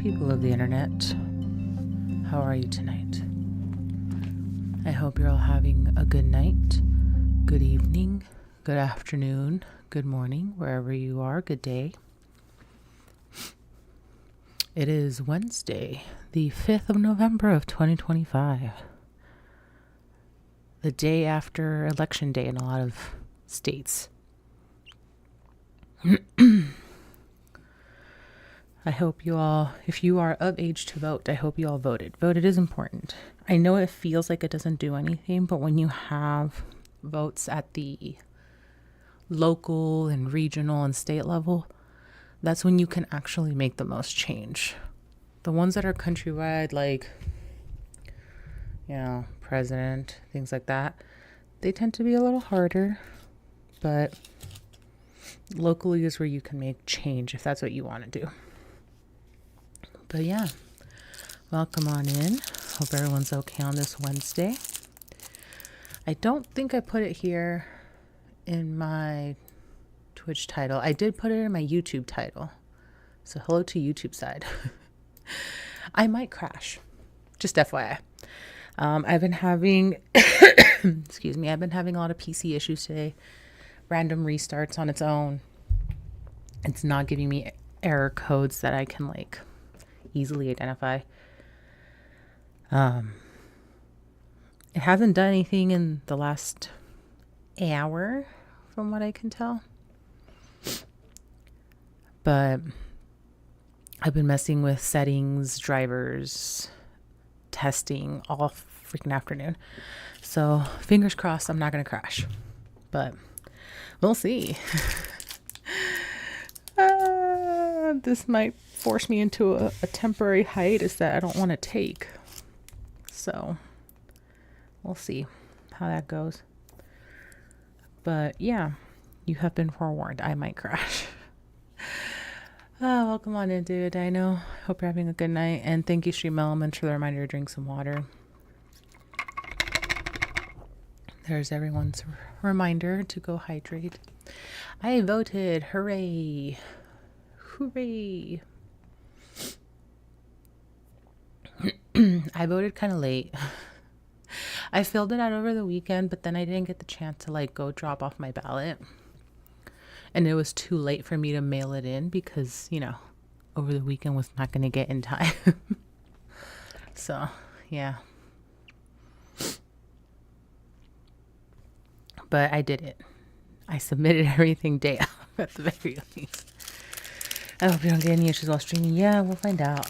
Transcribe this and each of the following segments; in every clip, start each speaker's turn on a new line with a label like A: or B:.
A: people of the internet. How are you tonight? I hope you're all having a good night, good evening, good afternoon, good morning, wherever you are, good day. It is Wednesday, the 5th of November of 2025. The day after Election Day in a lot of states. I hope you all, if you are of age to vote, I hope you all voted. Voted is important. I know it feels like it doesn't do anything, but when you have votes at the local and regional and state level, that's when you can actually make the most change. The ones that are countrywide, like, president, things like that, they tend to be a little harder, but locally is where you can make change if that's what you want to do. But yeah, welcome on in. Hope everyone's okay on this Wednesday. I don't think I put it here in my Twitch title. I did put it in my YouTube title. So hello to YouTube side. I might crash. Just FYI. I've been having, excuse me, I've been having a lot of PC issues today. Random restarts on its own. It's not giving me error codes that I can easily identify. It hasn't done anything in the last hour from what I can tell. But I've been messing with settings, drivers, testing all freaking afternoon. So fingers crossed I'm not going to crash. But we'll see. This might force me into a temporary hiatus that I don't want to take. So we'll see how that goes. But yeah, you have been forewarned. I might crash. Welcome on in, dude. I know. Hope you're having a good night. And thank you, Stream Elements, for the reminder to drink some water. There's everyone's reminder to go hydrate. I voted. Hooray. Hooray. I voted kind of late. I filled it out over the weekend, but then I didn't get the chance to go drop off my ballot. And it was too late for me to mail it in because, over the weekend was not going to get in time. So, yeah. But I did it. I submitted everything day out at the very least. I hope you don't get any issues while streaming. Yeah, we'll find out.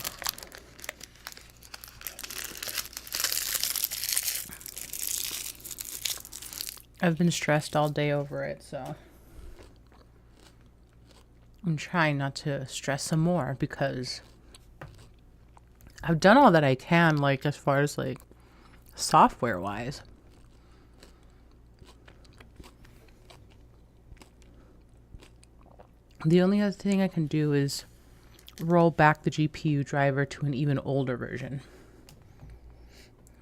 A: I've been stressed all day over it, so I'm trying not to stress some more because I've done all that I can, as far as software wise. The only other thing I can do is roll back the GPU driver to an even older version,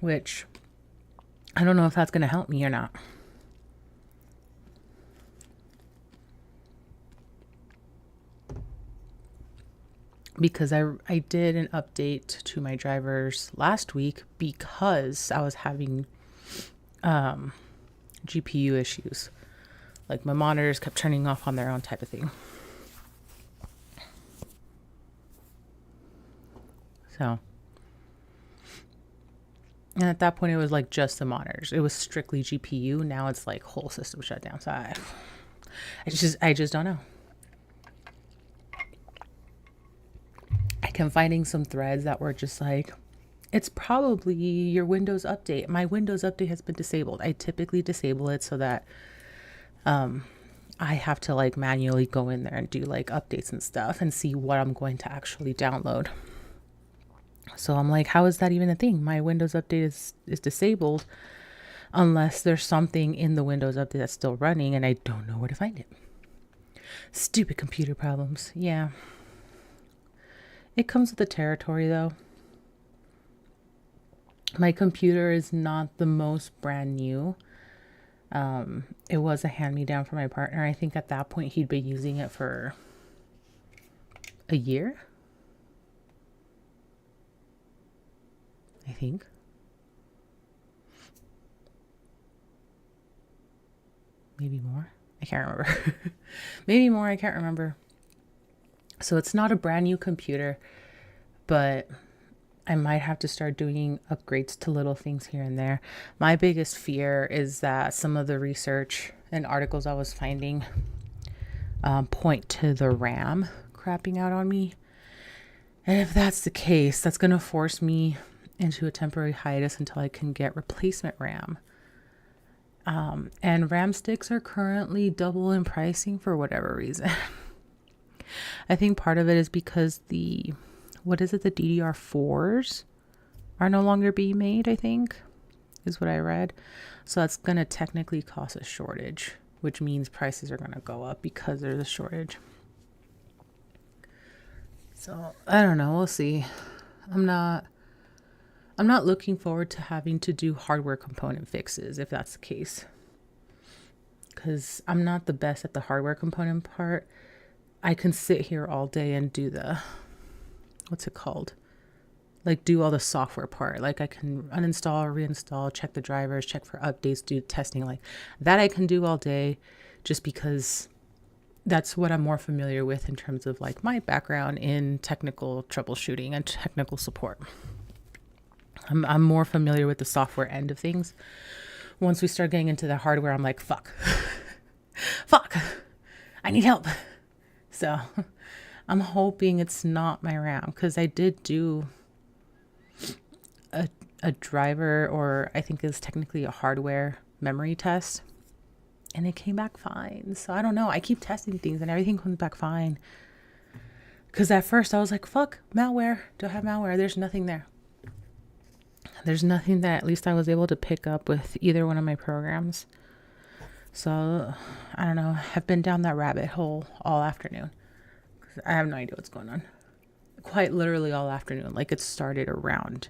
A: which I don't know if that's going to help me or not. Because I did an update to my drivers last week because I was having GPU issues. My monitors kept turning off on their own type of thing. So, and at that point it was just the monitors. It was strictly GPU. Now it's whole system shut down. So I just don't know. I kept finding some threads that were just it's probably your Windows update. My Windows update has been disabled. I typically disable it so that I have to manually go in there and do updates and stuff and see what I'm going to actually download. So I'm how is that even a thing? My Windows update is disabled unless there's something in the Windows update that's still running and I don't know where to find it. Stupid computer problems. Yeah. It comes with the territory though. My computer is not the most brand new. It was a hand-me-down for my partner. I think at that point he'd been using it for a year. I think. Maybe more. I can't remember. Maybe more. I can't remember. So it's not a brand new computer, but I might have to start doing upgrades to little things here and there. My biggest fear is that some of the research and articles I was finding point to the RAM crapping out on me. And if that's the case, that's going to force me into a temporary hiatus until I can get replacement RAM. And RAM sticks are currently double in pricing for whatever reason. I think part of it is because the DDR4s are no longer being made, I think, is what I read. So that's going to technically cause a shortage, which means prices are going to go up because there's a shortage. So I don't know. We'll see. I'm not looking forward to having to do hardware component fixes if that's the case, because I'm not the best at the hardware component part. I can sit here all day and do the, what's it called? Like do all the software part. Like I can uninstall, reinstall, check the drivers, check for updates, do testing. Like that I can do all day just because that's what I'm more familiar with in terms of like my background in technical troubleshooting and technical support. I'm more familiar with the software end of things. Once we start getting into the hardware, I'm like, fuck, I need help. So I'm hoping it's not my RAM, because I did do a driver, or I think it's technically a hardware memory test, and it came back fine. So I don't know. I keep testing things and everything comes back fine. Because at first I was like, fuck, malware. Do I have malware? There's nothing there. There's nothing that at least I was able to pick up with either one of my programs. So I don't know. I've been down that rabbit hole all afternoon. I have no idea what's going on. Quite literally all afternoon. Like it started around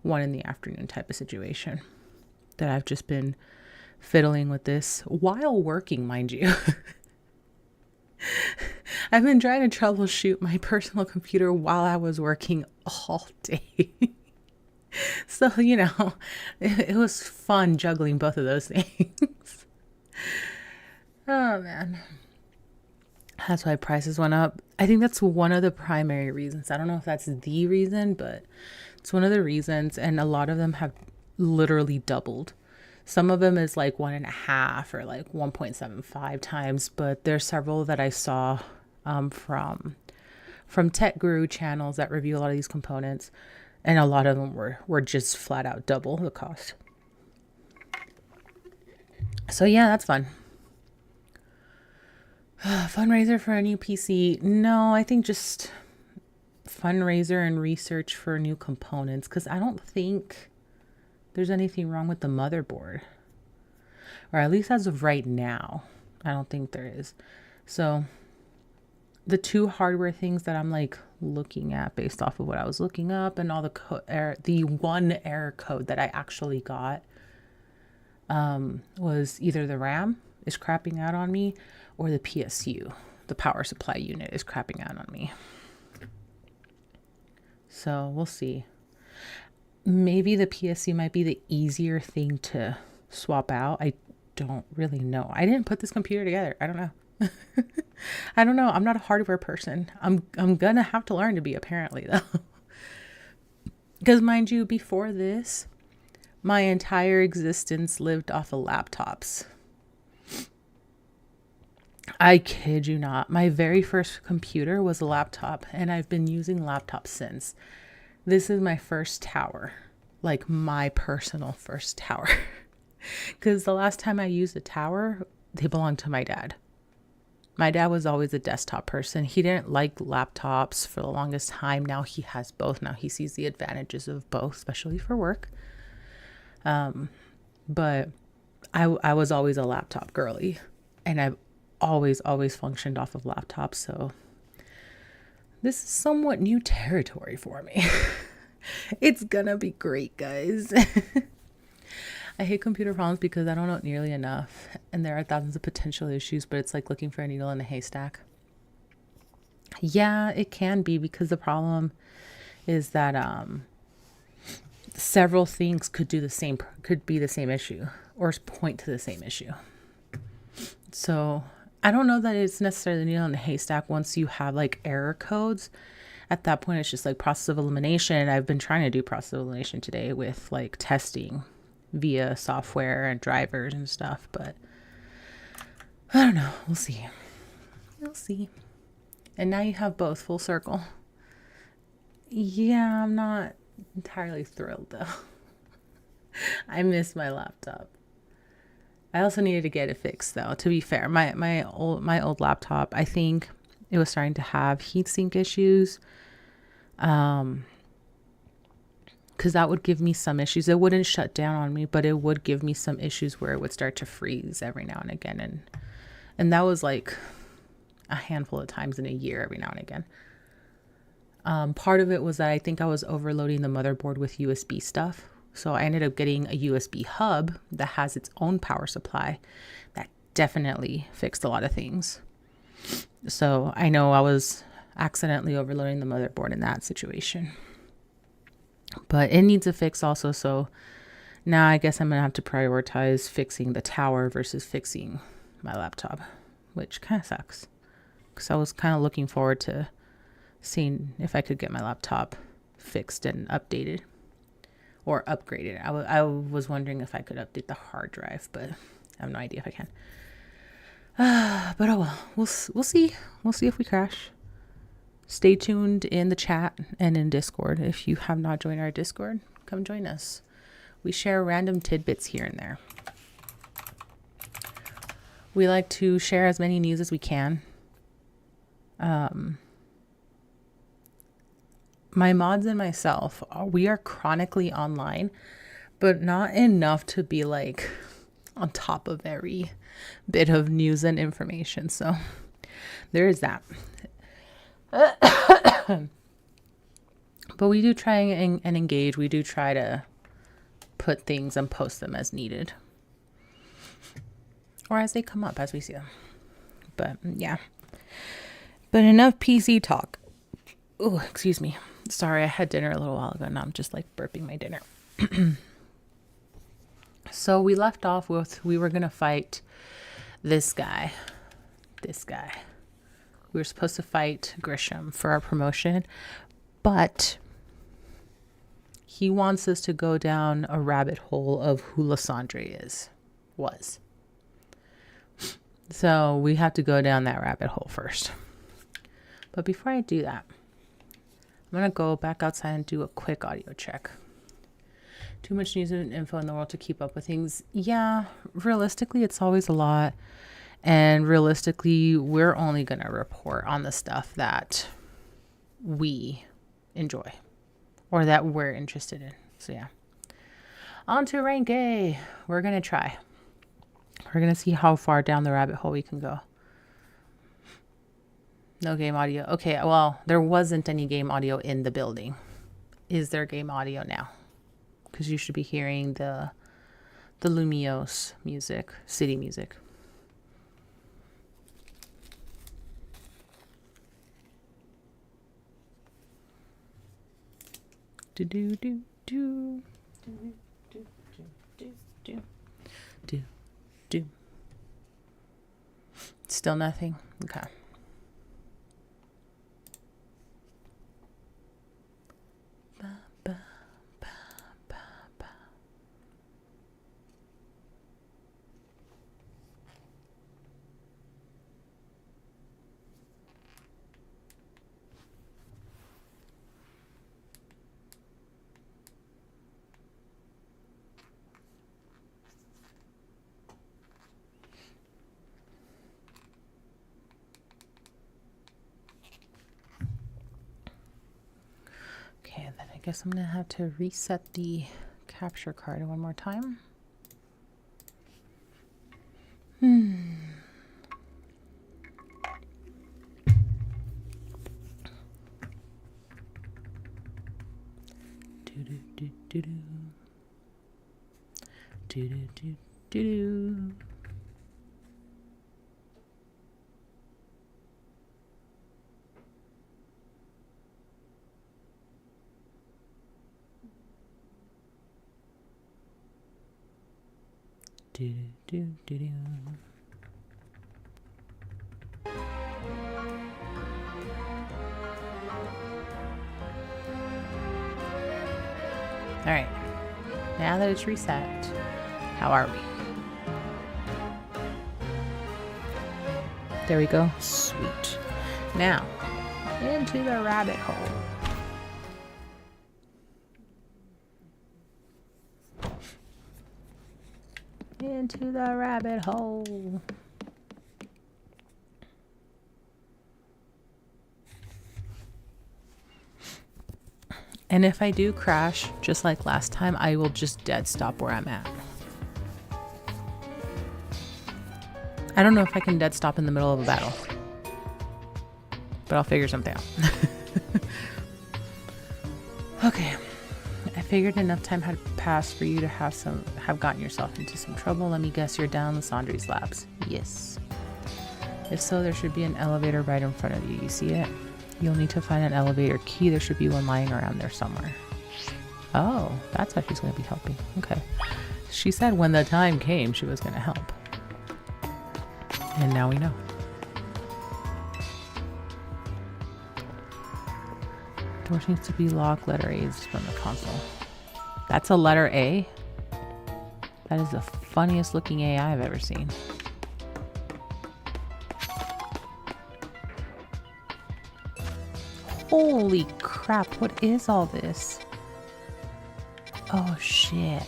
A: 1 p.m. type of situation. That I've just been fiddling with this while working, mind you. I've been trying to troubleshoot my personal computer while I was working all day. So, it was fun juggling both of those things. Oh, man. That's why prices went up. I think that's one of the primary reasons. I don't know if that's the reason, but it's one of the reasons. And a lot of them have literally doubled. Some of them is like 1.5 or like 1.75 times, but there's several that I saw from tech guru channels that review a lot of these components. And a lot of them were just flat out double the cost. So yeah, that's fun. Fundraiser for a new PC. No, I think just fundraiser and research for new components, because I don't think there's anything wrong with the motherboard. Or at least as of right now, I don't think there is. So the two hardware things that I'm like looking at based off of what I was looking up and all the one error code that I actually got was either the RAM is crapping out on me or the PSU, the power supply unit, is crapping out on me. So we'll see. Maybe the PSU might be the easier thing to swap out. I don't really know. I didn't put this computer together. I don't know. I don't know. I'm not a hardware person. I'm gonna have to learn to be, apparently, though. Because mind you, before this, my entire existence lived off of laptops. I kid you not. My very first computer was a laptop, and I've been using laptops since. This is my first tower, like my personal first tower. Because the last time I used a tower, they belonged to my dad. My dad was always a desktop person. He didn't like laptops for the longest time. Now he has both. Now he sees the advantages of both, especially for work. But I was always a laptop girly, and I've always functioned off of laptops. So this is somewhat new territory for me. It's gonna be great, guys. I hate computer problems because I don't know nearly enough, and there are thousands of potential issues, but it's like looking for a needle in a haystack. Yeah, it can be, because the problem is that several things could be the same issue or point to the same issue. So I don't know that it's necessarily needle in a haystack once you have like error codes. At that point, it's just like process of elimination. I've been trying to do process of elimination today with like testing via software and drivers and stuff, but I don't know. We'll see. We'll see. And now you have both full circle. Yeah, I'm not entirely thrilled though. I miss my laptop. I also needed to get it fixed though. To be fair, my old laptop, I think it was starting to have heatsink issues. Because that would give me some issues. It wouldn't shut down on me, but it would give me some issues where it would start to freeze every now and again. And that was like a handful of times in a year, every now and again. Part of it was that I think I was overloading the motherboard with USB stuff. So I ended up getting a USB hub that has its own power supply. That definitely fixed a lot of things. So I know I was accidentally overloading the motherboard in that situation. But it needs a fix also. So now I guess I'm going to have to prioritize fixing the tower versus fixing my laptop, which kind of sucks. Because I was kind of looking forward to seeing if I could get my laptop fixed and updated. Or upgraded. I was wondering if I could update the hard drive, but I have no idea if I can. But oh well, we'll see. We'll see if we crash. Stay tuned in the chat and in Discord. If you have not joined our Discord, come join us. We share random tidbits here and there. We like to share as many news as we can. My mods and myself, we are chronically online, but not enough to be like on top of every bit of news and information. So there is that. But we do try and engage. We do try to put things and post them as needed. Or as they come up, as we see them. But yeah. But enough PC talk. Oh, excuse me. Sorry, I had dinner a little while ago. Now I'm just like burping my dinner. So we left off with, we were going to fight this guy. We were supposed to fight Grisham for our promotion, but he wants us to go down a rabbit hole of who Lysandre was. So we have to go down that rabbit hole first. But before I do that, I'm going to go back outside and do a quick audio check. Too much news and info in the world to keep up with things. Yeah, realistically, it's always a lot. And realistically, we're only going to report on the stuff that we enjoy or that we're interested in. So yeah. On to rank A. We're going to try. We're going to see how far down the rabbit hole we can go. No game audio. Okay, well, there wasn't any game audio in the building. Is there game audio now? Because you should be hearing the Lumiose music, city music. Do do do do do do do do do do. Still nothing. Okay. Okay, then I guess I'm going to have to reset the capture card one more time. Do, do, do, do. All right, now that it's reset, how are we? There we go. Sweet. Now, into the rabbit hole. Into the rabbit hole. And if I do crash, just like last time, I will just dead stop where I'm at. I don't know if I can dead stop in the middle of a battle, but I'll figure something out. Okay, I figured enough time had passed for you to have gotten yourself into some trouble. Let me guess, you're down Lysandre's labs. Yes. If so, there should be an elevator right in front of you. You see it? You'll need to find an elevator key. There should be one lying around there somewhere. Oh, that's how she's going to be helping. Okay. She said when the time came, she was going to help. And now we know. Door seems to be locked. Letter A is from the console. That's a letter A? That is the funniest looking AI I've ever seen. Holy crap, what is all this? Oh shit.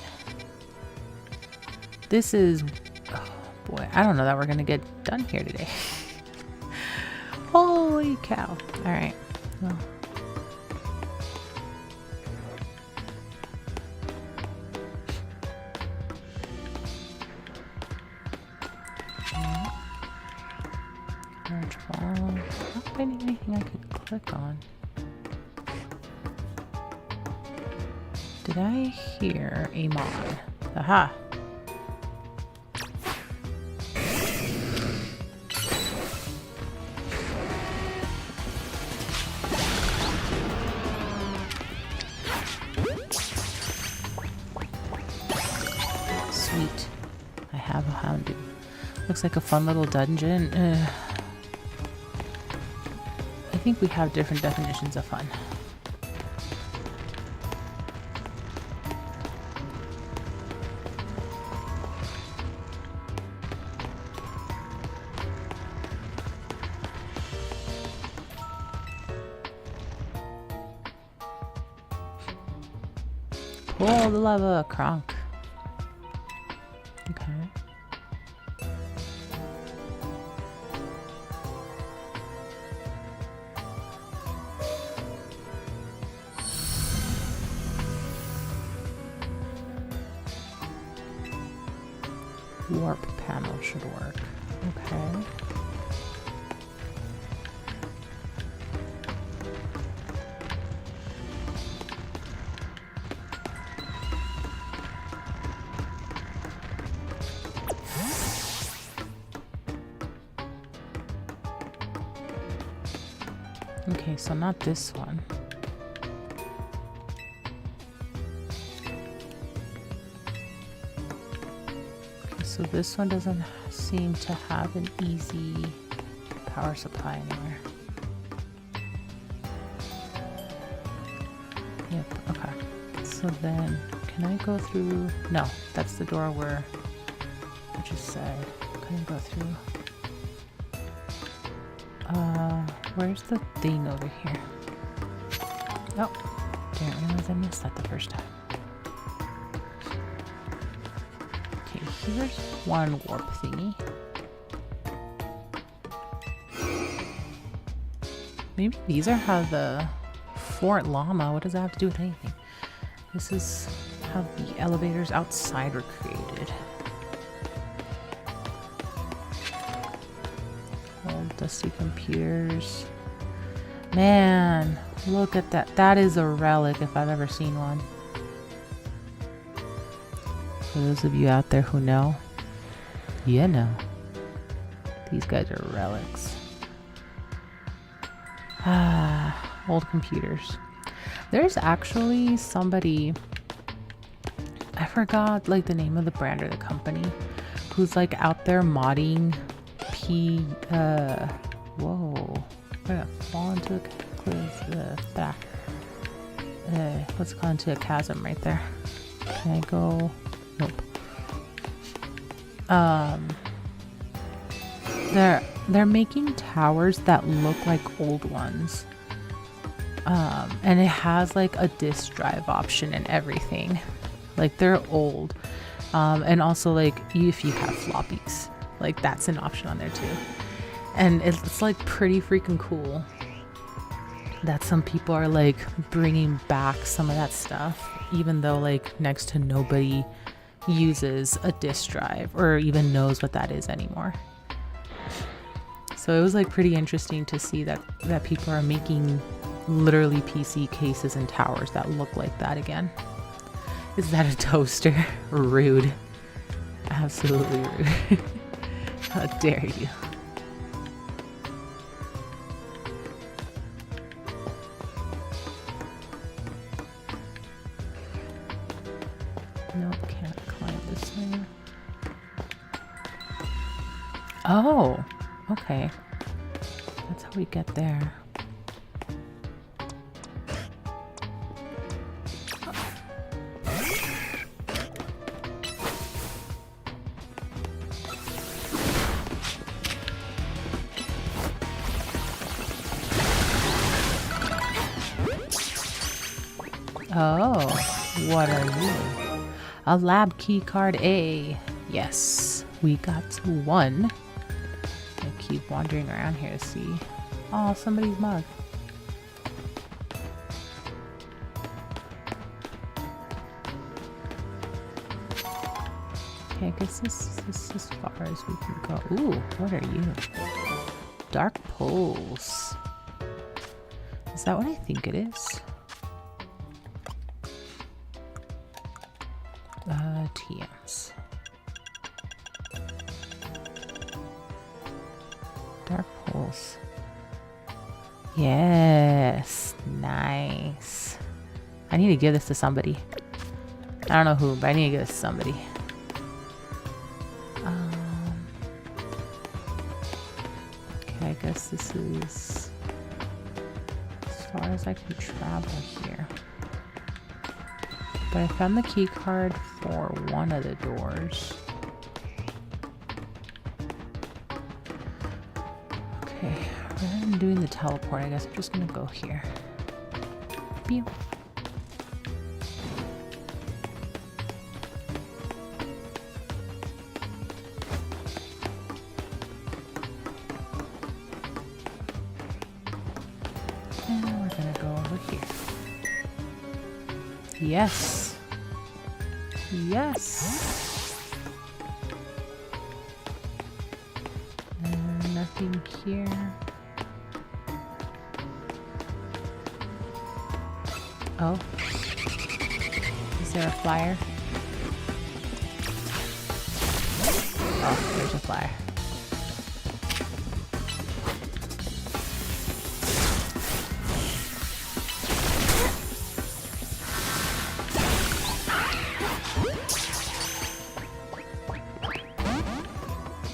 A: This is... Oh boy, I don't know that we're gonna get done here today. Holy cow. Alright, well. Large ball. Not finding anything I could click on. Did I hear a mod? Aha! Sweet. I have a Houndoom. Looks like a fun little dungeon. I think we have different definitions of fun. Pull the lever, Kronk. Okay. Warp panel should work. Okay. Okay, so not this one. So this one doesn't seem to have an easy power supply anywhere. Yep, okay. So then, can I go through? No, that's the door where I just said couldn't go through. Where's the thing over here? Oh, didn't realize I missed that the first time. Okay, here's one warp thingy. Maybe these are how the Fort Llama, what does that have to do with anything? This is how the elevators outside were created. Old dusty computers. Man, look at that. That is a relic if I've ever seen one. For those of you out there who know, you know. These guys are relics. Ah, old computers. There's actually somebody, I forgot like the name of the brand or the company, who's like out there modding whoa. I'm gonna fall into a cliff. Let's go into a chasm right there. Can I go? Nope. They're making towers that look like old ones. And it has like a disk drive option and everything. Like they're old. And also like if you have floppies, like that's an option on there too. And it's like pretty freaking cool that some people are like bringing back some of that stuff, even though like next to nobody uses a disk drive or even knows what that is anymore. So it was like pretty interesting to see that people are making literally PC cases and towers that look like that again. Is that a toaster? Rude. Absolutely rude. How dare you? Nope, can't climb this way. Oh, okay. That's how we get there. Oh, what are you? A lab key card A. Yes, we got one. I keep wandering around here to see. Oh, somebody's mug. Okay, I guess this is as far as we can go. Ooh, what are you? Dark Pulse. Is that what I think it is? TMs. Dark Pulse. Yes, nice. I need to give this to somebody. I don't know who, but I need to give this to somebody. Okay, I guess this is as far as I can travel here. But I found the key card for one of the doors. Okay, rather than doing the teleport, I guess I'm just gonna go here. Pew. And we're gonna go over here. Yes. Yes. Nothing here. Oh. Is there a flyer? Oh, there's a flyer.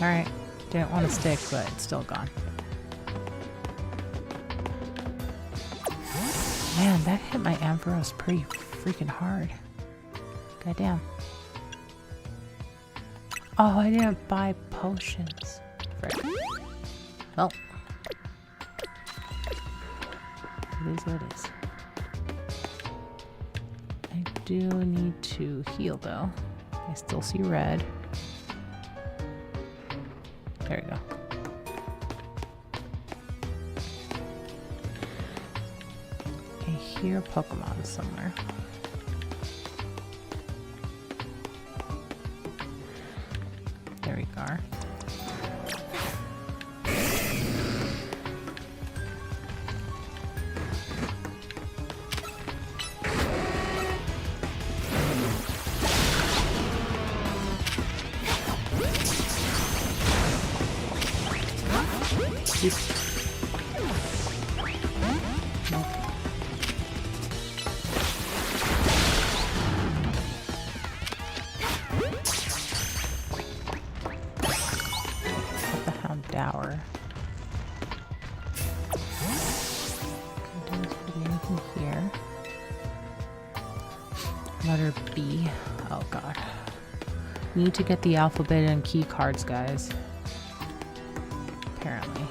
A: Alright, didn't want to stick, but it's still gone. Man, that hit my Ampharos pretty freaking hard. Goddamn. Oh, I didn't buy potions. Frick. Well. It is what it is. I do need to heal though. I still see red. There we go. I hear Pokemon somewhere. There we go. Letter B. Oh god. Need to get the alphabet and key cards, guys. Apparently.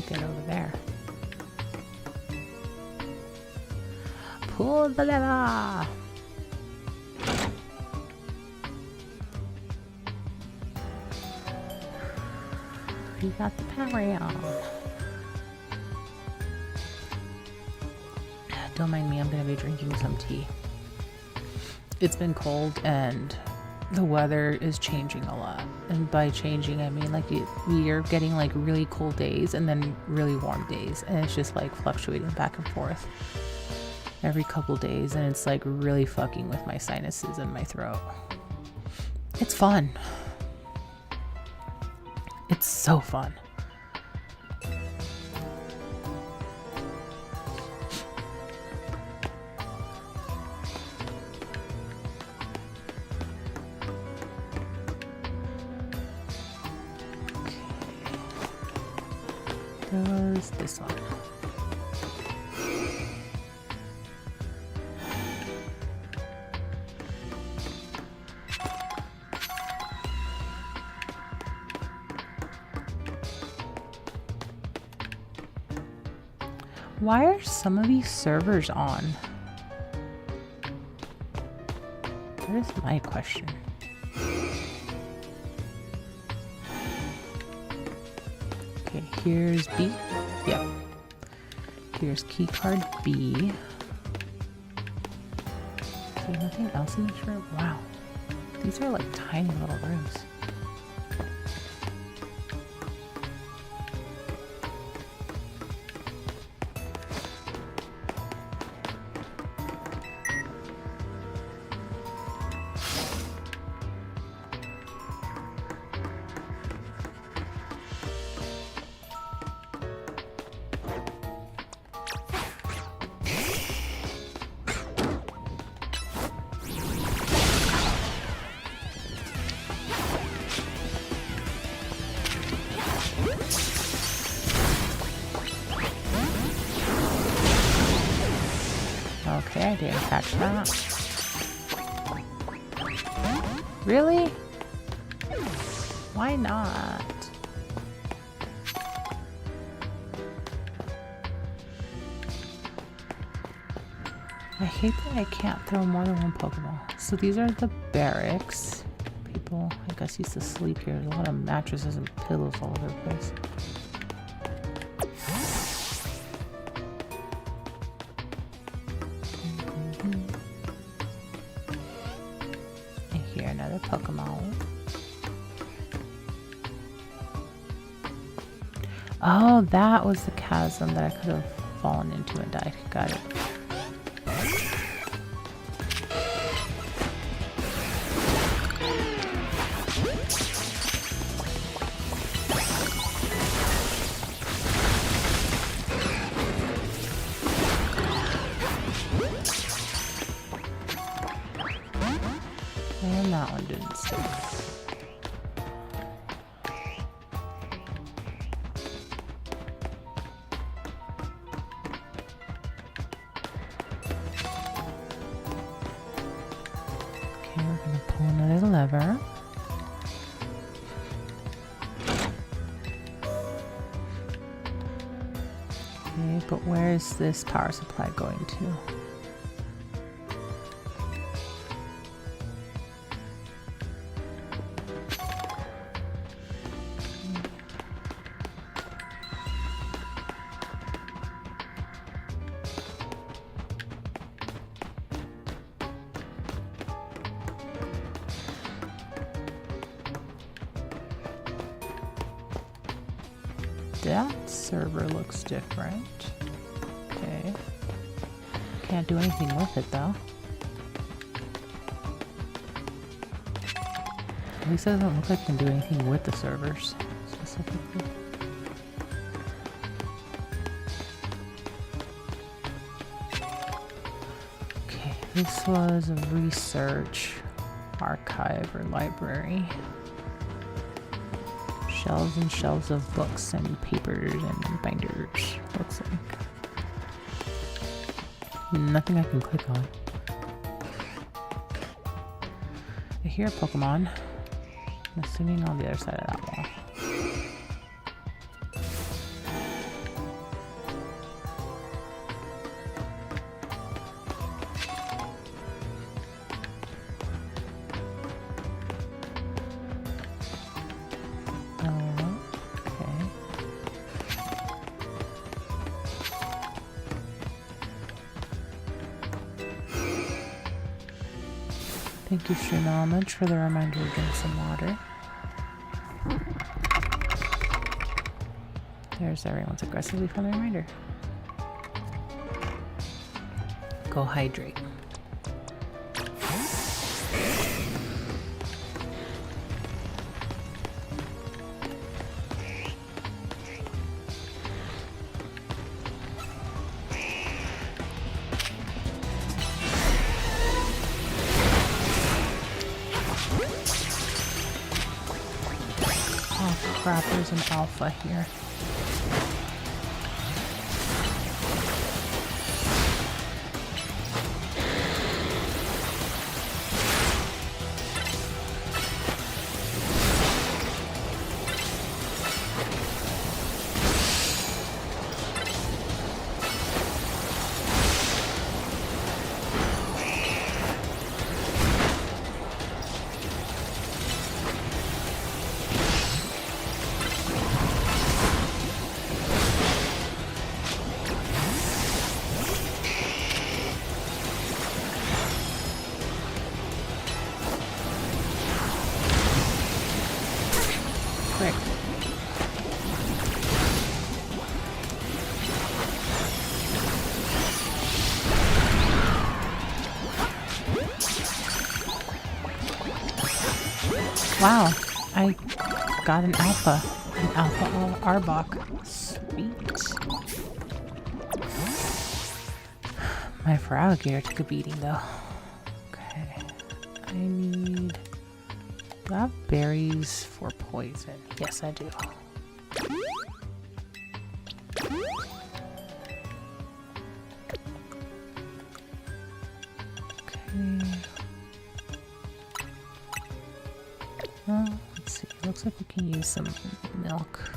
A: Get over there. Pull the lever. You got the power on. Don't mind me, I'm gonna be drinking some tea. It's been cold and the weather is changing a lot. And by changing, I mean like we are getting like really cold days and then really warm days. And it's just like fluctuating back and forth every couple days. And it's like really fucking with my sinuses and my throat. It's fun. It's so fun. Does this one. Why are some of these servers on? That is my question. Okay, here's B. Yep. Here's key card B. Is there nothing else in this room? Wow. These are like tiny little rooms. Okay, I didn't catch that. Really? Why not? I hate that I can't throw more than one Pokeball. So these are the barracks. People, I guess, used to sleep here. There's a lot of mattresses and pillows all over the place. Another Pokemon. Oh, that was the chasm that I could have fallen into and died. Got it. And that one didn't stick. Okay, we're gonna pull another lever. Okay, but where is this power supply going to? That server looks different. Okay. Can't do anything with it though. At least it doesn't look like I can do anything with the servers specifically. Okay, this was a research archive or library. Shelves and shelves of books and papers and binders, looks like. Nothing I can click on. I hear a Pokemon. I'm assuming on the other side of that wall. Thank you, Shenanigans, for the reminder to drink some water. There's everyone's aggressively friendly reminder. Go hydrate. Crap, there's an alpha here. Quick. Wow, I got an alpha Arbok. Sweet. My Feraligatr took a beating though. Okay, I need... Do I have berries for poison? Yes, I do. Okay. Well, let's see. It looks like we can use some milk.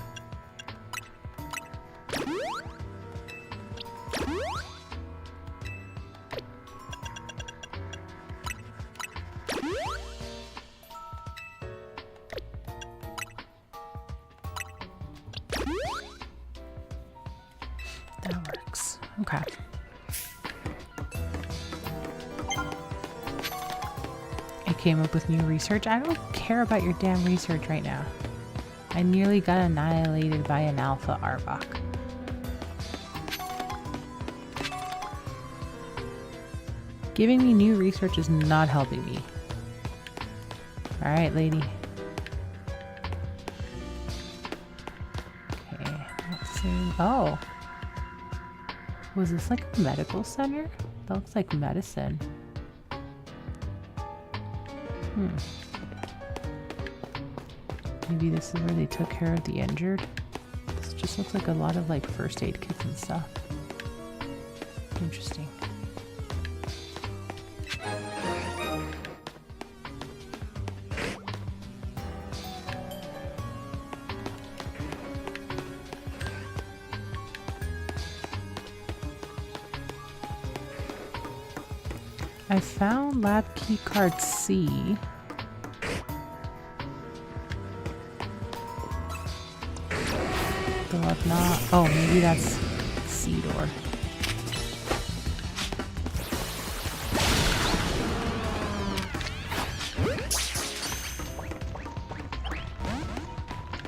A: That works. Okay. I came up with new research. I don't care about your damn research right now. I nearly got annihilated by an alpha Arbok. Giving me new research is not helping me. Alright, lady. Okay, let's see. Oh. Was this like a medical center? That looks like medicine. Maybe this is where they took care of the injured. This just looks like a lot of like first aid kits and stuff. Interesting. I found lab keycard C. Though I've not... Oh, maybe that's C door.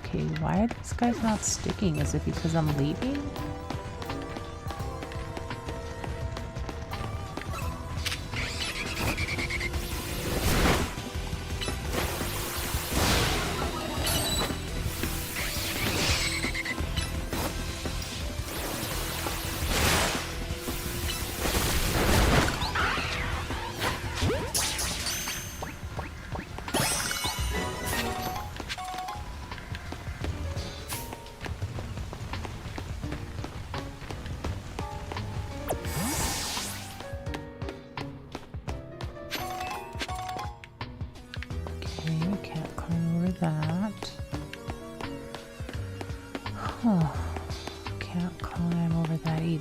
A: Okay, why are these guys not sticking? Is it because I'm leaving?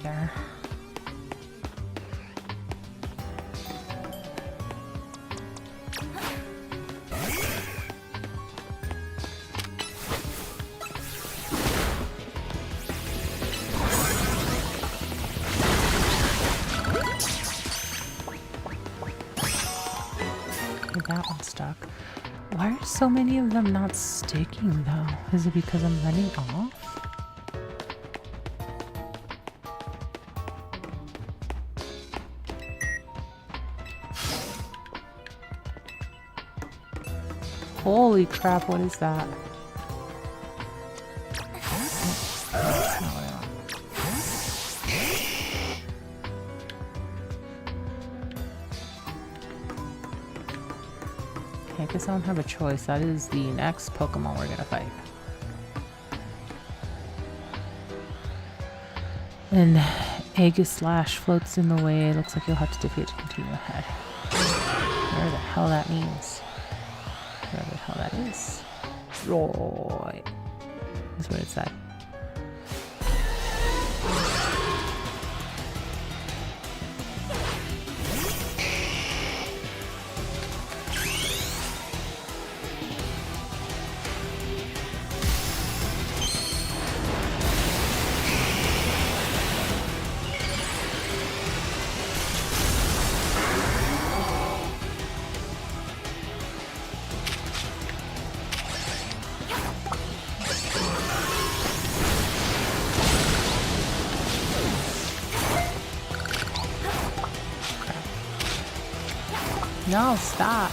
A: there. That one's stuck. Why are so many of them not sticking though? Is it because I'm running off? Holy crap, what is that? That's not what I want. Okay, I guess I don't have a choice. That is the next Pokemon we're gonna fight. And Aegislash floats in the way. Looks like you'll have to defeat to continue ahead. Whatever the hell that means. Whatever the hell that is. Right. That's what it said. No, stop.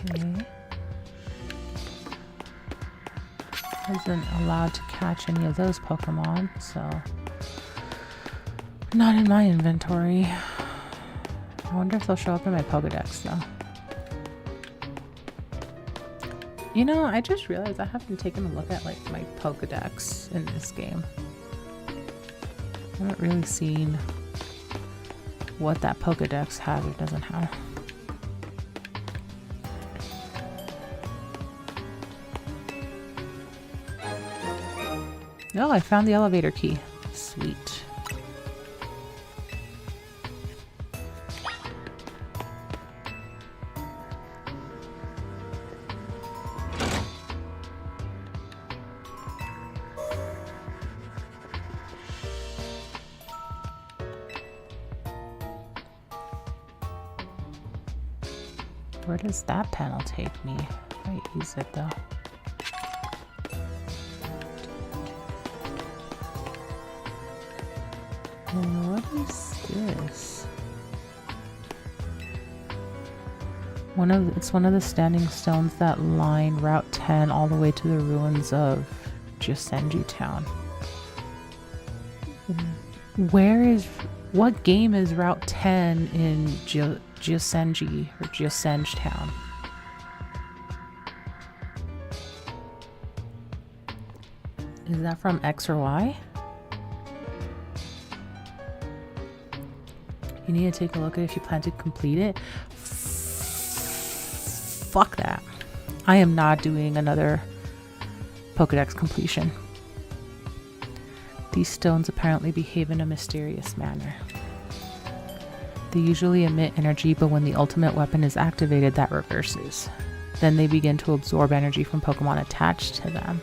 A: Okay. Isn't allowed to catch any of those Pokemon, so not in my inventory. I wonder if they'll show up in my Pokedex though. You know, I just realized I haven't taken a look at like my Pokedex in this game. I haven't really seen what that Pokedex has or doesn't have. Oh, I found the elevator key. Sweet. Where does that panel take me? I might use it though. What is this? It's one of the standing stones that line Route 10 all the way to the ruins of Jisenji Town. What game is Route 10 in Jisenji or Jisenji Town? Is that from X or Y? You need to take a look at if you plan to complete it. Fuck that. I am not doing another Pokedex completion. These stones apparently behave in a mysterious manner. They usually emit energy, but when the ultimate weapon is activated, that reverses. Then they begin to absorb energy from Pokemon attached to them.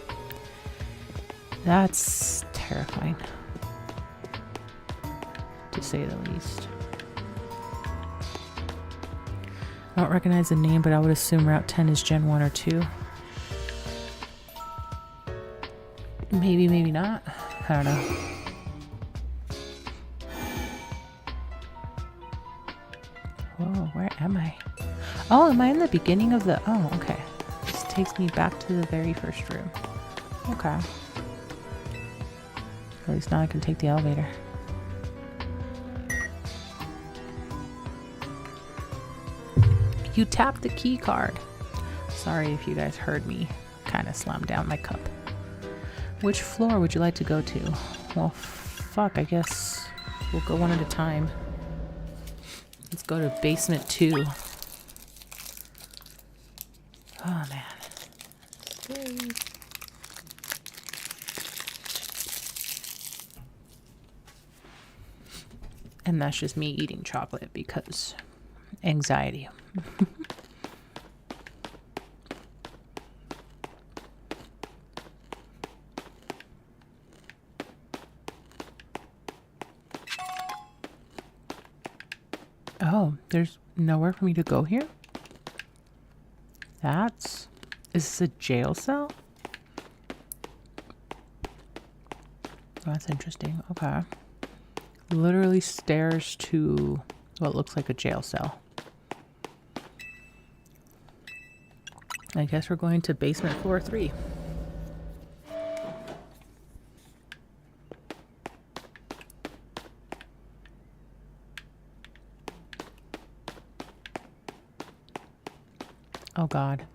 A: That's terrifying, to say the least. I don't recognize the name, but I would assume Route 10 is Gen 1 or 2. Maybe, maybe not. I don't know. Whoa, where am I? Oh, am I in the beginning of the... Oh, okay. This takes me back to the very first room. Okay. At least now I can take the elevator. You tapped the key card. Sorry if you guys heard me kind of slam down my cup. Which floor would you like to go to? Well, fuck, I guess we'll go one at a time. Let's go to basement 2. Oh, man. Scary. And that's just me eating chocolate because anxiety. Oh, there's nowhere for me to go here? Is this a jail cell? That's interesting. Okay. Literally stairs to what looks like a jail cell. I guess we're going to basement floor 3. Oh God.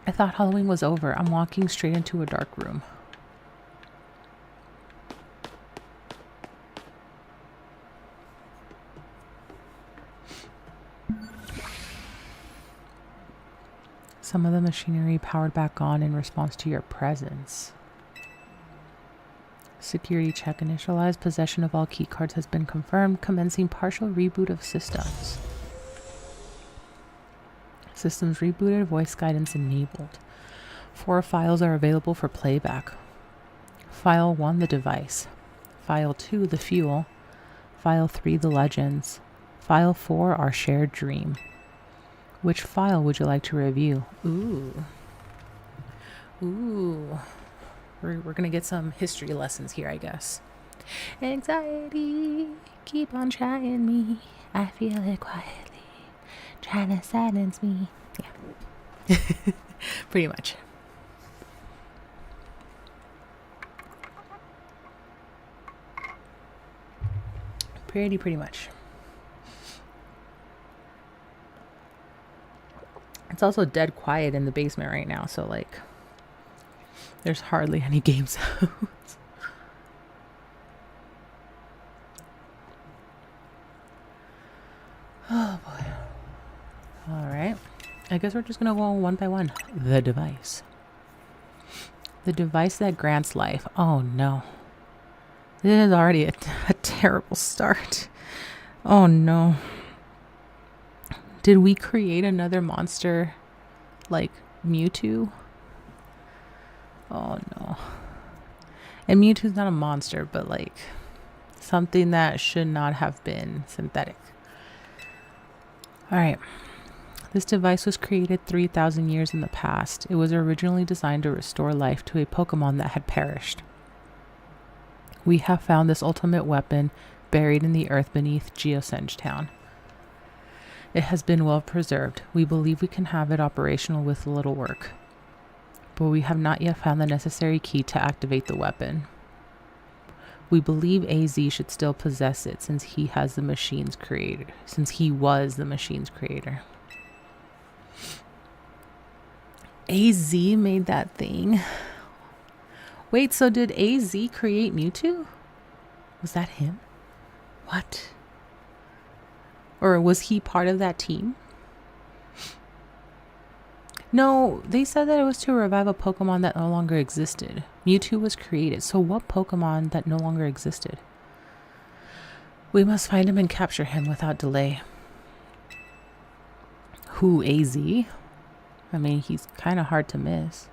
A: I thought Halloween was over. I'm walking straight into a dark room. Some of the machinery powered back on in response to your presence. Security check initialized. Possession of all key cards has been confirmed. Commencing partial reboot of systems. Systems rebooted. Voice guidance enabled. 4 files are available for playback. File 1, the device. File 2, the fuel. File 3, the legends. File 4, our shared dream. Which file would you like to review? Ooh. Ooh. We're going to get some history lessons here, I guess. Anxiety, keep on trying me. I feel it quietly, trying to silence me. Yeah. Pretty much. Pretty much. It's also dead quiet in the basement right now, so like there's hardly any game sounds. Oh boy. Alright. I guess we're just gonna go one by one. The device. The device that grants life. Oh no. This is already a terrible start. Oh no. Did we create another monster like Mewtwo? Oh no. And Mewtwo's not a monster, but like something that should not have been synthetic. Alright. This device was created 3,000 years in the past. It was originally designed to restore life to a Pokemon that had perished. We have found this ultimate weapon buried in the earth beneath Geosenge Town. It has been well preserved. We believe we can have it operational with a little work. But we have not yet found the necessary key to activate the weapon. We believe AZ should still possess it since he was the machine's creator. AZ made that thing? Wait, so did AZ create Mewtwo? Was that him? What? Or was he part of that team? No, they said that it was to revive a Pokemon that no longer existed. Mewtwo was created, so what Pokemon that no longer existed? We must find him and capture him without delay. Who, AZ? I mean, he's kind of hard to miss.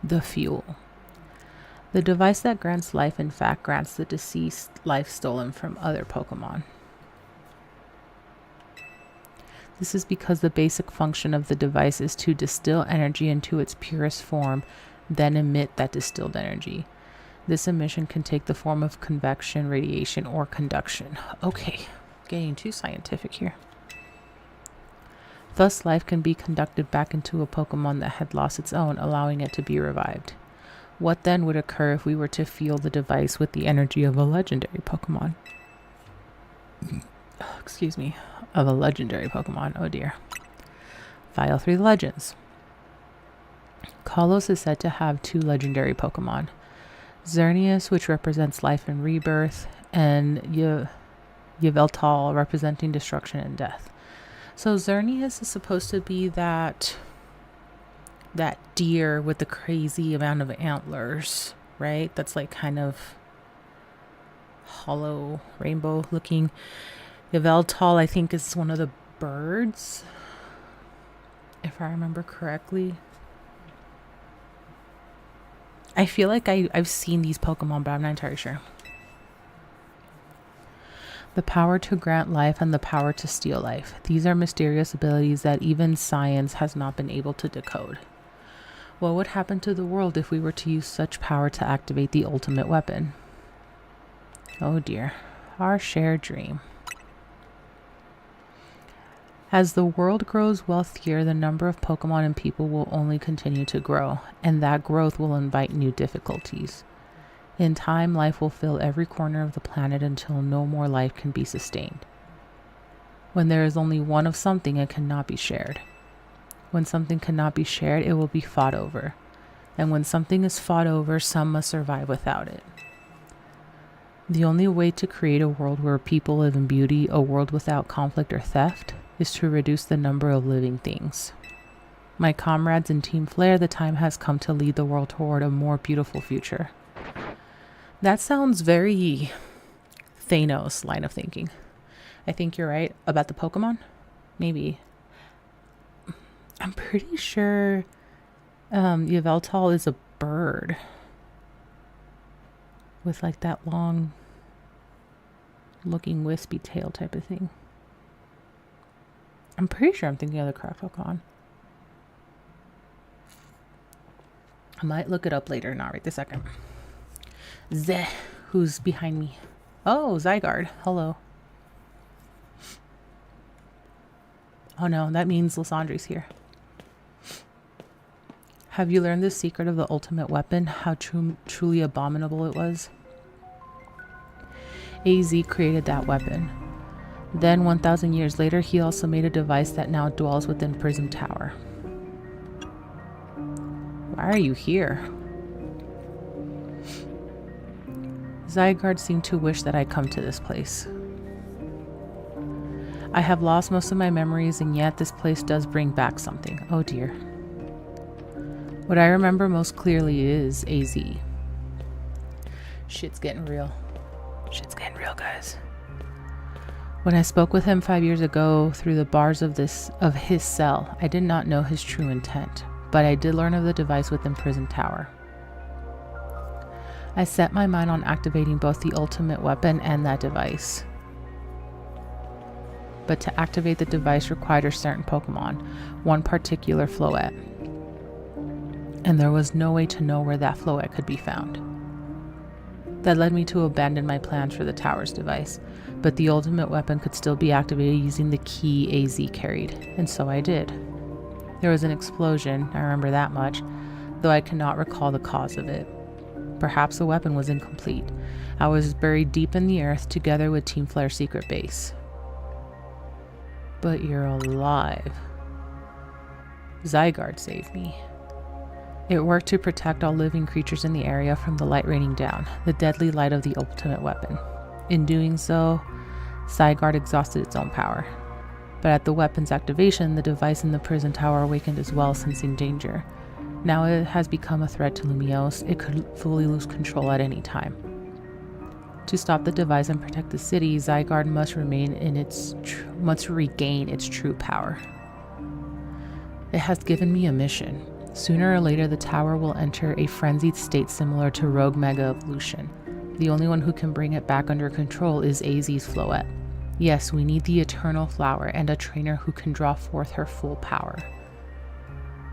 A: The fuel. The device that grants life, in fact, grants the deceased life stolen from other Pokemon. This is because the basic function of the device is to distill energy into its purest form, then emit that distilled energy. This emission can take the form of convection, radiation, or conduction. Okay, getting too scientific here. Thus, life can be conducted back into a Pokemon that had lost its own, allowing it to be revived. What then would occur if we were to fuel the device with the energy of a legendary Pokemon? Excuse me, of a legendary Pokemon. Oh dear. File 3 Legends. Kalos is said to have 2 legendary Pokemon. Xerneas, which represents life and rebirth, and Yveltal, representing destruction and death. So Xerneas is supposed to be that deer with the crazy amount of antlers, right? That's like kind of hollow rainbow looking. Yveltal, I think, is one of the birds, if I remember correctly. I feel like I've seen these Pokemon, but I'm not entirely sure. The power to grant life and the power to steal life. These are mysterious abilities that even science has not been able to decode. What would happen to the world if we were to use such power to activate the ultimate weapon? Oh dear, our shared dream. As the world grows wealthier, the number of Pokemon and people will only continue to grow, and that growth will invite new difficulties. In time, life will fill every corner of the planet until no more life can be sustained. When there is only one of something, it cannot be shared. When something cannot be shared, it will be fought over. And when something is fought over, some must survive without it. The only way to create a world where people live in beauty, a world without conflict or theft, is to reduce the number of living things. My comrades in Team Flare, the time has come to lead the world toward a more beautiful future. That sounds very Thanos line of thinking. I think you're right about the Pokemon. Maybe. I'm pretty sure Yveltal is a bird with like that long looking wispy tail type of thing. I'm pretty sure I'm thinking of the correct Pokemon. I might look it up later, not right this second. Zeh, who's behind me? Oh, Zygarde. Hello. Oh no, that means Lysandre's here. Have you learned the secret of the ultimate weapon? How truly abominable it was? AZ created that weapon. Then 1,000 years later, he also made a device that now dwells within Prism Tower. Why are you here? Zygarde seemed to wish that I come to this place. I have lost most of my memories, and yet this place does bring back something. Oh dear. What I remember most clearly is AZ. Shit's getting real. Shit's getting real, guys. When I spoke with him 5 years ago through the bars of his cell, I did not know his true intent, but I did learn of the device within Prism Tower. I set my mind on activating both the ultimate weapon and that device. But to activate the device required a certain Pokemon, one particular Floette. And there was no way to know where that Floette could be found. That led me to abandon my plans for the tower's device, but the ultimate weapon could still be activated using the key AZ carried, and so I did. There was an explosion, I remember that much, though I cannot recall the cause of it. Perhaps the weapon was incomplete. I was buried deep in the earth together with Team Flare's secret base. But you're alive. Zygarde saved me. It worked to protect all living creatures in the area from the light raining down, the deadly light of the ultimate weapon. In doing so, Zygarde exhausted its own power. But at the weapon's activation, the device in the prison tower awakened as well, sensing danger. Now it has become a threat to Lumiose. It could fully lose control at any time. To stop the device and protect the city, Zygarde must regain its true power. It has given me a mission. Sooner or later, the tower will enter a frenzied state similar to Rogue Mega Evolution. The only one who can bring it back under control is AZ's Floette. Yes, we need the Eternal Flower and a trainer who can draw forth her full power.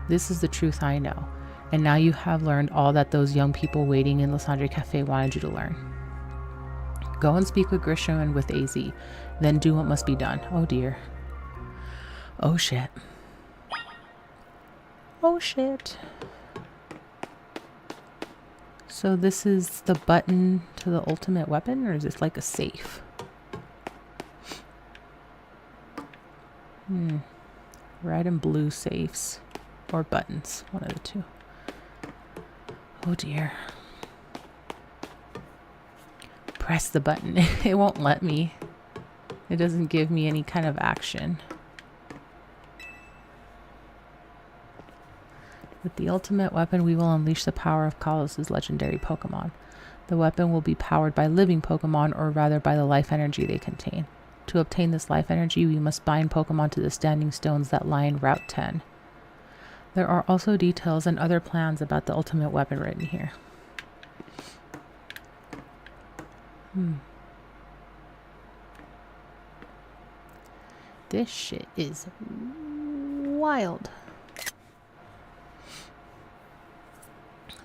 A: This is the truth I know, and now you have learned all that those young people waiting in Lysandre Cafe wanted you to learn. Go and speak with Grisham and with AZ, then do what must be done. Oh dear. Oh shit. Oh shit. So this is the button to the ultimate weapon, or is this like a safe? Red and blue safes. Or buttons. One of the two. Oh dear. Press the button. It won't let me. It doesn't give me any kind of action. With the ultimate weapon, we will unleash the power of Kalos' legendary Pokemon. The weapon will be powered by living Pokemon, or rather by the life energy they contain. To obtain this life energy, we must bind Pokemon to the standing stones that lie in Route 10. There are also details and other plans about the ultimate weapon written here. This shit is wild.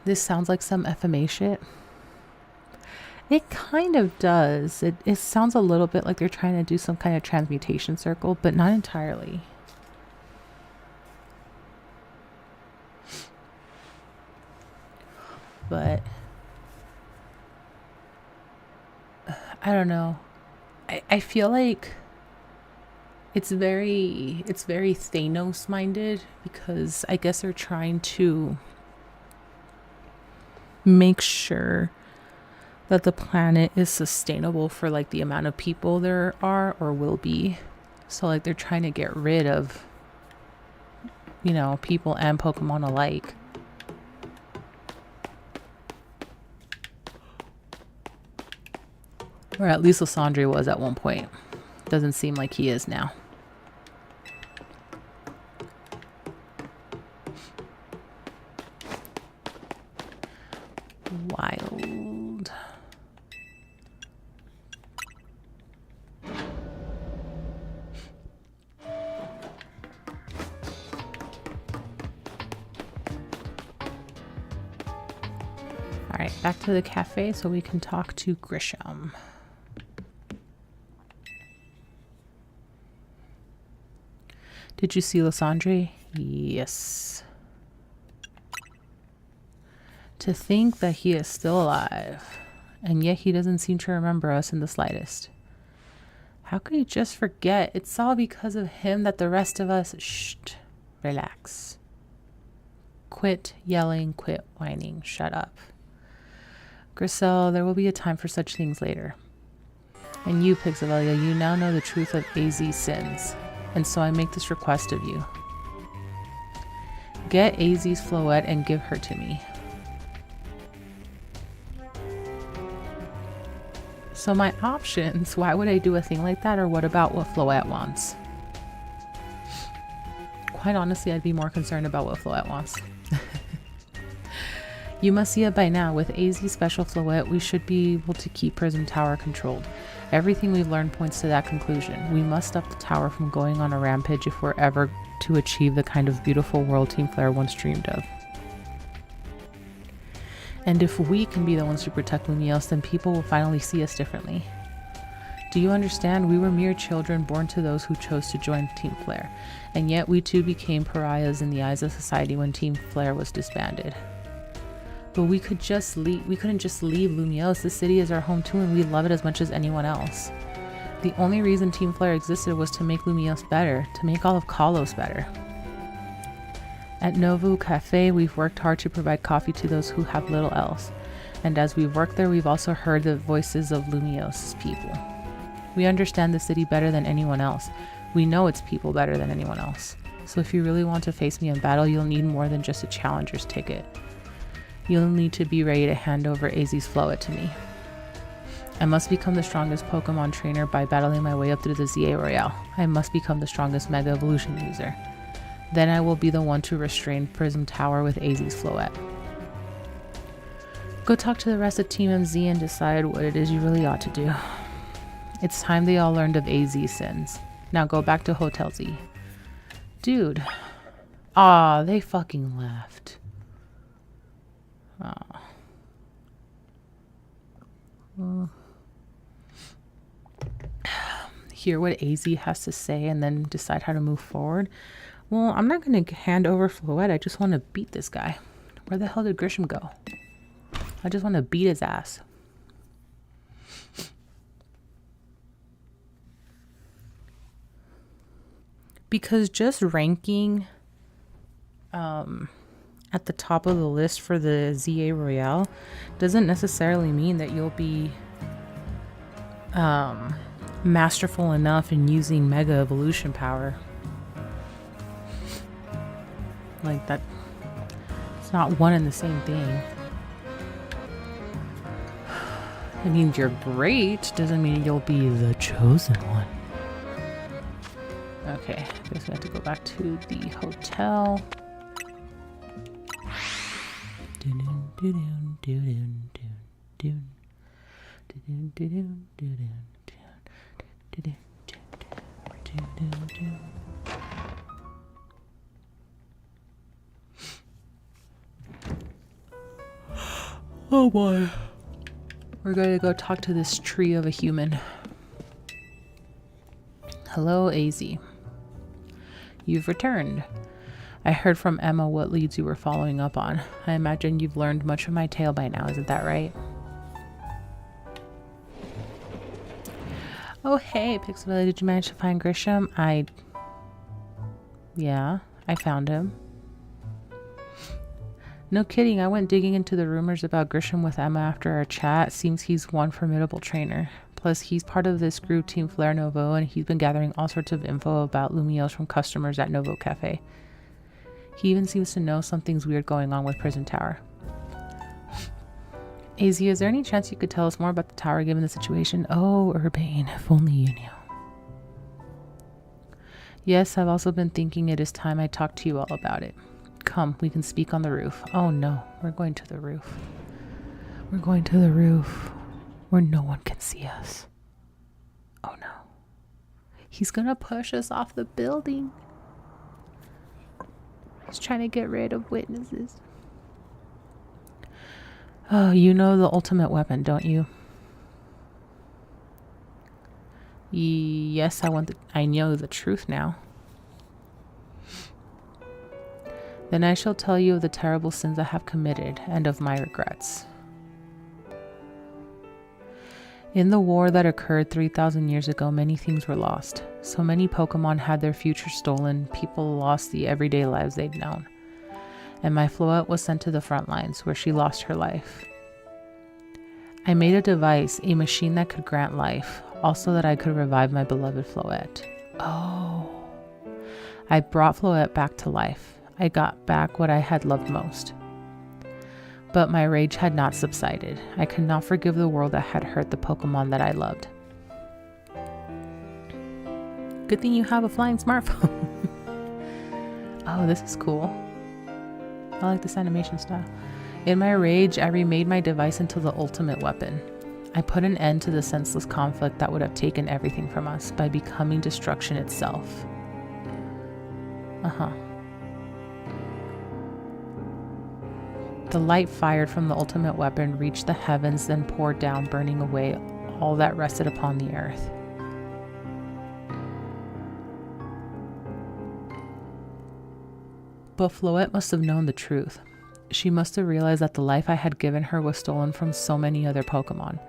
A: This sounds like some FMA shit. It kind of does. It sounds a little bit like they're trying to do some kind of transmutation circle, but not entirely. But I don't know. I feel like it's very Thanos minded, because I guess they're trying to make sure that the planet is sustainable for like the amount of people there are or will be. So like they're trying to get rid of, you know, people and Pokemon alike. Or at least Lysandre was at one point. Doesn't seem like he is now. Wild. All right, back to the cafe so we can talk to Grisham. Did you see Lysandre? Yes. To think that he is still alive, and yet he doesn't seem to remember us in the slightest. How could he just forget? It's all because of him that the rest of us... Shh. Relax. Quit yelling, quit whining, shut up. Grisel, there will be a time for such things later. And you, Pixelvelia, you now know the truth of AZ's sins. And so I make this request of you. Get AZ's Floette and give her to me. So my options, why would I do a thing like that, or what about what Floette wants? Quite honestly, I'd be more concerned about what Floette wants. You must see it by now. With AZ's special Floette, we should be able to keep Prism Tower controlled. Everything we've learned points to that conclusion. We must stop the tower from going on a rampage if we're ever to achieve the kind of beautiful world Team Flare once dreamed of. And if we can be the ones to protect Lumiose, then people will finally see us differently. Do you understand? We were mere children born to those who chose to join Team Flare, and yet we too became pariahs in the eyes of society when Team Flare was disbanded. But we couldn't just leave Lumiose. The city is our home too, and we love it as much as anyone else. The only reason Team Flare existed was to make Lumiose better, to make all of Kalos better. At Novu Cafe, we've worked hard to provide coffee to those who have little else. And as we've worked there, we've also heard the voices of Lumiose's people. We understand the city better than anyone else. We know its people better than anyone else. So if you really want to face me in battle, you'll need more than just a challenger's ticket. You'll need to be ready to hand over AZ's Floette to me. I must become the strongest Pokemon trainer by battling my way up through the ZA Royale. I must become the strongest Mega Evolution user. Then I will be the one to restrain Prism Tower with AZ's Floette. Go talk to the rest of Team MZ and decide what it is you really ought to do. It's time they all learned of AZ's sins. Now go back to Hotel Z. Dude. Aw, they fucking left. Aw. Hear what AZ has to say and then decide how to move forward. Well, I'm not going to hand over Floette. I just want to beat this guy. Where the hell did Grisham go? I just want to beat his ass. Because just ranking at the top of the list for the ZA Royale doesn't necessarily mean that you'll be masterful enough in using Mega Evolution power. Like that, it's not one and the same thing. It means you're great, doesn't mean you'll be the chosen one. Okay, I guess we have to go back to the hotel. Oh boy. We're going to go talk to this tree of a human. Hello, AZ. You've returned. I heard from Emma what leads you were following up on. I imagine you've learned much of my tale by now, isn't that right? Oh, hey, pixelvelia, did you manage to find Grisham? Yeah, I found him. No kidding, I went digging into the rumors about Grisham with Emma after our chat. Seems he's one formidable trainer. Plus, he's part of this group, Team Flare Novo, and he's been gathering all sorts of info about Lumios from customers at Novo Cafe. He even seems to know something's weird going on with Prison Tower. AZ, is there any chance you could tell us more about the tower given the situation? Oh, Urbane, if only you knew. Yes, I've also been thinking it is time I talked to you all about it. Come, we can speak on the roof. Oh no, we're going to the roof. We're going to the roof where no one can see us. Oh no. He's gonna push us off the building. He's trying to get rid of witnesses. Oh, you know the ultimate weapon, don't you? Yes, I know the truth now. Then I shall tell you of the terrible sins I have committed and of my regrets. In the war that occurred 3,000 years ago, many things were lost. So many Pokemon had their future stolen, people lost the everyday lives they'd known. And my Floette was sent to the front lines, where she lost her life. I made a device, a machine that could grant life, also that I could revive my beloved Floette. Oh. I brought Floette back to life. I got back what I had loved most. But my rage had not subsided. I could not forgive the world that had hurt the Pokemon that I loved. Good thing you have a flying smartphone. Oh, this is cool. I like this animation style. In my rage, I remade my device into the ultimate weapon. I put an end to the senseless conflict that would have taken everything from us by becoming destruction itself. The light fired from the ultimate weapon reached the heavens, then poured down, burning away all that rested upon the earth. But Floette must have known the truth. She must have realized that the life I had given her was stolen from so many other Pokemon.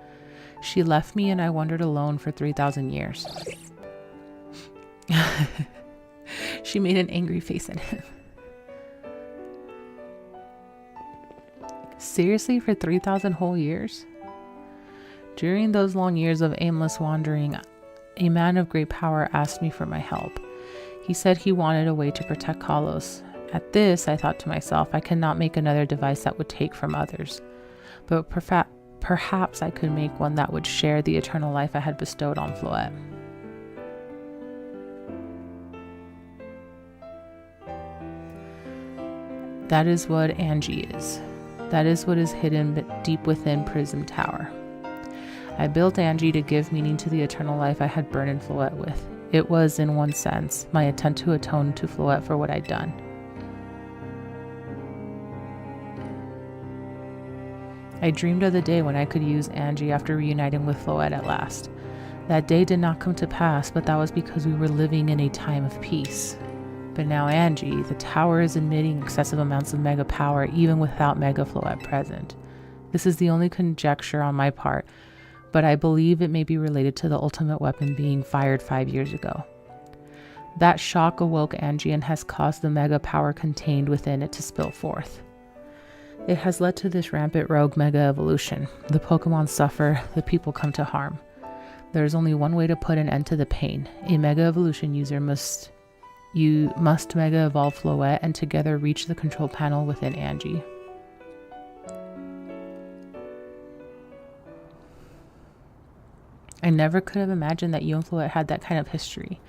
A: She left me and I wandered alone for 3,000 years. She made an angry face at him. Seriously, for 3,000 whole years? During those long years of aimless wandering, a man of great power asked me for my help. He said he wanted a way to protect Kalos. At this, I thought to myself, I cannot make another device that would take from others. But perhaps I could make one that would share the eternal life I had bestowed on Floette. That is what Angie is. That is what is hidden deep within Prison Tower. I built Angie to give meaning to the eternal life I had burdened Floette with. It was, in one sense, my attempt to atone to Floette for what I'd done. I dreamed of the day when I could use Angie after reuniting with Floette at last. That day did not come to pass, but that was because we were living in a time of peace. But now Angie, the tower is emitting excessive amounts of Mega power even without Mega Floette present. This is the only conjecture on my part, but I believe it may be related to the ultimate weapon being fired 5 years ago. That shock awoke Angie and has caused the mega power contained within it to spill forth. It has led to this rampant rogue mega evolution. The Pokemon suffer, the people come to harm. There is only one way to put an end to the pain. A mega evolution user must mega evolve Floette and together reach the control panel within Angie. I never could have imagined that you and Floette had that kind of history.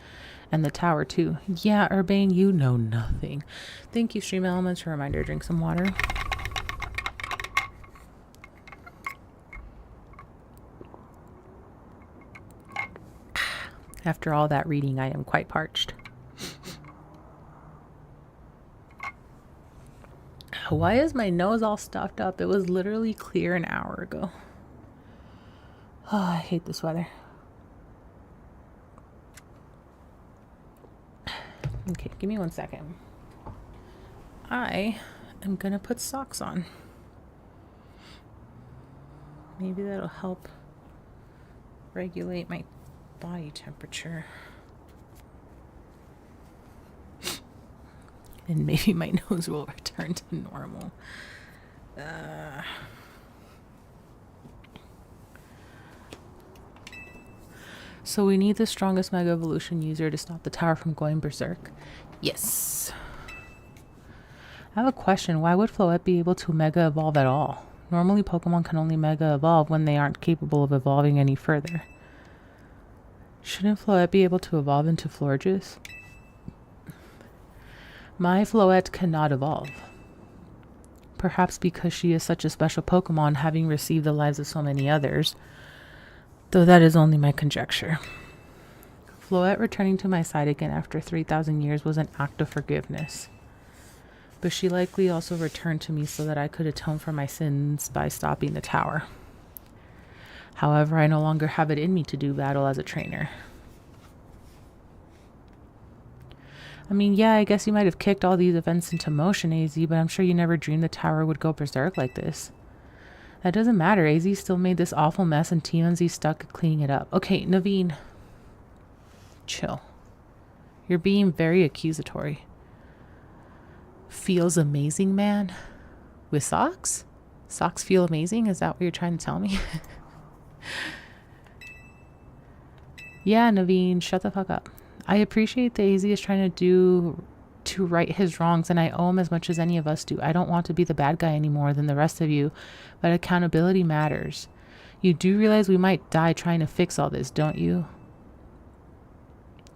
A: And the tower too. Yeah, Urbane, you know nothing. Thank you, Stream Elements, for a reminder to drink some water. After all that reading, I am quite parched. Why is my nose all stuffed up? It was literally clear an hour ago. Oh, I hate this weather. Okay, give me 1 second. I am gonna put socks on. Maybe that'll help regulate my body temperature. And maybe my nose will return to normal. So we need the strongest Mega Evolution user to stop the tower from going berserk. Yes. I have a question. Why would Floette be able to Mega Evolve at all? Normally Pokemon can only Mega Evolve when they aren't capable of evolving any further. Shouldn't Floette be able to evolve into Florges? My Floette cannot evolve. Perhaps because she is such a special Pokemon, having received the lives of so many others. Though that is only my conjecture. Floette returning to my side again after 3,000 years was an act of forgiveness. But she likely also returned to me so that I could atone for my sins by stopping the tower. However, I no longer have it in me to do battle as a trainer. I mean, yeah, I guess you might have kicked all these events into motion, AZ, but I'm sure you never dreamed the tower would go berserk like this. That doesn't matter. AZ still made this awful mess and TMZ stuck at cleaning it up. Okay, Naveen. Chill. You're being very accusatory. Feels amazing, man? With socks? Socks feel amazing? Is that what you're trying to tell me? Yeah, Naveen, shut the fuck up. I appreciate that AZ is trying to do to right his wrongs, and I owe him as much as any of us do. I don't want to be the bad guy any more than the rest of you, but accountability matters. You do realize we might die trying to fix all this, don't you?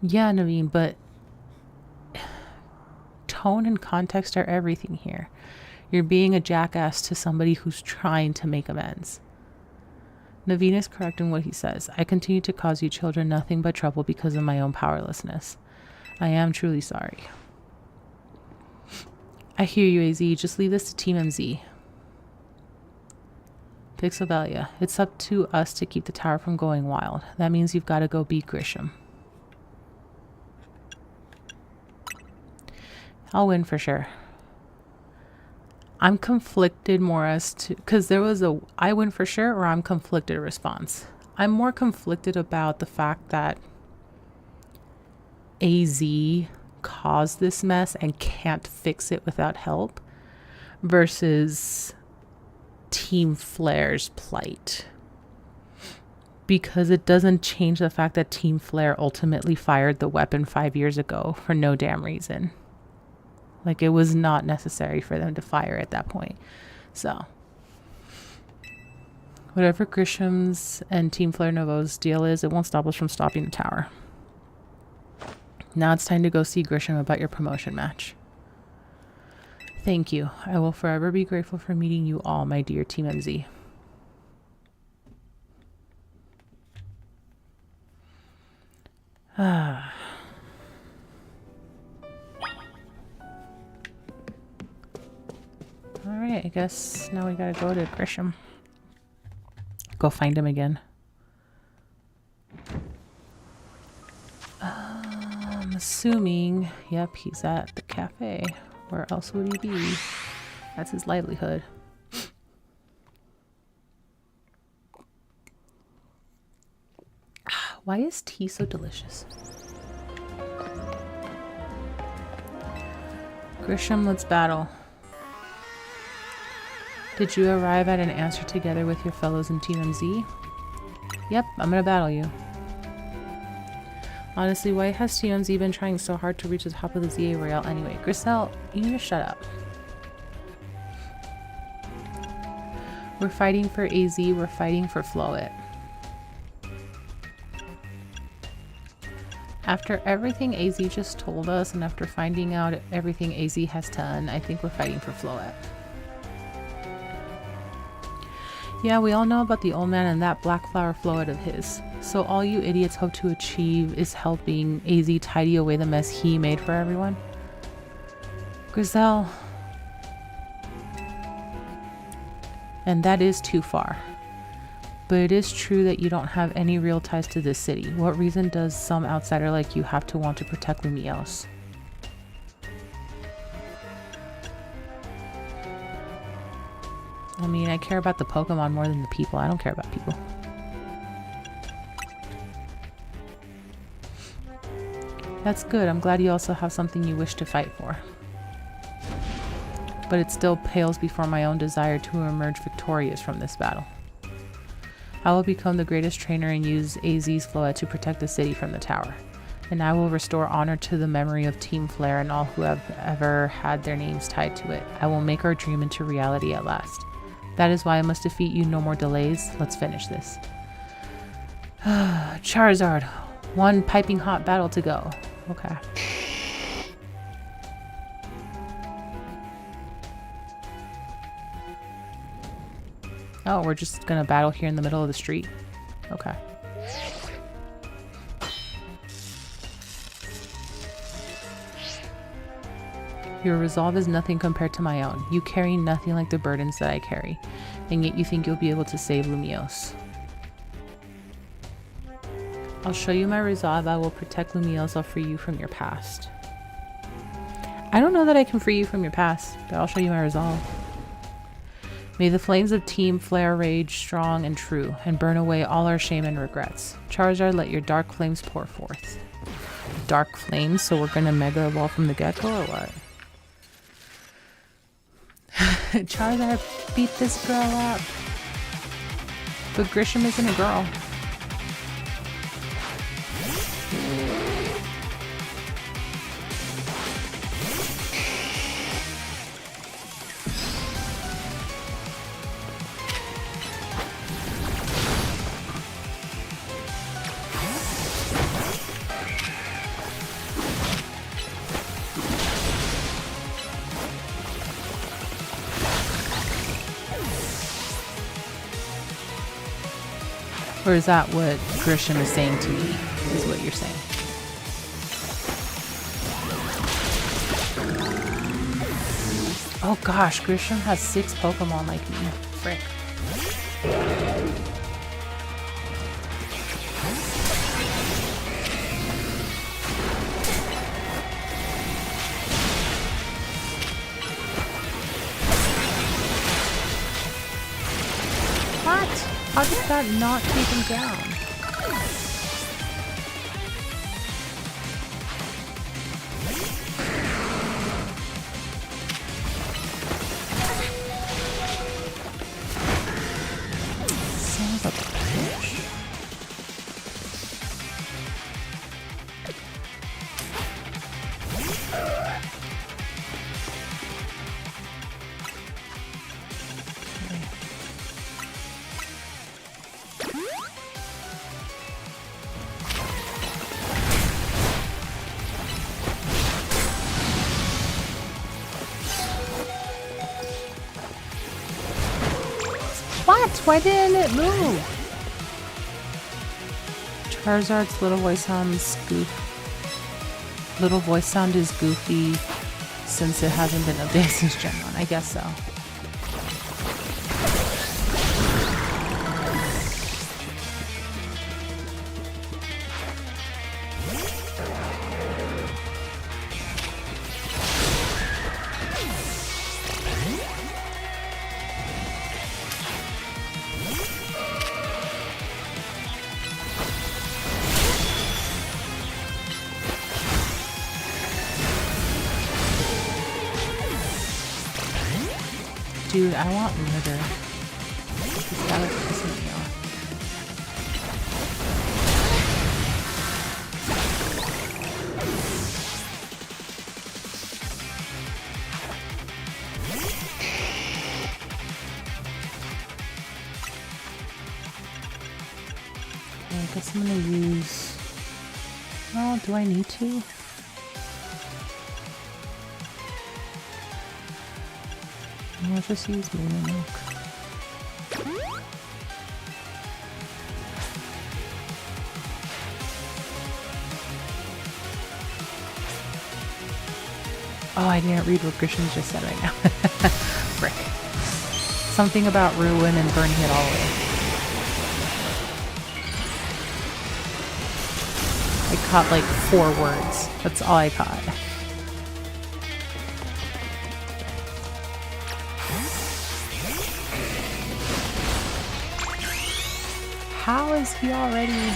A: Yeah, Naveen, but tone and context are everything here. You're being a jackass to somebody who's trying to make amends. Naveen is correct in what he says. I continue to cause you children nothing but trouble because of my own powerlessness. I am truly sorry. I hear you, AZ. Just leave this to Team MZ. Pixelvelia, it's up to us to keep the tower from going wild. That means you've got to go beat Grisham. I'll win for sure. I'm conflicted more as to, because there was a I win for sure or I'm conflicted response. I'm more conflicted about the fact that AZ caused this mess and can't fix it without help versus Team Flare's plight. Because it doesn't change the fact that Team Flare ultimately fired the weapon 5 years ago for no damn reason. Like, it was not necessary for them to fire at that point. So, whatever Grisham's and Team Flare Novo's deal is, it won't stop us from stopping the tower. Now it's time to go see Grisham about your promotion match. Thank you. I will forever be grateful for meeting you all, my dear Team MZ. Alright, I guess now we gotta go to Grisham. Go find him again. I'm assuming, yep, he's at the cafe. Where else would he be? That's his livelihood. Why is tea so delicious? Grisham, let's battle. Did you arrive at an answer together with your fellows in TMZ? Yep, I'm gonna battle you. Honestly, why has TMZ been trying so hard to reach the top of the ZA Royale anyway? Grisel, you need to shut up. We're fighting for AZ, we're fighting for Flowit. After everything AZ just told us, and after finding out everything AZ has done, I think we're fighting for Flowit. Yeah, we all know about the old man and that black flower Flowit of his. So all you idiots hope to achieve is helping AZ tidy away the mess he made for everyone? Grisel. And that is too far. But it is true that you don't have any real ties to this city. What reason does some outsider like you have to want to protect Lumiose? I mean, I care about the Pokemon more than the people. I don't care about people. That's good. I'm glad you also have something you wish to fight for. But it still pales before my own desire to emerge victorious from this battle. I will become the greatest trainer and use AZ's Flowit to protect the city from the tower. And I will restore honor to the memory of Team Flare and all who have ever had their names tied to it. I will make our dream into reality at last. That is why I must defeat you. No more delays. Let's finish this. Charizard. One piping hot battle to go. Okay. Oh, we're just gonna battle here in the middle of the street. Okay. Your resolve is nothing compared to my own. You carry nothing like the burdens that I carry, and yet you think you'll be able to save Lumiose. I'll show you my resolve. I will protect Lumiose. I'll free you from your past. I don't know that I can free you from your past, but I'll show you my resolve. May the flames of Team Flare rage strong and true, and burn away all our shame and regrets. Charizard, let your dark flames pour forth. Dark flames? So we're gonna Mega Evolve from the get-go or what? Charizard, beat this girl up. But Grisham isn't a girl. Or is that what Grisham is saying to me, is what you're saying? Oh gosh, Grisham has 6 Pokemon like me. Frick. What? How did that not take him down? Son of a bitch. What? Why didn't it move? Charizard's little voice sound is goofy since it hasn't been updated since Gen 1. I guess so. Dude, I want murder. This guy is pissing me off. I guess I'm gonna use... Oh, do I need to? I'll just use Luna Milk. Oh, I didn't read what Grisham just said right now. Frick. Something about ruin and burning it all away. I caught like 4 words. That's all I caught. How is he already? Oh.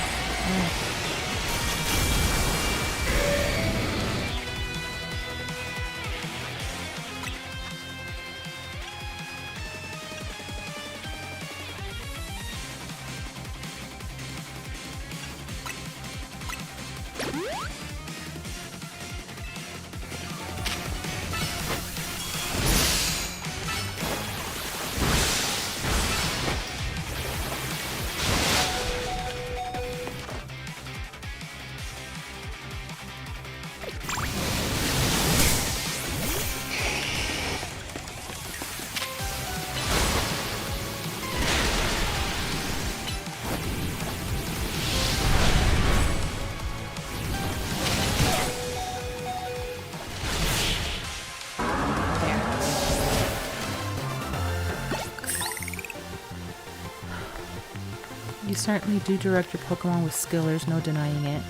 A: You certainly do direct your Pokemon with skill, there's no denying it.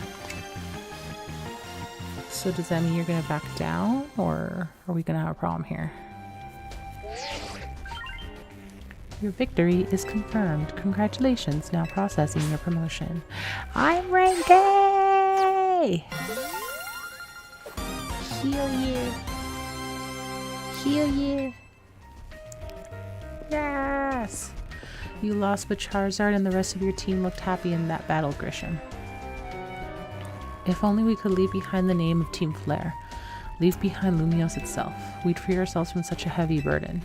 A: So does that mean you're gonna back down, or are we gonna have a problem here? Your victory is confirmed. Congratulations, now processing your promotion. I'm Renke! Heal you. Heal you. Yes! You lost, but Charizard and the rest of your team looked happy in that battle, Grisham. If only we could leave behind the name of Team Flare. Leave behind Lumiose itself. We'd free ourselves from such a heavy burden.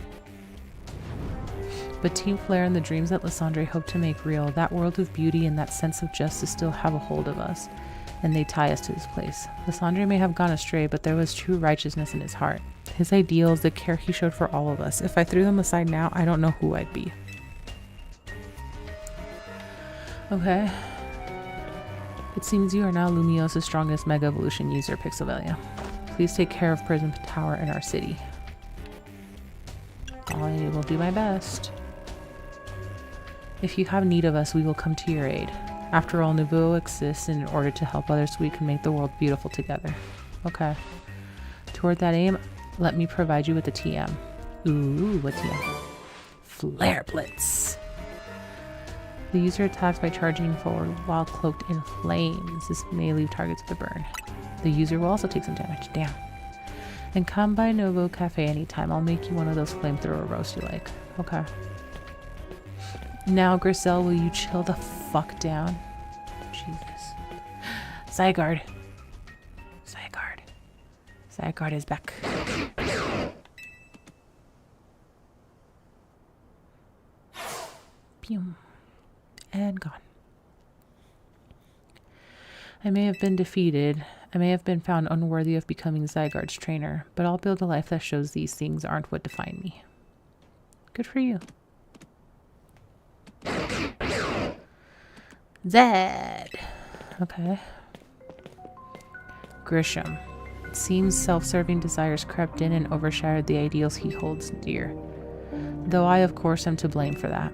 A: But Team Flare and the dreams that Lysandre hoped to make real, that world of beauty and that sense of justice still have a hold of us, and they tie us to this place. Lysandre may have gone astray, but there was true righteousness in his heart. His ideals, the care he showed for all of us. If I threw them aside now, I don't know who I'd be. Okay. It seems you are now Lumiose's strongest Mega Evolution user, Pixelvelia. Please take care of Prism Tower in our city. I will do my best. If you have need of us, we will come to your aid. After all, Nouveau exists in order to help others so we can make the world beautiful together. Okay. Toward that aim, let me provide you with a TM. Ooh, what TM? Flare Blitz. The user attacks by charging forward while cloaked in flames. This may leave targets with a burn. The user will also take some damage. Damn. And come by Nouveau Cafe anytime. I'll make you one of those flamethrower roasts you like. Okay. Now, Griselle, will you chill the fuck down? Jesus. Zygarde. Zygarde. Zygarde is back. Pew. And gone. I may have been defeated. I may have been found unworthy of becoming Zygarde's trainer, but I'll build a life that shows these things aren't what define me. Good for you. Zed! Okay. Grisham. It seems self-serving desires crept in and overshadowed the ideals he holds dear. Though I, of course, am to blame for that.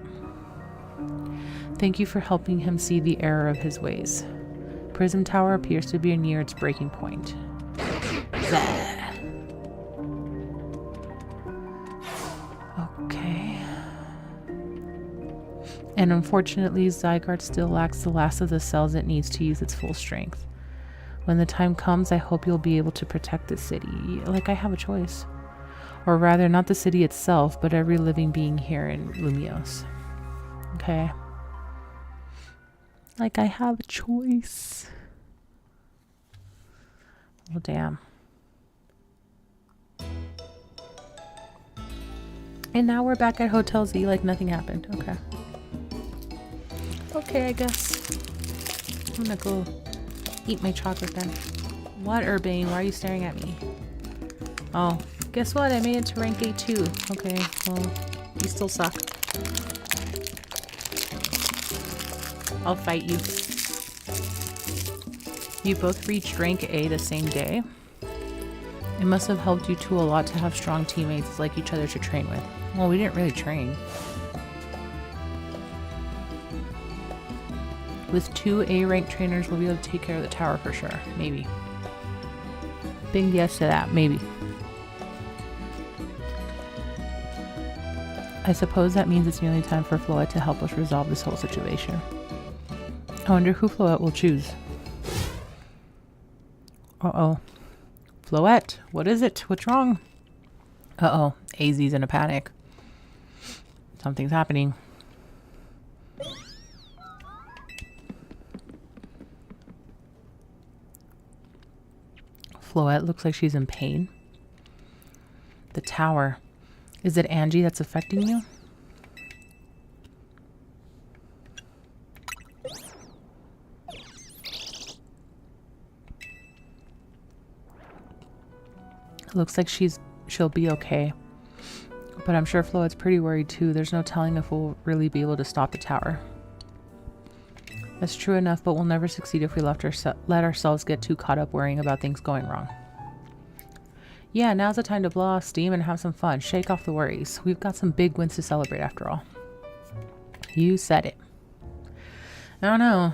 A: Thank you for helping him see the error of his ways. Prism Tower appears to be near its breaking point. Okay. And unfortunately, Zygarde still lacks the last of the cells it needs to use its full strength. When the time comes, I hope you'll be able to protect this city. Like I have a choice. Or rather, not the city itself, but every living being here in Lumios. Okay. Like I have a choice. Well, damn. And now we're back at Hotel Z like nothing happened. Okay. Okay, I guess. I'm gonna go eat my chocolate then. What, Urbane? Why are you staring at me? Oh, guess what? I made it to rank A2. Okay, well, you still suck. I'll fight you. You both reached rank A the same day. It must have helped you two a lot to have strong teammates like each other to train with. Well, we didn't really train. With 2 A-rank trainers, we'll be able to take care of the tower for sure. Maybe. Big yes to that. Maybe. I suppose that means it's nearly time for Floette to help us resolve this whole situation. I wonder who Floette will choose. Uh-oh. Floette, what is it? What's wrong? Uh-oh. AZ's in a panic. Something's happening. Floette looks like she's in pain. The tower. Is it Angie that's affecting you? It looks like she'll be okay. But I'm sure Floette's pretty worried too. There's no telling if we'll really be able to stop the tower. That's true enough, but we'll never succeed if we let ourselves get too caught up worrying about things going wrong. Yeah, now's the time to blow off steam and have some fun. Shake off the worries. We've got some big wins to celebrate after all. You said it. I don't know.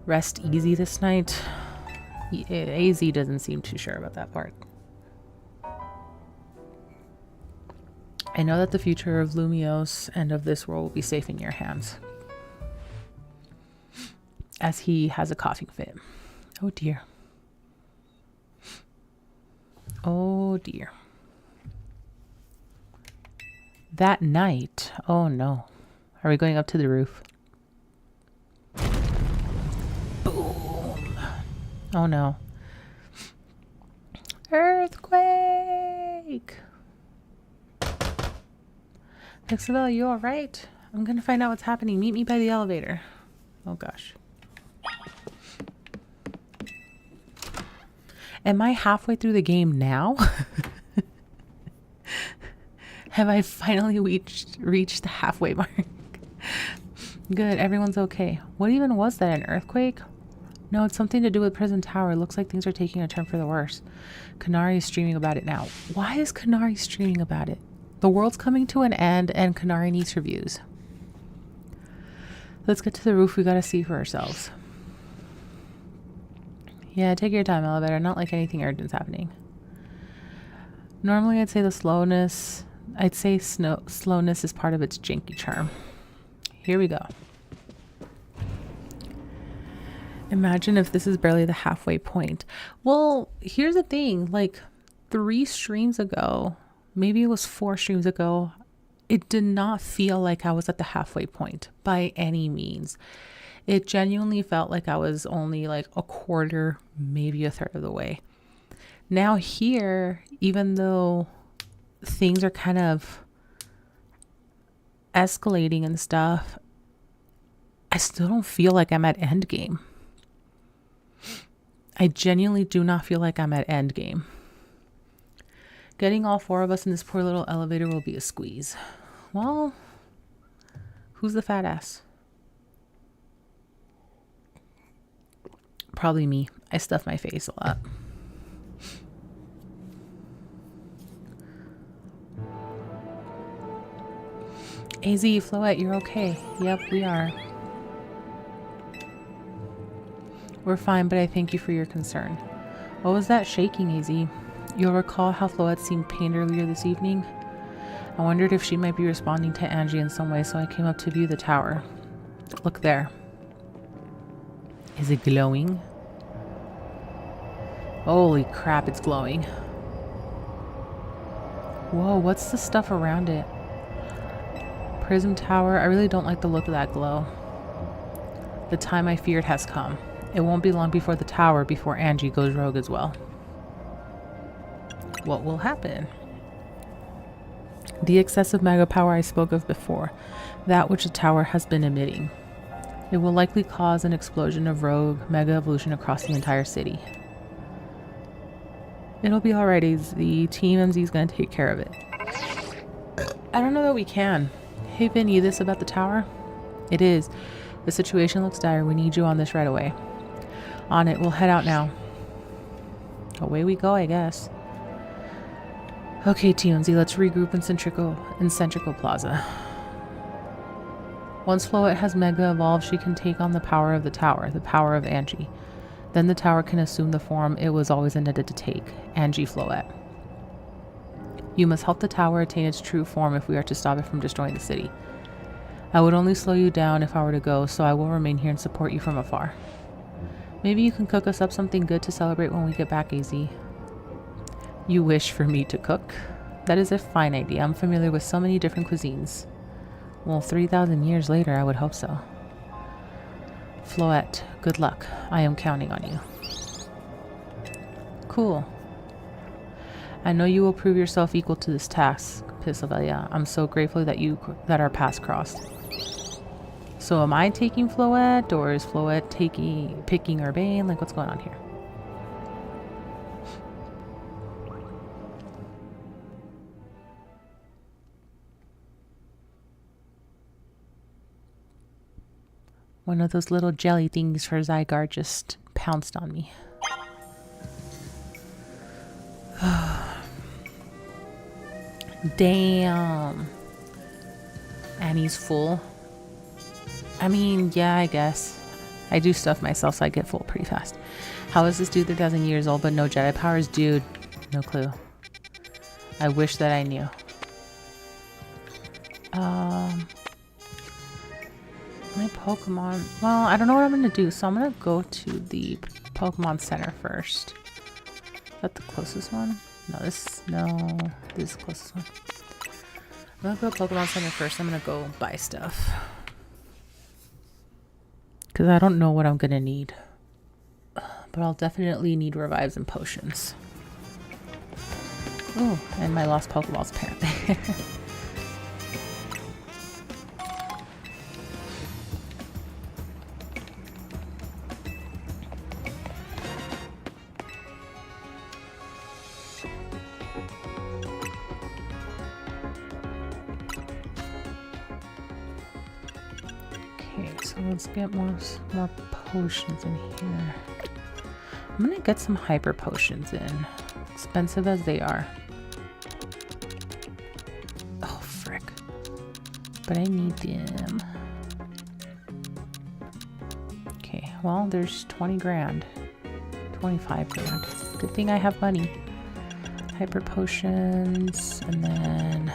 A: Rest easy this night. AZ doesn't seem too sure about that part. I know that the future of Lumios and of this world will be safe in your hands. As he has a coughing fit. Oh dear. Oh dear. That night. Oh no. Are we going up to the roof? Boom. Oh no. Earthquake. Pixelvelia, you alright? I'm gonna find out what's happening. Meet me by the elevator. Oh gosh. Am I halfway through the game now? Have I finally reached the halfway mark? Good, everyone's okay. What even was that, an earthquake? No, it's something to do with Prison Tower. It looks like things are taking a turn for the worse. Kanari is streaming about it now. Why is Kanari streaming about it? The world's coming to an end and Kanari needs her views. Let's get to the roof. We gotta see for ourselves. Yeah, take your time, elevator. Not like anything urgent's happening. Normally, I'd say slowness is part of its janky charm. Here we go. Imagine if this is barely the halfway point. Well, here's the thing. Like 3 streams ago, maybe it was 4 streams ago, it did not feel like I was at the halfway point by any means. It genuinely felt like I was only like a quarter, maybe a third of the way. Now here, even though things are kind of escalating and stuff, I still don't feel like I'm at endgame. I genuinely do not feel like I'm at endgame. Getting all 4 of us in this poor little elevator will be a squeeze. Well, who's the fat ass? Probably me. I stuff my face a lot. AZ, Floette, you're okay. Yep, we are. We're fine, but I thank you for your concern. What was that shaking, AZ? You'll recall how Floette seemed pained earlier this evening? I wondered if she might be responding to Angie in some way, so I came up to view the tower. Look there. Is it glowing? Holy crap, it's glowing. Whoa, what's the stuff around it? Prism tower. I really don't like the look of that glow. The time I feared has come. It won't be long before the tower, before Angie goes rogue as well. What will happen? The excessive mega power I spoke of before, that which the tower has been emitting. It will likely cause an explosion of rogue mega evolution across the entire city. It'll be alright, the Team MZ is going to take care of it. I don't know that we can. Hey Vin, you this about the tower? It is. The situation looks dire. We need you on this right away. On it. We'll head out now. Away we go, I guess. Okay, TMZ, let's regroup in Centrical Plaza. Once Floette has mega evolved, she can take on the power of the tower, the power of Angie. Then the tower can assume the form it was always intended to take, Angie Floette. You must help the tower attain its true form if we are to stop it from destroying the city. I would only slow you down if I were to go, so I will remain here and support you from afar. Maybe you can cook us up something good to celebrate when we get back, AZ. You wish for me to cook? That is a fine idea. I'm familiar with so many different cuisines. Well, 3,000 years later, I would hope so. Floette, good luck. I am counting on you. Cool. I know you will prove yourself equal to this task, pixelvelia. I'm so grateful that our paths crossed. So am I taking Floette, or is Floette picking Urbane? Like, what's going on here? One of those little jelly things for Zygarde just pounced on me. Damn. Annie's full. I mean, yeah, I guess. I do stuff myself, so I get full pretty fast. How is this dude 3,000 years old but no Jedi powers? Dude, no clue. I wish that I knew. My Pokemon. Well, I don't know what I'm going to do, so I'm going to go to the Pokemon Center first. Is that the closest one? No, this is the closest one. I'm going to go to Pokemon Center first. I'm going to go buy stuff. Because I don't know what I'm going to need. But I'll definitely need revives and potions. Oh, and my lost Pokeballs apparently. Let's get more potions in here. I'm gonna get some hyper potions in, expensive as they are. Oh frick! But I need them. Okay, well there's 20 grand, 25 grand. Good thing I have money. Hyper potions, and then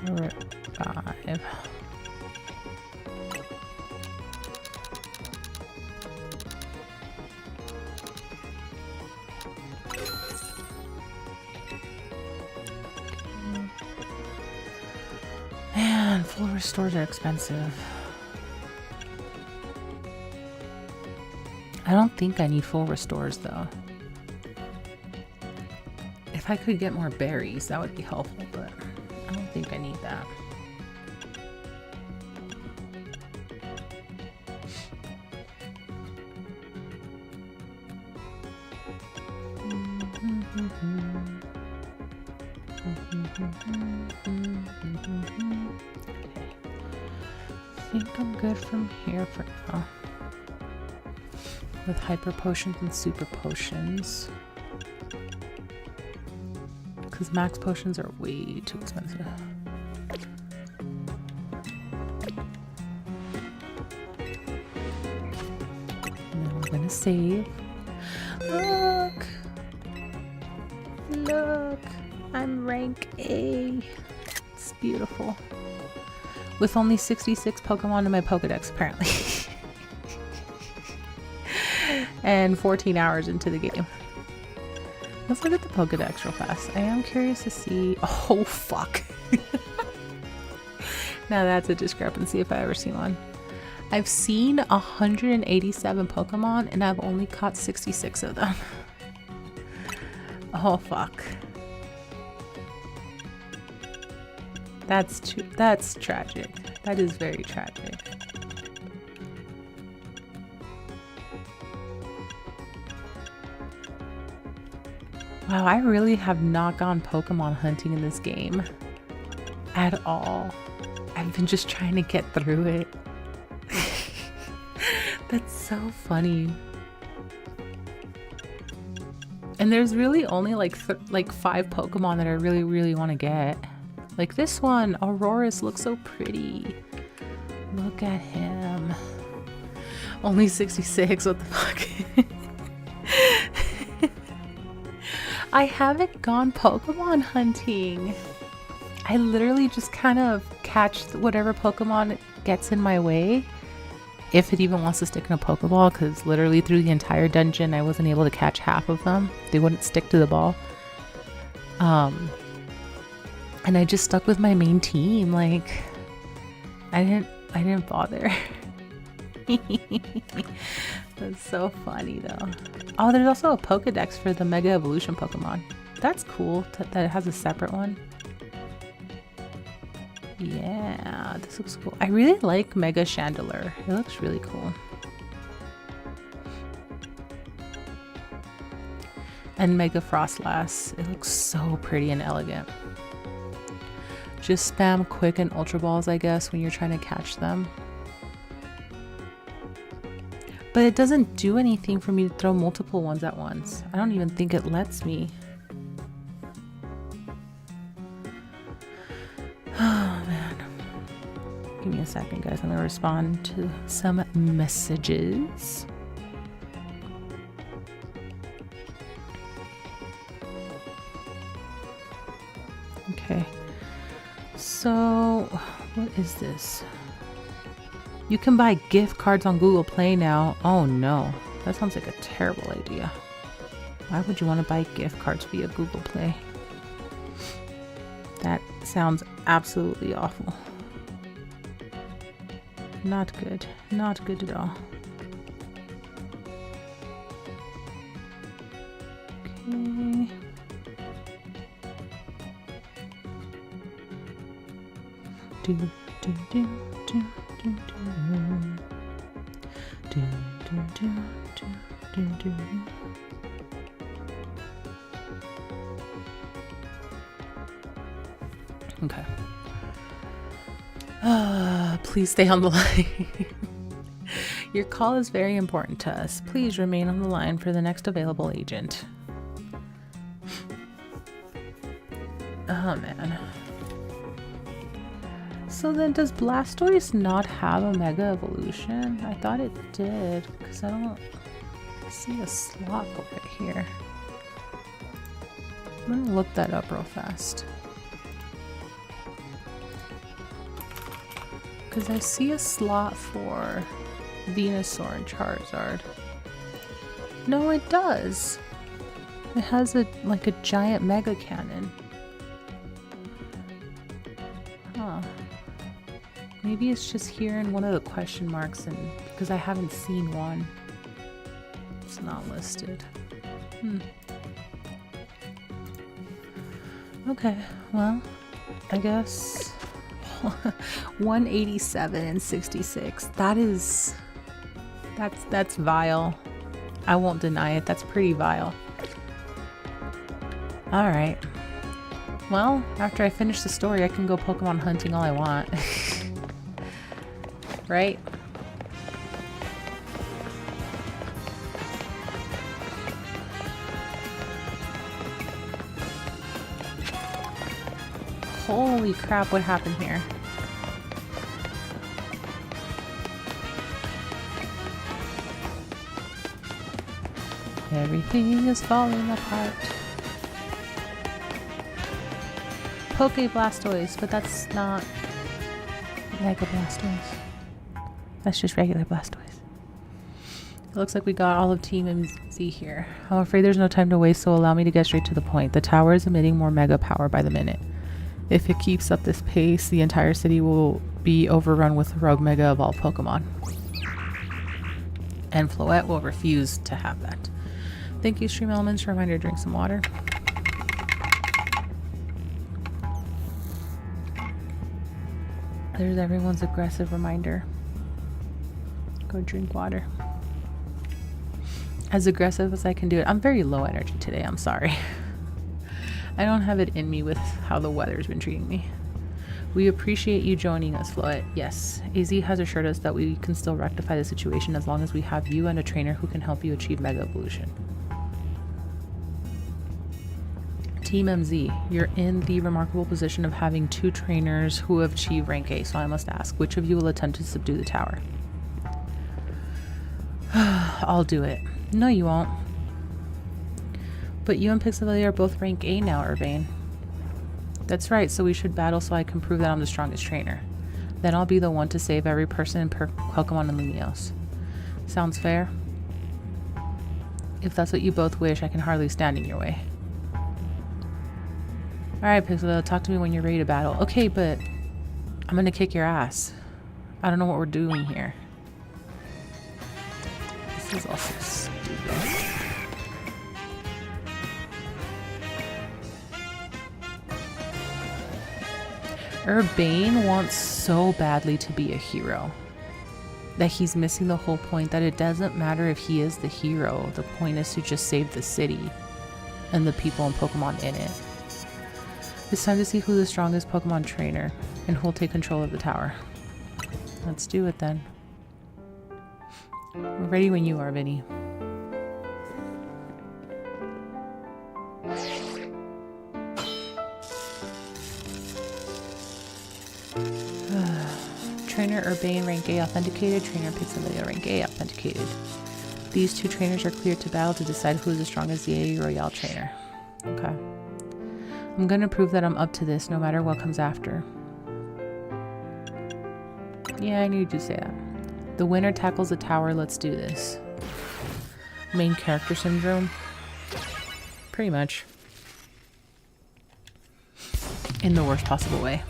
A: revive. Full restores are expensive. I don't think I need full restores though. If I could get more berries, that would be helpful, but I don't think I need that. I think I'm good from here for now. With hyper potions and super potions. Because max potions are way too expensive. And then we're gonna save. Look! Look! I'm rank A. It's beautiful. With only 66 Pokemon in my Pokedex, apparently. And 14 hours into the game. Let's look at the Pokedex real fast. I am curious to see. Oh, fuck. Now that's a discrepancy if I ever seen one. I've seen 187 Pokemon and I've only caught 66 of them. Oh, fuck. That's tragic. That is very tragic. Wow, I really have not gone Pokemon hunting in this game at all. I've been just trying to get through it. That's so funny. And there's really only like 5 Pokemon that I really want to get. Like this one, Auroras, looks so pretty. Look at him. Only 66, what the fuck? I haven't gone Pokemon hunting. I literally just kind of catch whatever Pokemon gets in my way. If it even wants to stick in a Pokeball, because literally through the entire dungeon I wasn't able to catch half of them. They wouldn't stick to the ball. And I just stuck with my main team. Like I didn't bother. That's so funny though. Oh, there's also a Pokedex for the Mega Evolution Pokemon. That's cool that it has a separate one. Yeah, this looks cool. I really like Mega Chandelure. It looks really cool. And Mega Frostlass. It looks so pretty and elegant. Just spam Quick and Ultra Balls, I guess, when you're trying to catch them. But it doesn't do anything for me to throw multiple ones at once. I don't even think it lets me. Oh, man. Give me a second, guys. I'm going to respond to some messages. Okay. So, what is this? You can buy gift cards on Google Play now. Oh no, that sounds like a terrible idea. Why would you want to buy gift cards via Google Play? That sounds absolutely awful. Not good. Not good at all. Okay. Do, do, do, do. Okay. Please stay on the line. Your call is very important to us. Please remain on the line for the next available agent. Oh man. So then does Blastoise not have a Mega Evolution? I thought it did, because I don't see a slot over here. I'm gonna look that up real fast. Because I see a slot for Venusaur and Charizard. No, it does. It has like a giant Mega Cannon. Huh. Maybe it's just here in one of the question marks, and because I haven't seen one, it's not listed. Okay, well, I guess 187 and 66. That's vile. I won't deny it. That's pretty vile. All right. Well, after I finish the story, I can go Pokemon hunting all I want. Right? Holy crap, what happened here? Everything is falling apart. Blastoise, but that's not Mega Blastoise. That's just regular Blastoise. It looks like we got all of Team MZ here. I'm afraid there's no time to waste, so allow me to get straight to the point. The tower is emitting more mega power by the minute. If it keeps up this pace, the entire city will be overrun with rogue mega evolved Pokemon. And Floette will refuse to have that. Thank you, Stream Elements. Reminder to drink some water. There's everyone's aggressive reminder. Go drink water. As aggressive as I can do it. I'm very low energy today. I'm sorry. I don't have it in me with how the weather's been treating me. We appreciate you joining us, Floette. Yes, AZ has assured us that we can still rectify the situation as long as we have you and a trainer who can help you achieve Mega Evolution. Team MZ, you're in the remarkable position of having 2 trainers who have achieved rank A, so I must ask, which of you will attempt to subdue the tower? I'll do it. No, you won't. But you and Pixelvelia are both rank A now, Urbane. That's right, so we should battle so I can prove that I'm the strongest trainer. Then I'll be the one to save every person in Pokemon and Lumiose. Sounds fair? If that's what you both wish, I can hardly stand in your way. Alright, Pixelvelia, talk to me when you're ready to battle. Okay, but I'm gonna kick your ass. I don't know what we're doing here. This is also stupid. Urbane wants so badly to be a hero that he's missing the whole point that it doesn't matter if he is the hero. The point is to just save the city and the people and Pokemon in it. It's time to see who's the strongest Pokemon trainer and who'll take control of the tower. Let's do it then. We're ready when you are, Vinny. Trainer Urbane rank A authenticated, Trainer Pixelvelia rank A authenticated. These 2 trainers are cleared to battle to decide who is the strongest ZA Royale trainer. Okay. I'm gonna prove that I'm up to this no matter what comes after. Yeah, I knew you'd say that. The winner tackles the tower, let's do this. Main character syndrome? Pretty much. In the worst possible way.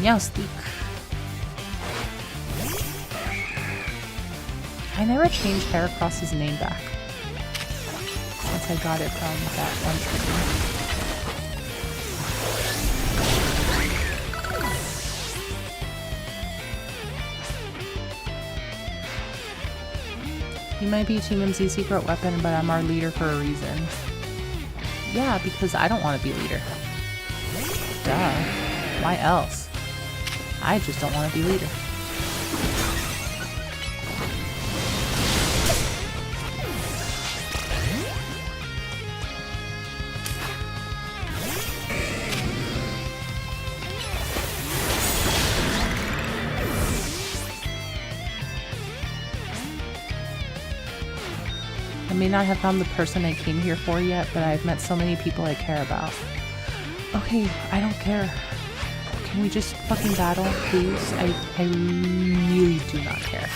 A: Meowstic. I never changed Heracross's name back once I got it from that one trainer. You might be Team MZ's secret weapon, but I'm our leader for a reason. Yeah, because I don't want to be leader. Duh. Why else? I just don't want to be leader. I may not have found the person I came here for yet, but I've met so many people I care about. Okay, I don't care. Can we just fucking battle, please? I really do not care.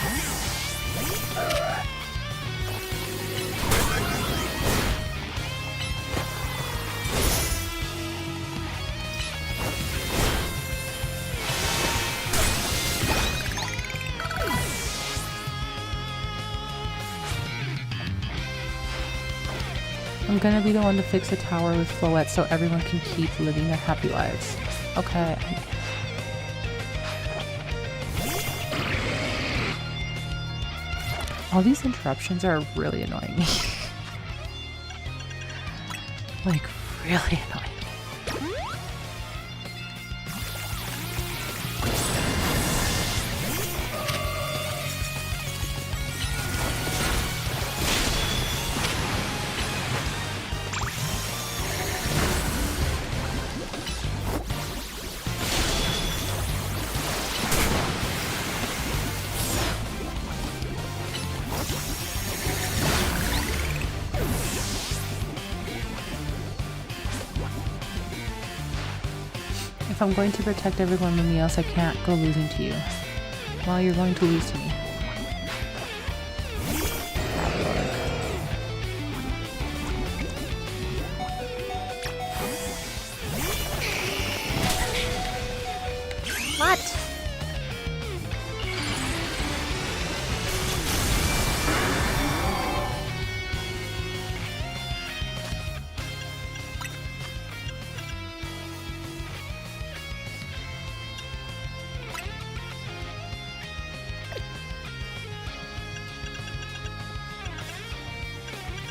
A: I'm gonna be the one to fix a tower with Floette so everyone can keep living their happy lives. Okay. All these interruptions are really annoying me. Like, really annoying. I'm going to protect everyone from me, else I can't go losing to you. Well, you're going to lose to me. What?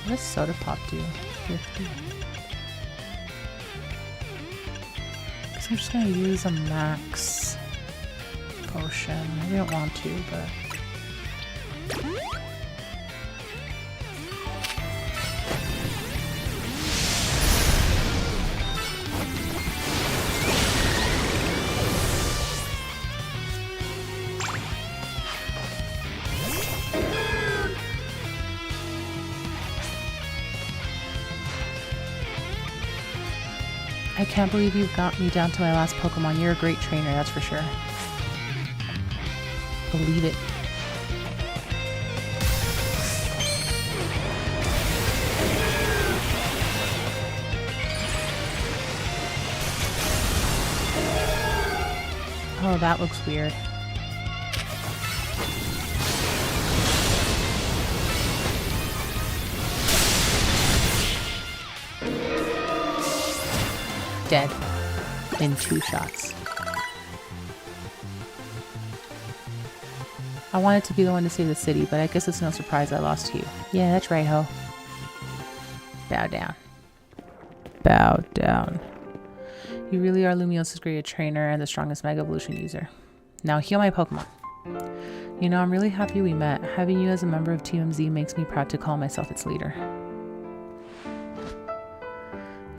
A: What does soda pop do? 50. Guess I'm just gonna use a max potion. I didn't want to, but I can't believe you've got me down to my last Pokemon. You're a great trainer, that's for sure. Believe it. Oh, that looks weird. Dead in 2 shots. I wanted to be the one to save the city, but I guess it's no surprise I lost to you. Yeah, that's right, ho. Bow down. Bow down. You really are Lumios's greatest trainer and the strongest Mega Evolution user. Now heal my Pokemon. You know, I'm really happy we met. Having you as a member of TMZ makes me proud to call myself its leader.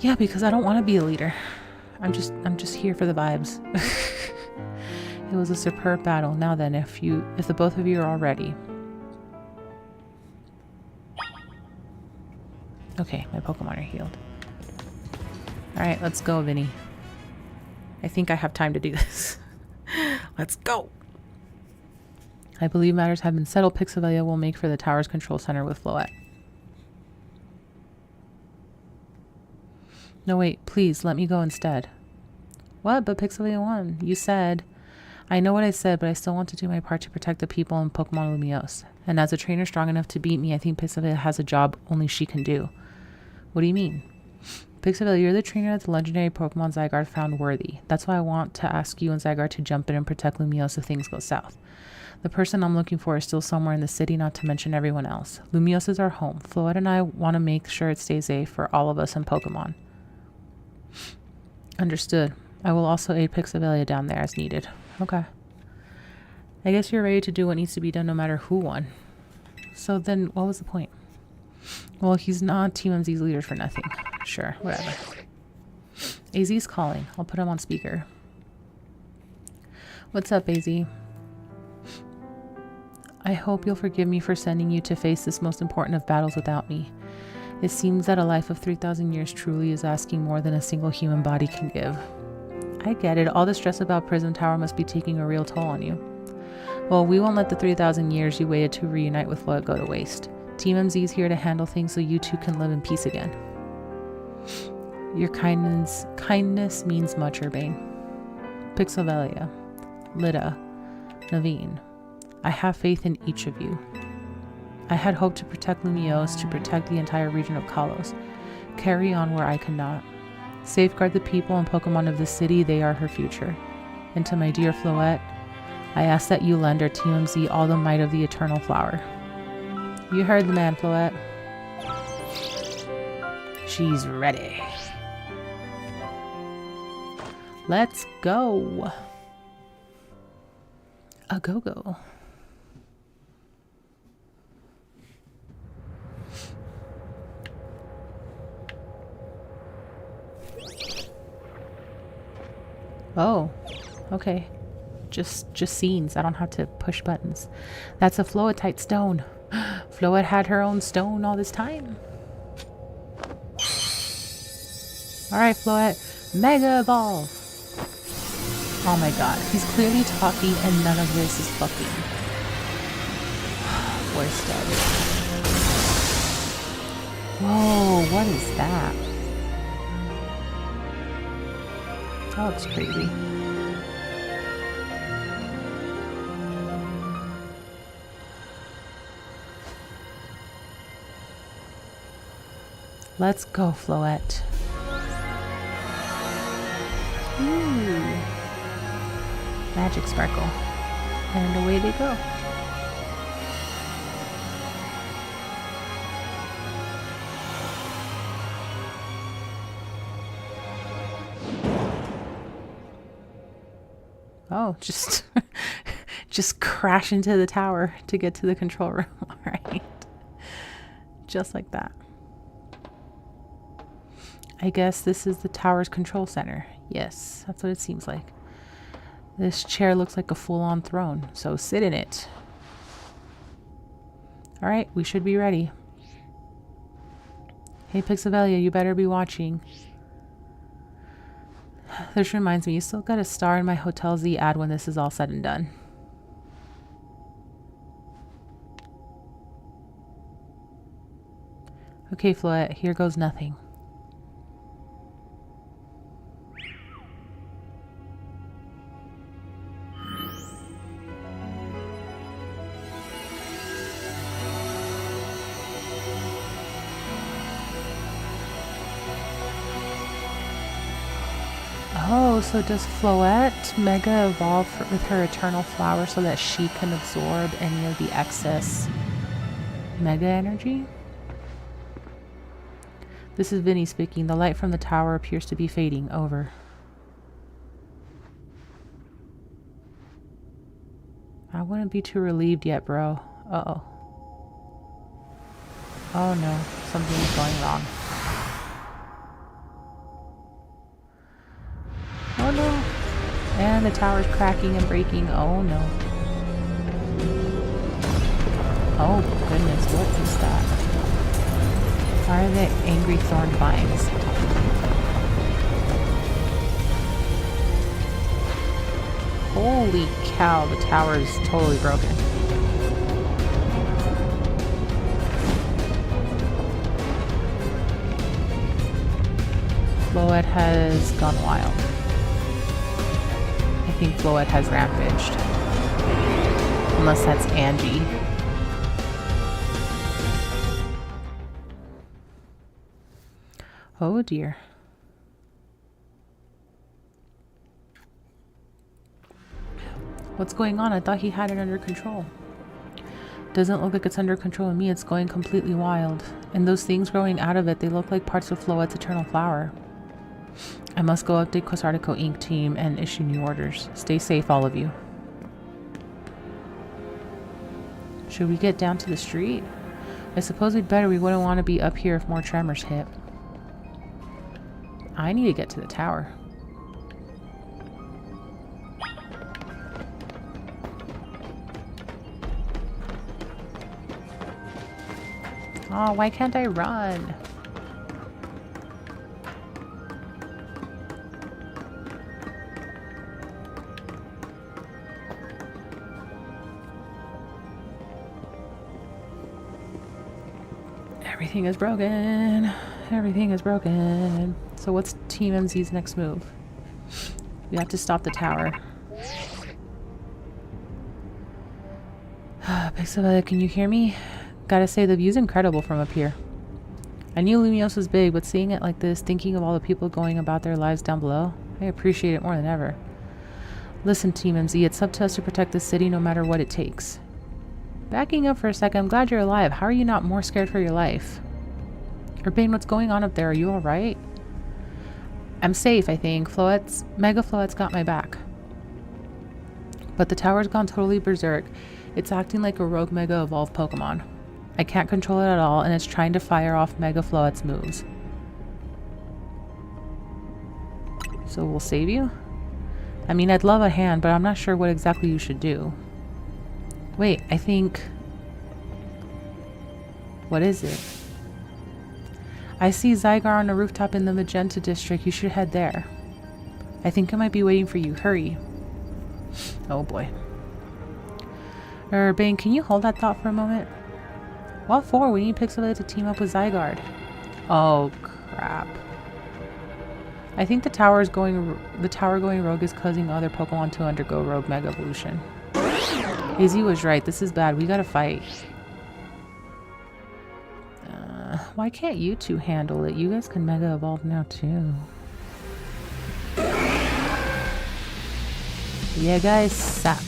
A: Yeah, because I don't want to be a leader. I'm just here for the vibes. It was a superb battle. Now then, if the both of you are all ready. Okay, my Pokemon are healed. Alright, let's go, Vinny. I think I have time to do this. Let's go! I believe matters have been settled. Pixelvelia will make for the tower's control center with Floette. No, wait, please, let me go instead. What? But Pixelvelia won. You said... I know what I said, but I still want to do my part to protect the people in Pokemon Lumiose. And as a trainer strong enough to beat me, I think Pixelvelia has a job only she can do. What do you mean? Pixelvelia, you're the trainer that the legendary Pokemon Zygarde found worthy. That's why I want to ask you and Zygarde to jump in and protect Lumiose if things go south. The person I'm looking for is still somewhere in the city, not to mention everyone else. Lumiose is our home. Floette and I want to make sure it stays safe for all of us in Pokemon. Understood. I will also aid Pixelvelia down there as needed. Okay. I guess you're ready to do what needs to be done no matter who won. So then, what was the point? Well, he's not Team MZ's leader for nothing. Sure, whatever. AZ's calling. I'll put him on speaker. What's up, AZ? I hope you'll forgive me for sending you to face this most important of battles without me. It seems that a life of 3,000 years truly is asking more than a single human body can give. I get it. All the stress about Prism Tower must be taking a real toll on you. Well, we won't let the 3,000 years you waited to reunite with Floette go to waste. Team MZ is here to handle things so you two can live in peace again. Your kindness means much, Urbane. Pixelvelia, Lida, Naveen. I have faith in each of you. I had hoped to protect Lumiose, to protect the entire region of Kalos. Carry on where I cannot. Safeguard the people and Pokemon of the city, they are her future. And to my dear Floette, I ask that you lend our TMZ all the might of the Eternal Flower. You heard the man, Floette. She's ready. Let's go. A go-go. Oh, okay. Just scenes. I don't have to push buttons. That's a Floetite stone. Floette had her own stone all this time. Alright, Floette. Mega Evolve! Oh my god. He's clearly talking and none of this is fucking. Worst dead. Whoa, what is that? That looks crazy. Let's go, Floette. Ooh. Magic sparkle. And away they go. Oh, just crash into the tower to get to the control room. All right. Just like that. I guess this is the tower's control center. Yes, that's what it seems like. This chair looks like a full-on throne, so sit in it. All right, we should be ready. Hey, Pixelvelia, you better be watching. This reminds me, you still got a star in my Hotel Z ad when this is all said and done. Okay, Floette, here goes nothing. Oh, so does Floette Mega evolve with her eternal flower so that she can absorb any of the excess Mega energy? This is Vinny speaking. The light from the tower appears to be fading. Over. I wouldn't be too relieved yet, bro. Uh-oh. Oh no, something is going wrong. Oh no! And the tower's cracking and breaking. Oh no. Oh goodness, what is that? Are they angry thorn vines? Holy cow, the tower is totally broken. Floette has gone wild. I think Floette has rampaged. Unless that's Angie. Oh dear. What's going on? I thought he had it under control. Doesn't look like it's under control of me. It's going completely wild. And those things growing out of it, they look like parts of Floette's eternal flower. I must go update Quasartico Inc. team and issue new orders. Stay safe, all of you. Should we get down to the street? I suppose we'd better. We wouldn't want to be up here if more tremors hit. I need to get to the tower. Oh, why can't I run? Everything is broken. Everything is broken. So what's Team MZ's next move? We have to stop the tower. Pixelvelia, can you hear me? Gotta say, the view's incredible from up here. I knew Lumios was big, but seeing it like this, thinking of all the people going about their lives down below, I appreciate it more than ever. Listen, Team MZ, it's up to us to protect the city no matter what it takes. Backing up for a second, I'm glad you're alive. How are you not more scared for your life? Urbane, what's going on up there? Are you alright? I'm safe, I think. Mega Floette's got my back. But the tower's gone totally berserk. It's acting like a rogue Mega Evolved Pokemon. I can't control it at all, and it's trying to fire off Mega Floette's moves. So we'll save you? I mean, I'd love a hand, but I'm not sure what exactly you should do. Wait, I think... What is it? I see Zygar on a rooftop in the Magenta district. You should head there. I think I might be waiting for you. Hurry. Oh boy. Urbane, can you hold that thought for a moment? What for? We need Pixelvelia to team up with Zygarde. Oh crap. I think the tower going rogue is causing other Pokemon to undergo rogue Mega Evolution. Izzy was right. This is bad. We gotta fight. Why can't you two handle it? You guys can Mega Evolve now too. Yeah, guys suck.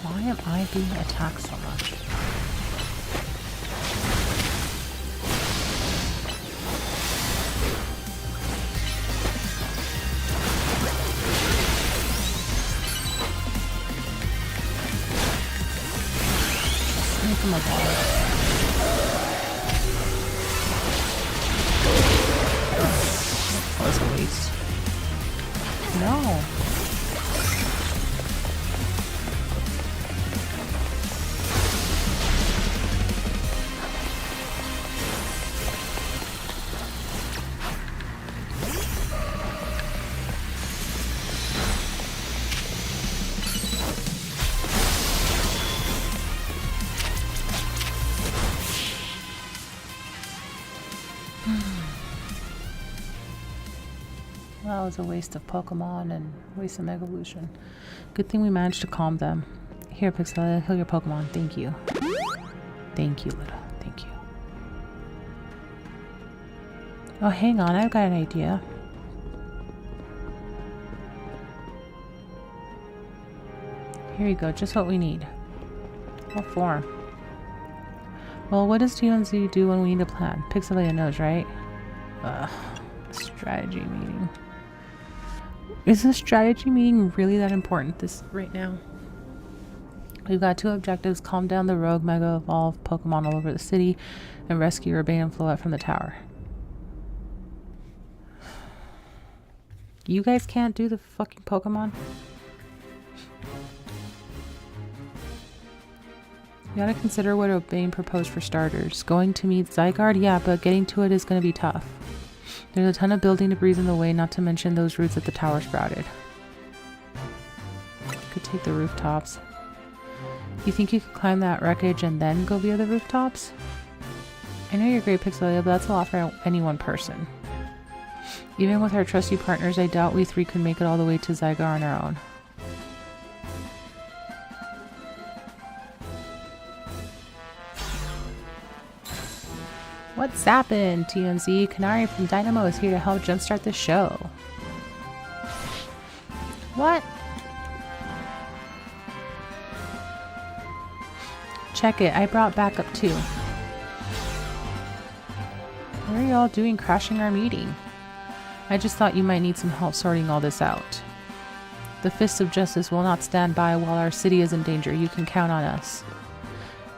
A: Why am I being attacked so much? Make him a ball. That was a waste. No. That was a waste of Pokemon and waste of Mega Evolution. Good thing we managed to calm them. Here, Pixel, heal your Pokemon. Thank you. Thank you, Little. Thank you. Oh, hang on. I've got an idea. Here you go. Just what we need. What for? Well, what does TNZ do when we need a plan? Pixelvelia knows, right? Strategy meeting. Is the strategy meeting really that important right now? We've got two objectives: calm down the rogue Mega Evolve Pokemon all over the city, and rescue Urbane and Floette from the tower. You guys can't do the fucking Pokemon? You gotta consider what Urbane proposed for starters. Going to meet Zygarde? Yeah, but getting to it is gonna be tough. There's a ton of building debris in the way, not to mention those roots that the tower sprouted. Could take the rooftops. You think you could climb that wreckage and then go via the rooftops? I know you're great, Pixelia, but that's a lot for any one person. Even with our trusty partners, I doubt we three could make it all the way to Zygarde on our own. What's happened, TMZ? Kanari from Dynamo is here to help jumpstart the show. What? Check it, I brought backup too. What are y'all doing crashing our meeting? I just thought you might need some help sorting all this out. The Fists of Justice will not stand by while our city is in danger. You can count on us.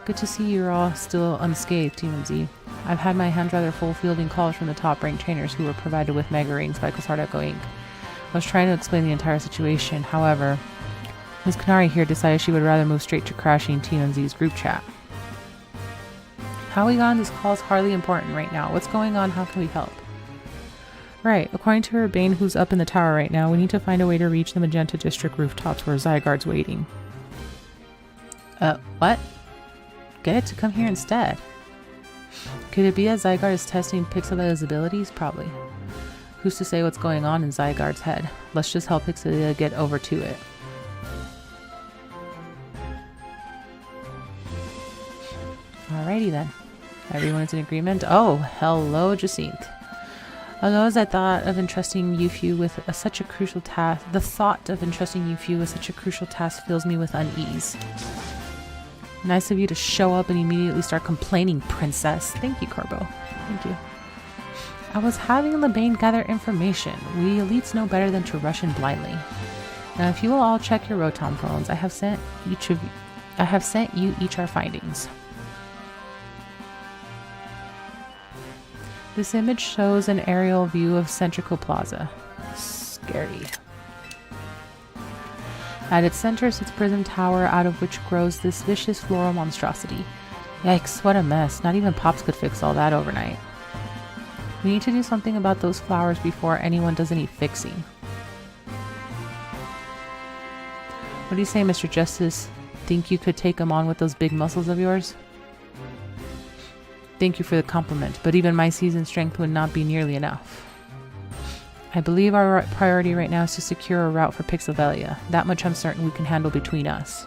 A: Good to see you're all still unscathed, TMZ. I've had my hands rather full fielding calls from the top-ranked trainers who were provided with Mega Rings by Cosardo Inc. I was trying to explain the entire situation. However, Ms. Kanari here decided she would rather move straight to crashing TMZ's group chat. How we got on this call is hardly important right now. What's going on? How can we help? Right, according to Urbane, who's up in the tower right now, we need to find a way to reach the Magenta District rooftops where Zygarde's waiting. What? Get it to come here instead. Could it be that Zygarde is testing Pixelvelia's abilities? Probably. Who's to say what's going on in Zygarde's head? Let's just help Pixelvelia get over to it. Alrighty then. Everyone is in agreement. Oh, hello, Jacinth. Although as I thought of entrusting Yuffie with such a crucial task, the thought of entrusting Yuffie with such a crucial task fills me with unease. Nice of you to show up and immediately start complaining, princess. Thank you, Corbo. Thank you. I was having Lebane gather information. We elites know better than to rush in blindly. Now, if you will all check your Rotom phones, I have sent you each our findings. This image shows an aerial view of Centrico Plaza. Scary. At its center sits Prism Tower, out of which grows this vicious floral monstrosity. Yikes, what a mess. Not even Pops could fix all that overnight. We need to do something about those flowers before anyone does any fixing. What do you say, Mr. Justice? Think you could take them on with those big muscles of yours? Thank you for the compliment, but even my seasoned strength would not be nearly enough. I believe our priority right now is to secure a route for Pixelvelia. That much I'm certain we can handle between us.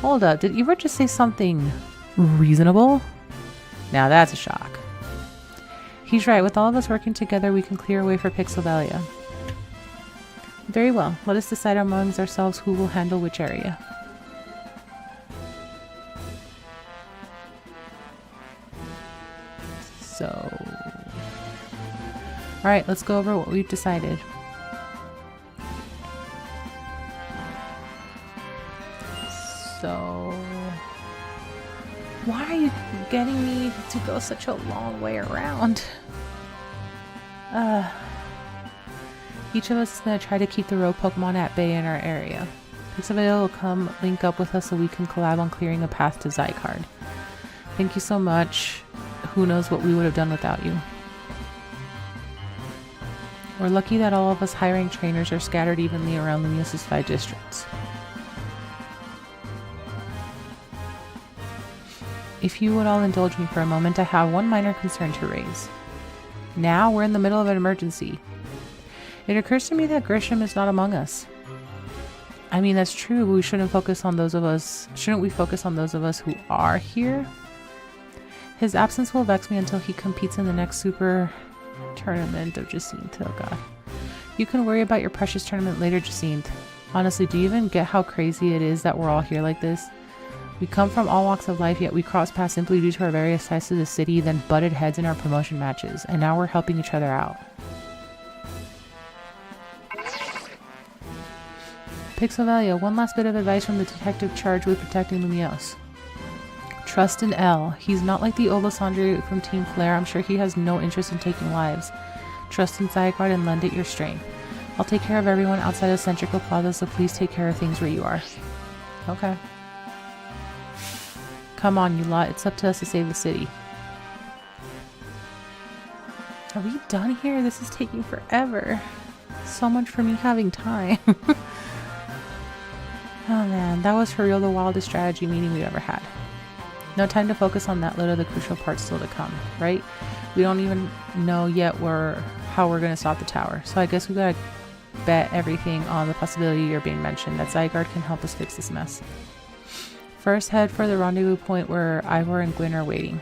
A: Hold up, did Ever just say something reasonable? Now that's a shock. He's right, with all of us working together we can clear a way for Pixelvelia. Very well, let us decide amongst ourselves who will handle which area. Alright, let's go over what we've decided. So... why are you getting me to go such a long way around? Each of us is going to try to keep the rogue Pokemon at bay in our area. Pixelvelia will come link up with us so we can collab on clearing a path to Zygarde. Thank you so much. Who knows what we would have done without you. We're lucky that all of us hiring trainers are scattered evenly around Lumios's 5 districts. If you would all indulge me for a moment, I have one minor concern to raise. Now we're in the middle of an emergency. It occurs to me that Grisham is not among us. I mean, that's true, but we shouldn't we focus on those of us who are here? His absence will vex me until he competes in the next super tournament of Jacinth. Oh god. You can worry about your precious tournament later, Jacinth. Honestly, do you even get how crazy it is that we're all here like this? We come from all walks of life, yet we cross paths simply due to our various ties to the city, then butted heads in our promotion matches, and now we're helping each other out. Pixelvelia, one last bit of advice from the detective charged with protecting Lumiose. Trust in L. He's not like the Olasandre from Team Flare. I'm sure he has no interest in taking lives. Trust in Zygarde and lend it your strength. I'll take care of everyone outside of Centrico Plaza, so please take care of things where you are. Okay. Come on, you lot. It's up to us to save the city. Are we done here? This is taking forever. So much for me having time. Oh man, that was for real the wildest strategy meeting we've ever had. No time to focus on that little, the crucial part still to come, right? We don't even know yet how we're going to stop the tower. So I guess we gotta bet everything on the possibility you're being mentioned, that Zygarde can help us fix this mess. First, head for the rendezvous point where Ivor and Gwyn are waiting.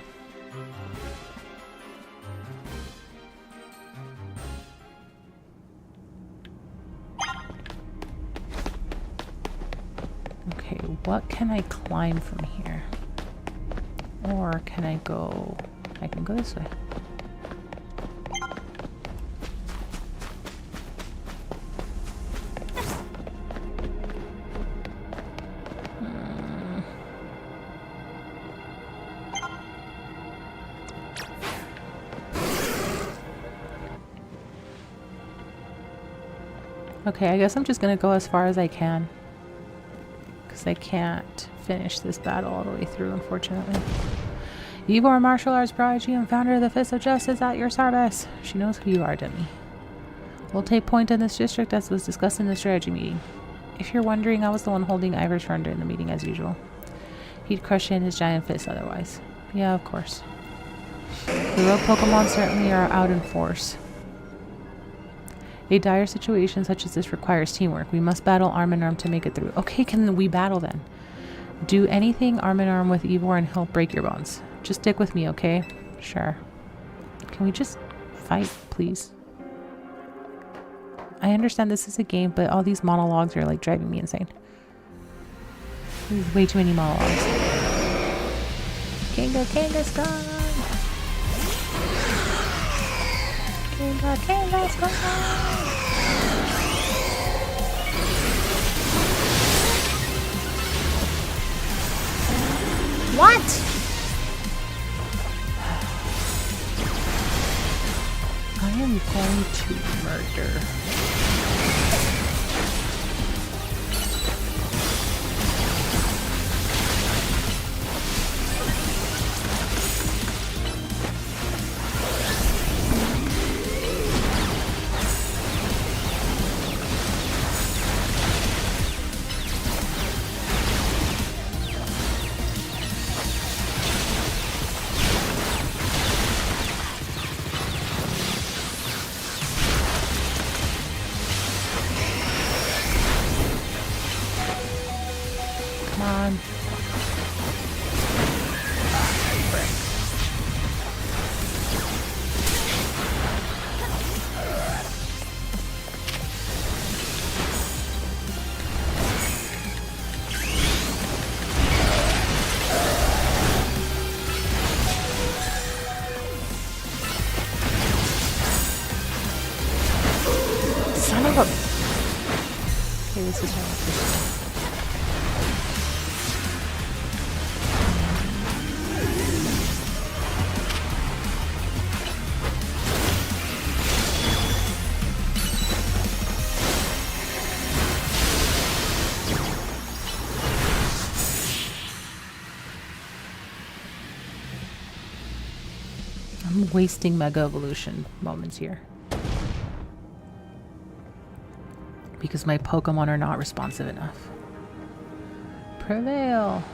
A: Okay, what can I climb from here? Or can I go... I can go this way. Okay, I guess I'm just gonna go as far as I can. Because I can't finish this battle all the way through, unfortunately. Ivor, martial arts prodigy and founder of the Fist of Justice, at your service. She knows who you are, Demi. We'll take point in this district as was discussed in the strategy meeting. If you're wondering, I was the one holding Ivor's run during the meeting as usual. He'd crush in his giant fist otherwise. Yeah, of course. The rogue Pokemon certainly are out in force. A dire situation such as this requires teamwork. We must battle arm in arm to make it through. Okay, can we battle then? Do anything arm in arm with Ivor and he'll break your bones. Just stick with me, okay? Sure. Can we just fight, please? I understand this is a game, but all these monologues are like driving me insane. There's way too many monologues. Kanga's gone! Kanga's gone! What? I am going to murder. Come on. Son of a... Okay, this is one. I'm wasting Mega Evolution moments here. Because my Pokemon are not responsive enough. Prevail!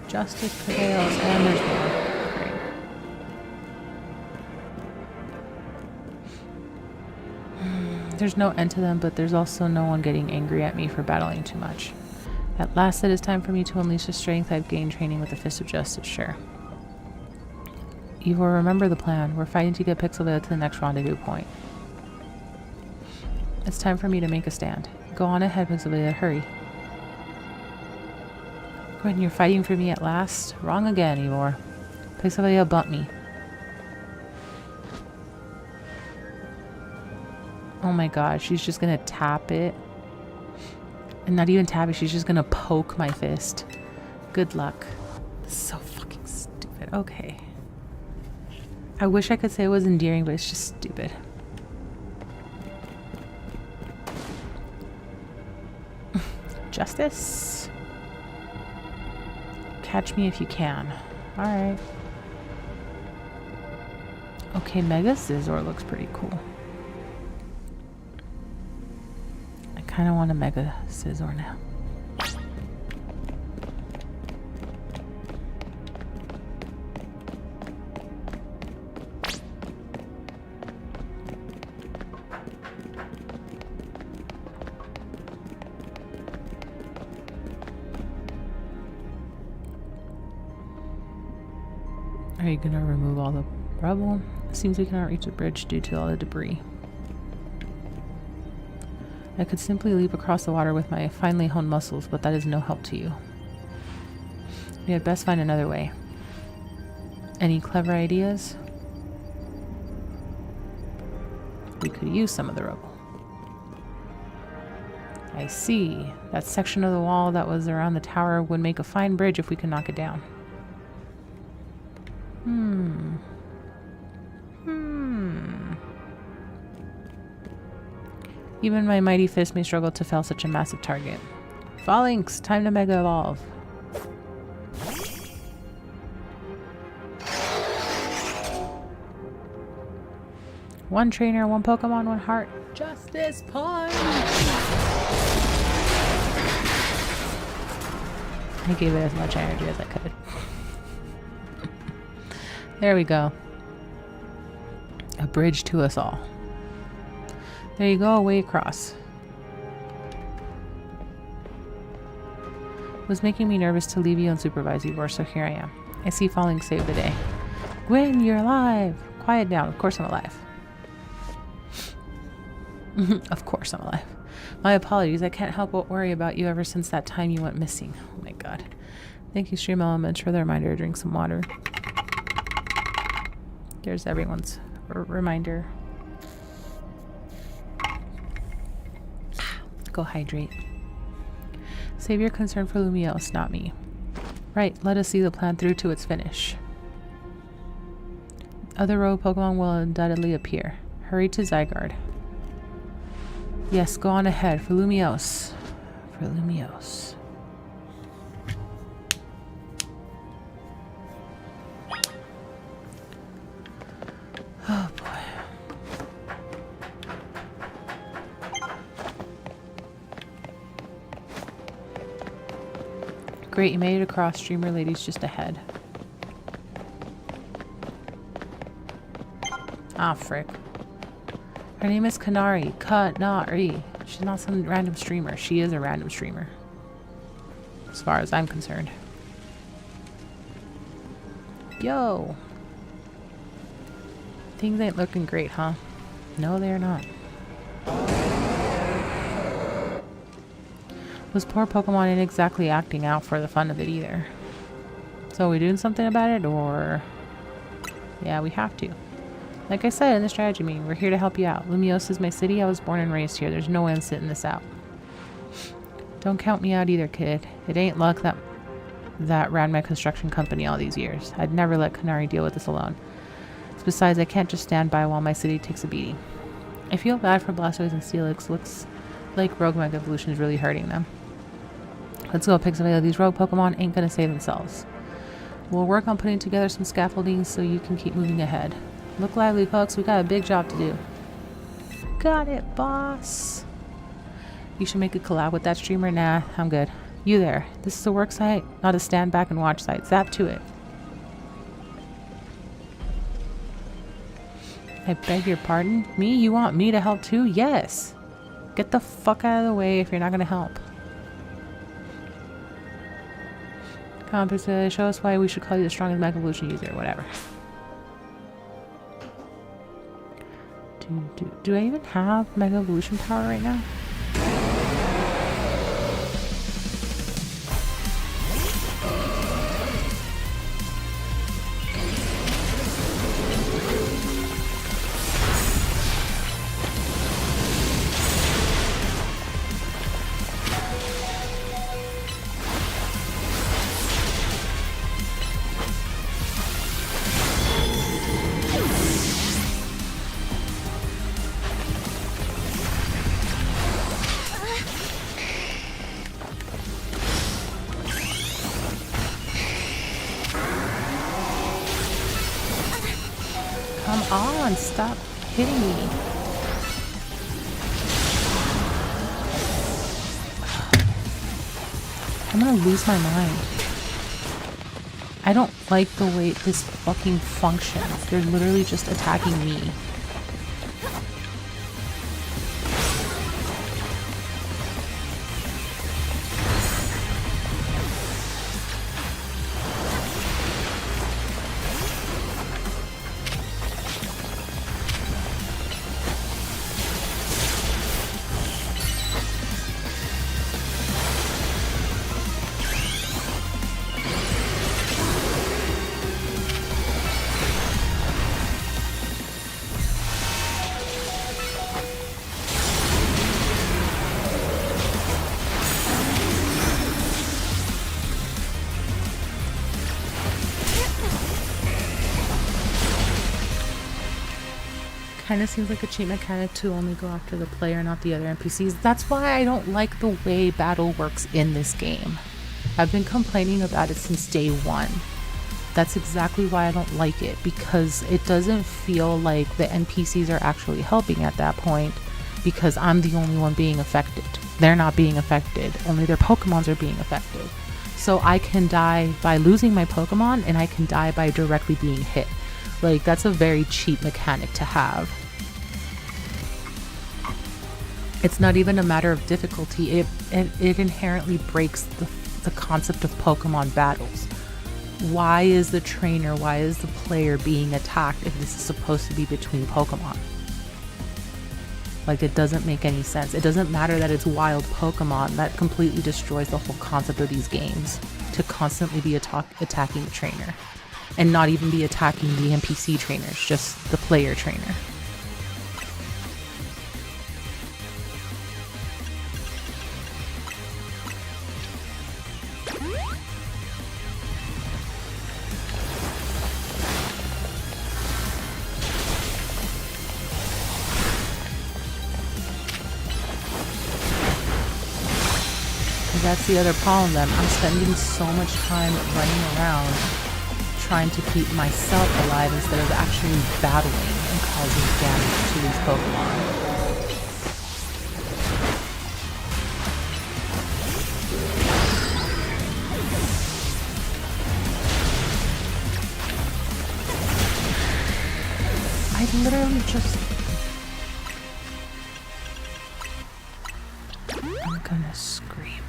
A: Justice prevails, and there's more. Great. There's no end to them, but there's also no one getting angry at me for battling too much. At last it is time for me to unleash the strength I've gained training with the Fist of Justice, sure. Ivor, remember the plan. We're fighting to get Pixelvelia to the next rendezvous point. It's time for me to make a stand. Go on ahead, Pixelvelia. Hurry. When you're fighting for me at last? Wrong again, Ivor. Pixelvelia bumped me. Oh my god, she's just gonna tap it. And not even tap it, she's just gonna poke my fist. Good luck. So fucking stupid. Okay. I wish I could say it was endearing, but it's just stupid. Justice? Catch me if you can. Alright. Okay, Mega Scizor looks pretty cool. I kind of want a Mega Scizor now. Are you gonna remove all the rubble? It seems we cannot reach the bridge due to all the debris. I could simply leap across the water with my finely honed muscles, but that is no help to you. We had best find another way. Any clever ideas? We could use some of the rubble. I see. That section of the wall that was around the tower would make a fine bridge if we could knock it down. Even my mighty fist may struggle to fell such a massive target. Phalanx, time to Mega Evolve. One trainer, one Pokemon, one heart. Justice Punch! I gave it as much energy as I could. There we go. A bridge to us all. There you go, way across. It was making me nervous to leave you unsupervised, Ivor, so here I am. I see falling saved the day. Gwen, you're alive! Quiet down, of course I'm alive. Of course I'm alive. My apologies, I can't help but worry about you ever since that time you went missing. Oh my god. Thank you, Stream Elements, for the reminder to drink some water. There's everyone's reminder. Go hydrate. Save your concern for Lumiose, not me. Right, let us see the plan through to its finish. Other rogue Pokemon will undoubtedly appear. Hurry to Zygarde. Yes, go on ahead. For Lumiose. For Lumiose. Oh boy. Great, you made it across. Streamer lady's just ahead. Ah, frick. Her name is Kanari. Kanari. She's not some random streamer. She is a random streamer. As far as I'm concerned. Yo! Things ain't looking great, huh? No, they're not. Those poor Pokemon ain't exactly acting out for the fun of it either. So are we doing something about it, or... Yeah, we have to. Like I said in the strategy meeting, we're here to help you out. Lumiose is my city. I was born and raised here. There's no way I'm sitting this out. Don't count me out either, kid. It ain't luck that ran my construction company all these years. I'd never let Kanari deal with this alone. Besides, I can't just stand by while my city takes a beating. I feel bad for Blastoise and Steelix. Looks like Rogue Mega Evolution is really hurting them. Let's go, Pixelvelia. These rogue Pokemon ain't gonna save themselves. We'll work on putting together some scaffolding so you can keep moving ahead. Look lively, folks. We got a big job to do. Got it, boss. You should make a collab with that streamer. Nah, I'm good. You there. This is a work site, not a stand back and watch site. Zap to it. I beg your pardon? Me? You want me to help too? Yes. Get the fuck out of the way if you're not gonna help. Come on, Pixel, show us why we should call you the strongest Mega Evolution user, whatever. Do I even have Mega Evolution power right now? Come on, stop hitting me. I'm gonna lose my mind. I don't like the way this fucking functions. They're literally just attacking me. Kind of seems like a cheat mechanic to only go after the player, not the other NPCs. That's why I don't like the way battle works in this game. I've been complaining about it since day one. That's exactly why I don't like it, because it doesn't feel like the NPCs are actually helping at that point, because I'm the only one being affected. They're not being affected. Only their Pokemons are being affected. So I can die by losing my Pokemon, and I can die by directly being hit. Like, that's a very cheap mechanic to have. It's not even a matter of difficulty. It inherently breaks the concept of Pokemon battles. Why is the trainer, why is the player being attacked if this is supposed to be between Pokemon? Like, it doesn't make any sense. It doesn't matter that it's wild Pokemon. That completely destroys the whole concept of these games, to constantly be attacking the trainer and not even be attacking the NPC trainers, just the player trainer. That's the other problem then. I'm spending so much time running around trying to keep myself alive instead of actually battling and causing damage to these Pokemon. I literally just... I'm gonna scream.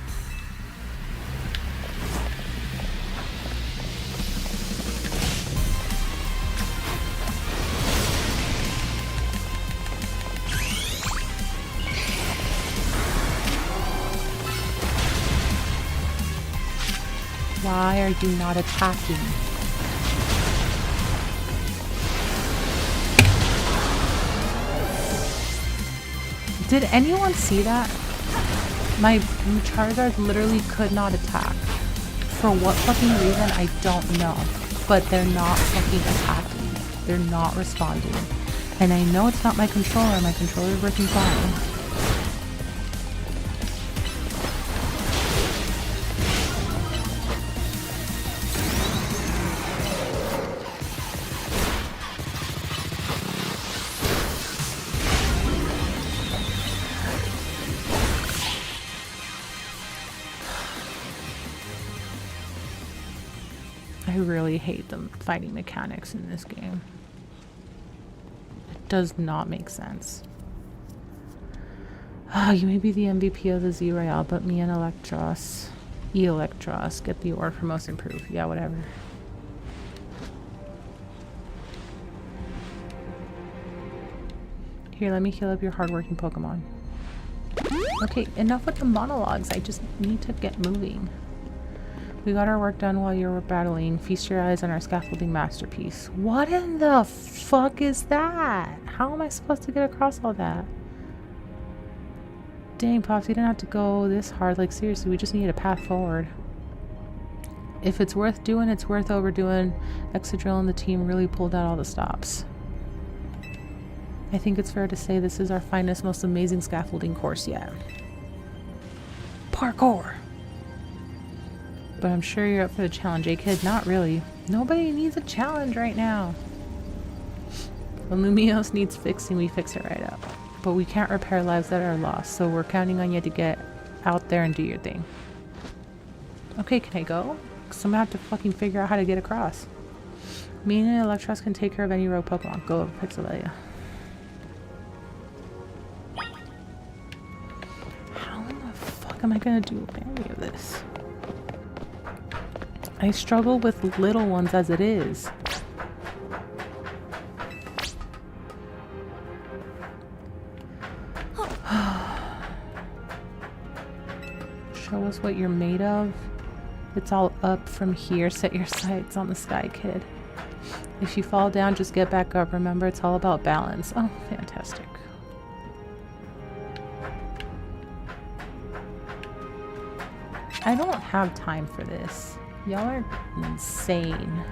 A: Why are you not attacking? Did anyone see that? My Charizard literally could not attack. For what fucking reason, I don't know. But they're not fucking attacking. They're not responding. And I know it's not my controller. My controller is working fine. I really hate the fighting mechanics in this game. It does not make sense. You may be the MVP of the Z Royale, but me and Electros get the award for most improved. Yeah, whatever. Here, let me heal up your hardworking Pokemon. Okay, enough with the monologues. I just need to get moving. We got our work done while you were battling. Feast your eyes on our scaffolding masterpiece. What in the fuck is that? How am I supposed to get across all that? Dang, Pops, you didn't have to go this hard. Like, seriously, we just need a path forward. If it's worth doing, it's worth overdoing. Excadrill and the team really pulled out all the stops. I think it's fair to say this is our finest, most amazing scaffolding course yet. Parkour! But I'm sure you're up for the challenge, eh, kid? Not really. Nobody needs a challenge right now. When Lumiose needs fixing, we fix it right up. But we can't repair lives that are lost, so we're counting on you to get out there and do your thing. Okay, can I go? Because I'm gonna have to fucking figure out how to get across. Me and Electros can take care of any rogue Pokemon. Go over pixelvelia. How in the fuck am I gonna do any of this? I struggle with little ones as it is. Show us what you're made of. It's all up from here. Set your sights on the sky, kid. If you fall down, just get back up. Remember, it's all about balance. Oh, fantastic. I don't have time for this. Y'all are insane.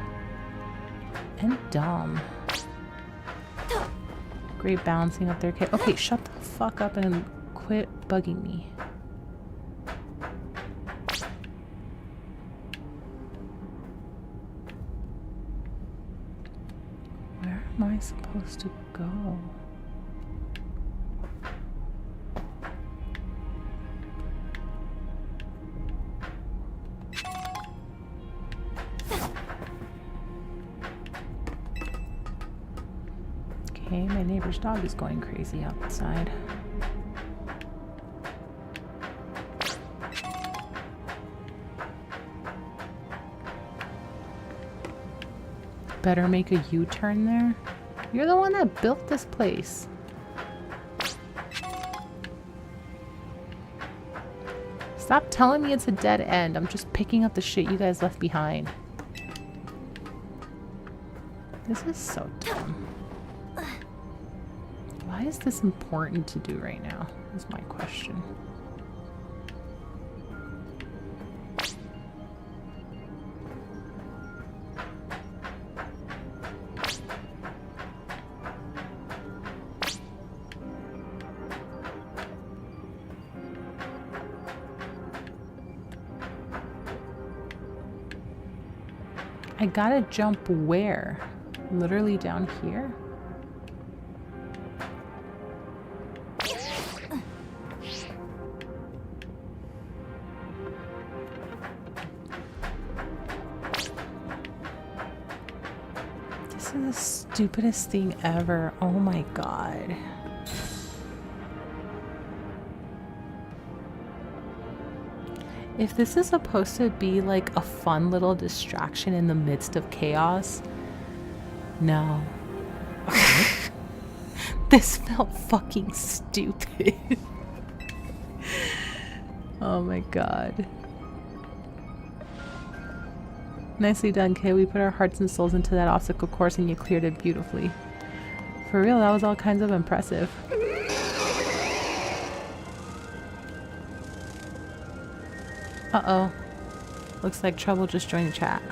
A: And dumb. Great balancing up there, kid. Okay, shut the fuck up and quit bugging me. Where am I supposed to go? Okay, my neighbor's dog is going crazy outside. Better make a U-turn there. You're the one that built this place. Stop telling me it's a dead end. I'm just picking up the shit you guys left behind. This is so dumb. Why is this important to do right now? Is my question. I gotta jump where? Literally down here? This is the stupidest thing ever. Oh my god. If this is supposed to be like a fun little distraction in the midst of chaos, no. This felt fucking stupid. Oh my god. Nicely done, kid. We put our hearts and souls into that obstacle course and you cleared it beautifully. For real, that was all kinds of impressive. Uh-oh. Looks like Trouble just joined the chat.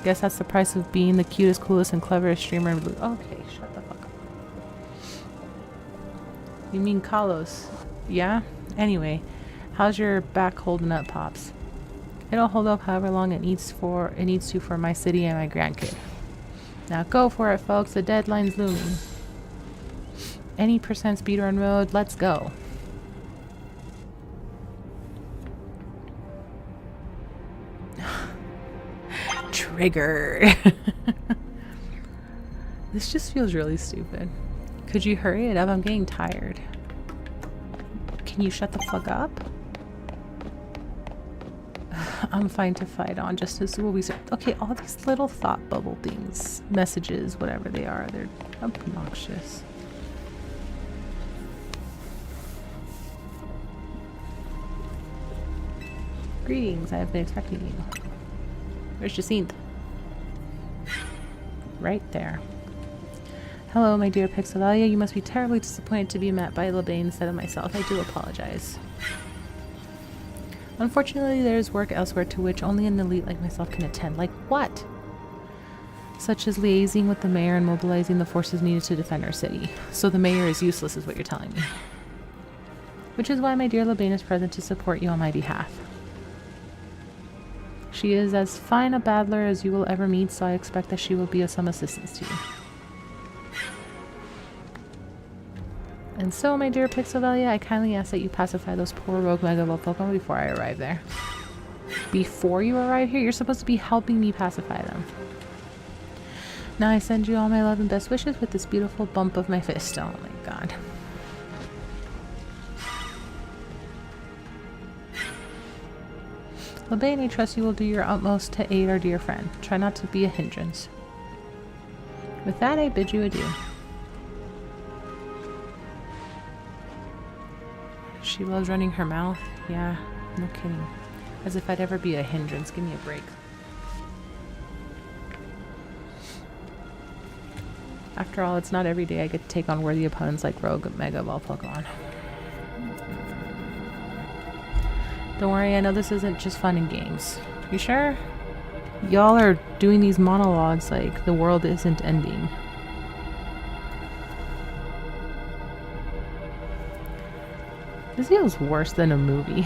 A: Guess that's the price of being the cutest, coolest, and cleverest streamer. Okay, shut the fuck up. You mean Carlos? Yeah? Anyway, how's your back holding up, Pops? It'll hold up however long it needs to for my city and my grandkid. Now go for it, folks. The deadline's looming. Any percent speedrun mode, let's go. Triggered. This just feels really stupid. Could you hurry it up? I'm getting tired. Can you shut the fuck up? I'm fine to fight on just as will we. Okay, all these little thought bubble things, messages, whatever they are, they're obnoxious. Greetings, I have been expecting you. Where's Jacinth? Right there. Hello, my dear pixelvelia. You must be terribly disappointed to be met by LeBay instead of myself. I do apologize. Unfortunately, there is work elsewhere to which only an elite like myself can attend. Like what? Such as liaising with the mayor and mobilizing the forces needed to defend our city. So the mayor is useless is what you're telling me. Which is why my dear LeBay is present to support you on my behalf. She is as fine a battler as you will ever meet, so I expect that she will be of some assistance to you. And so, my dear Pixelvelia, I kindly ask that you pacify those poor rogue Mega Evolved Pokemon before I arrive there. Before you arrive here? You're supposed to be helping me pacify them. Now I send you all my love and best wishes with this beautiful bump of my fist. Oh my god. LeBay, I trust you will do your utmost to aid our dear friend. Try not to be a hindrance. With that, I bid you adieu. She loves running her mouth. Yeah, no kidding. As if I'd ever be a hindrance. Give me a break. After all, it's not every day I get to take on worthy opponents like Rogue Mega Evolved Pokemon. Don't worry, I know this isn't just fun and games. You sure? Y'all are doing these monologues like the world isn't ending. This feels worse than a movie.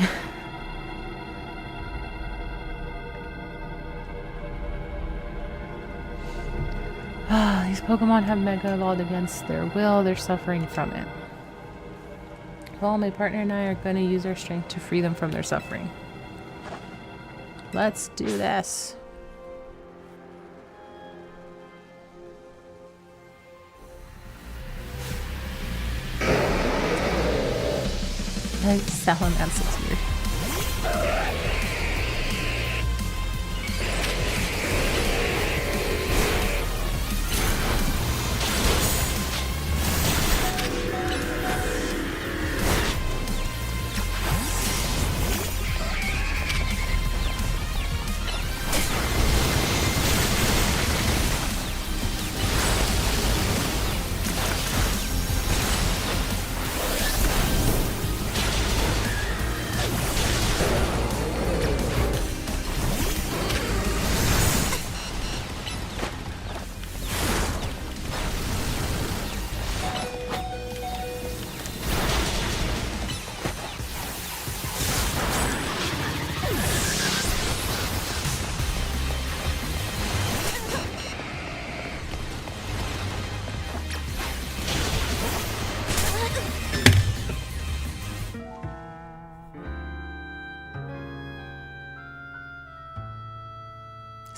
A: These Pokemon have Mega Evolved against their will. They're suffering from it. Well, my partner and I are going to use our strength to free them from their suffering. Let's do this. Like Salamence looks weird.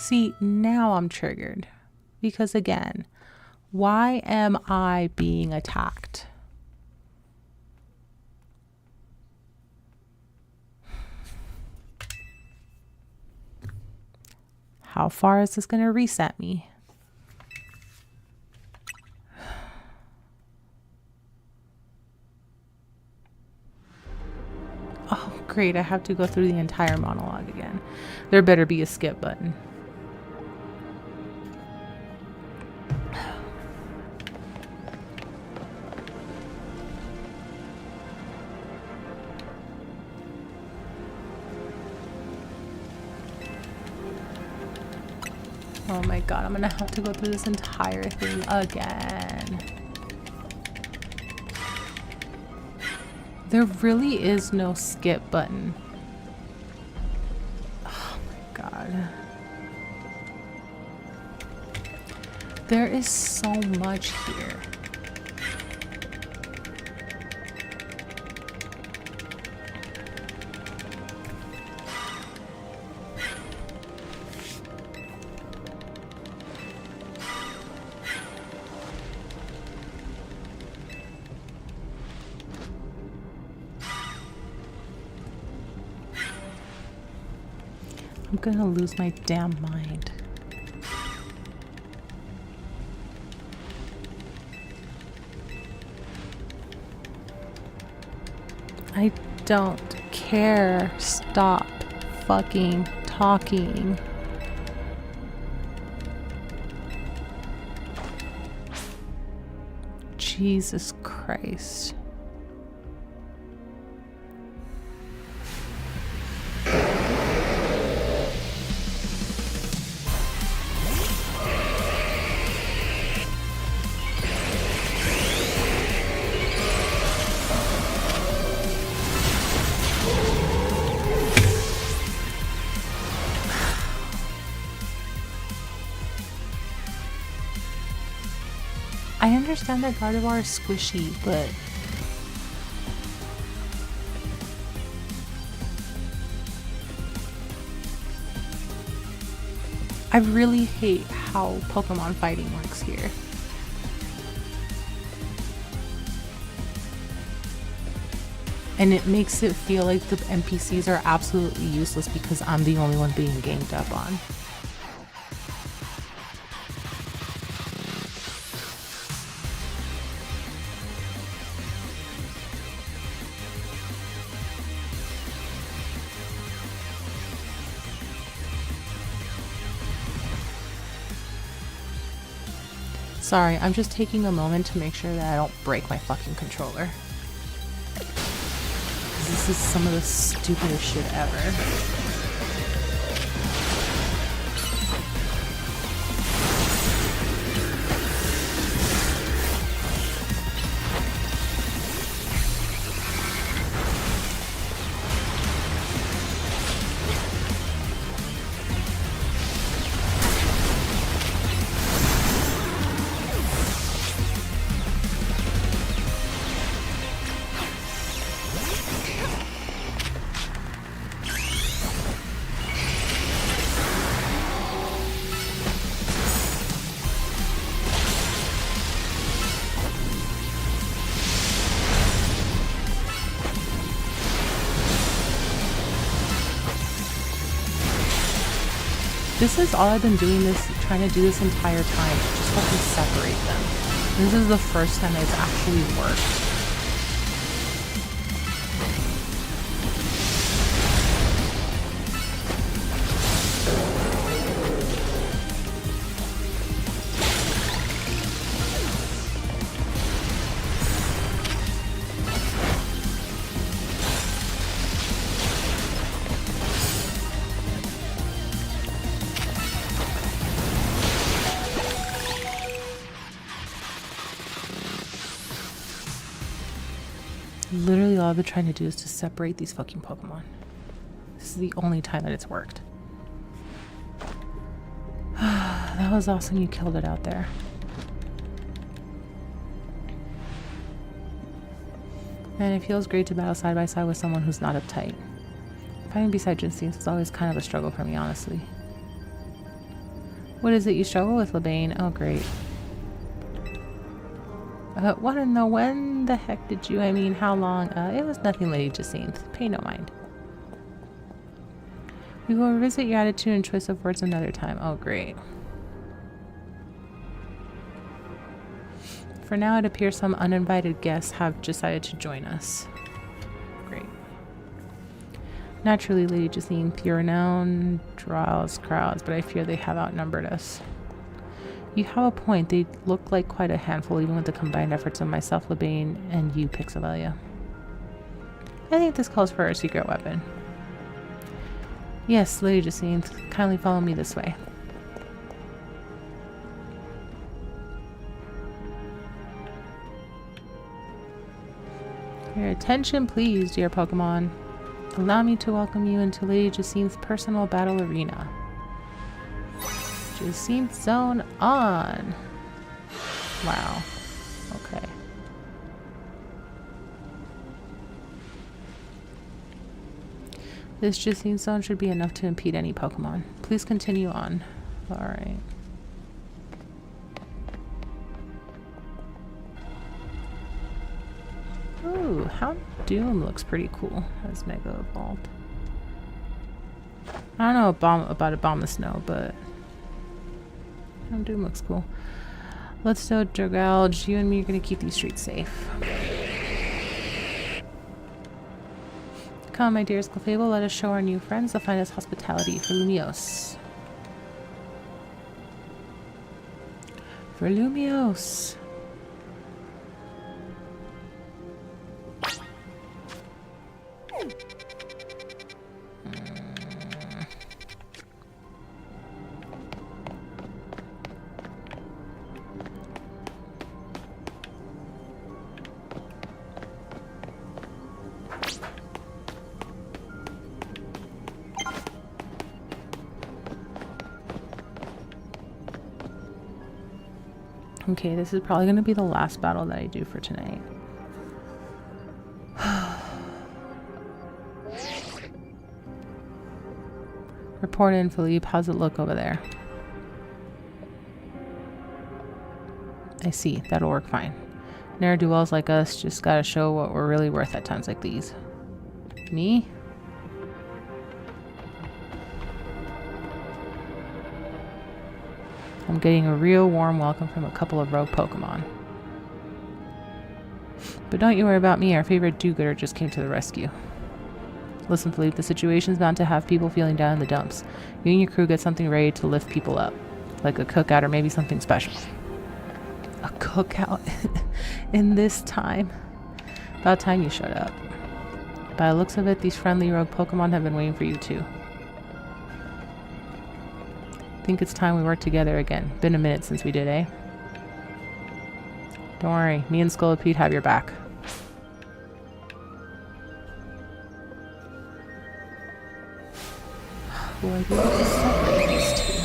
A: See, now I'm triggered. Because again, why am I being attacked? How far is this going to reset me? Oh, great. I have to go through the entire monologue again. There better be a skip button. Oh my god, I'm gonna have to go through this entire thing again. There really is no skip button. Oh my god. There is so much here. I'm gonna lose my damn mind. I don't care. Stop fucking talking. Jesus Christ. I understand that Gardevoir is squishy, but I really hate how Pokemon fighting works here. And it makes it feel like the NPCs are absolutely useless because I'm the only one being ganged up on. Sorry, I'm just taking a moment to make sure that I don't break my fucking controller. This is some of the stupidest shit ever. This is all I've been trying to do this entire time, just fucking separate them. This is the first time it's actually worked. Literally all I've been trying to do is to separate these fucking Pokemon. This is the only time that it's worked. That was awesome, you killed it out there. And it feels great to battle side by side with someone who's not uptight. Fighting beside Jinxie is always kind of a struggle for me, honestly. What is it you struggle with, Lebane? Oh, great. Want to know when the heck did you? I mean, how long? It was nothing, Lady Jacinth. Pay no mind. We will revisit your attitude and choice of words another time. Oh, great. For now, it appears some uninvited guests have decided to join us. Great. Naturally, Lady Jacinth, your renown draws crowds, but I fear they have outnumbered us. You have a point. They look like quite a handful, even with the combined efforts of myself, Lebane, and you, pixelvelia. I think this calls for a secret weapon. Yes, Lady Jacinth, kindly follow me this way. Your attention, please, dear Pokemon. Allow me to welcome you into Lady Jacinth's personal battle arena. Jacinth Zone on! Wow. Okay. This Jacinth Zone should be enough to impede any Pokemon. Please continue on. Alright. Ooh, Houndoom looks pretty cool as Mega Evolved. I don't know about Abomasnow, but Houndoom looks cool. Let's go, Dragalge. You and me are gonna keep these streets safe. Come, my dearest Clefable, let us show our new friends the finest hospitality for Lumiose. For Lumiose. Okay, this is probably going to be the last battle that I do for tonight. Report in, Philippe. How's it look over there? I see. That'll work fine. Ne'er-do-wells like us just gotta show what we're really worth at times like these. Me? I'm getting a real warm welcome from a couple of rogue Pokemon. But don't you worry about me, our favorite do-gooder just came to the rescue. Listen, Philippe, the situation's bound to have people feeling down in the dumps. You and your crew get something ready to lift people up. Like a cookout or maybe something special. A cookout? In this time? About time you shut up. By the looks of it, these friendly rogue Pokemon have been waiting for you too. Think it's time we work together again. Been a minute since we did, eh? Don't worry, me and Scolipede have your back. Will I be able to separate these two?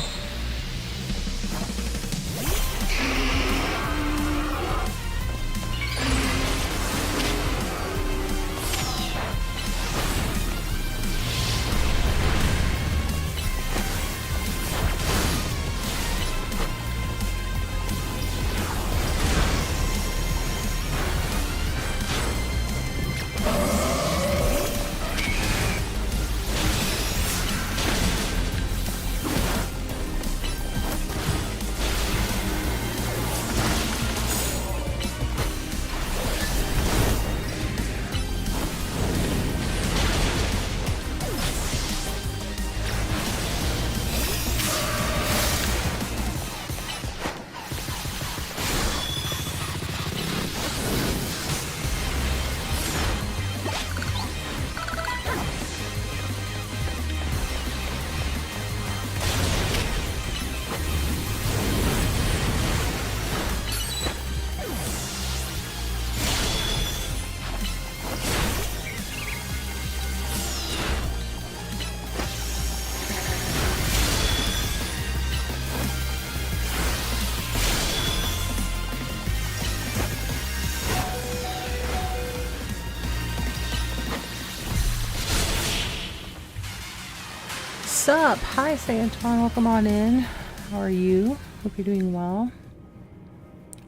A: Sup? Hi, Santon. Welcome on in. How are you? Hope you're doing well.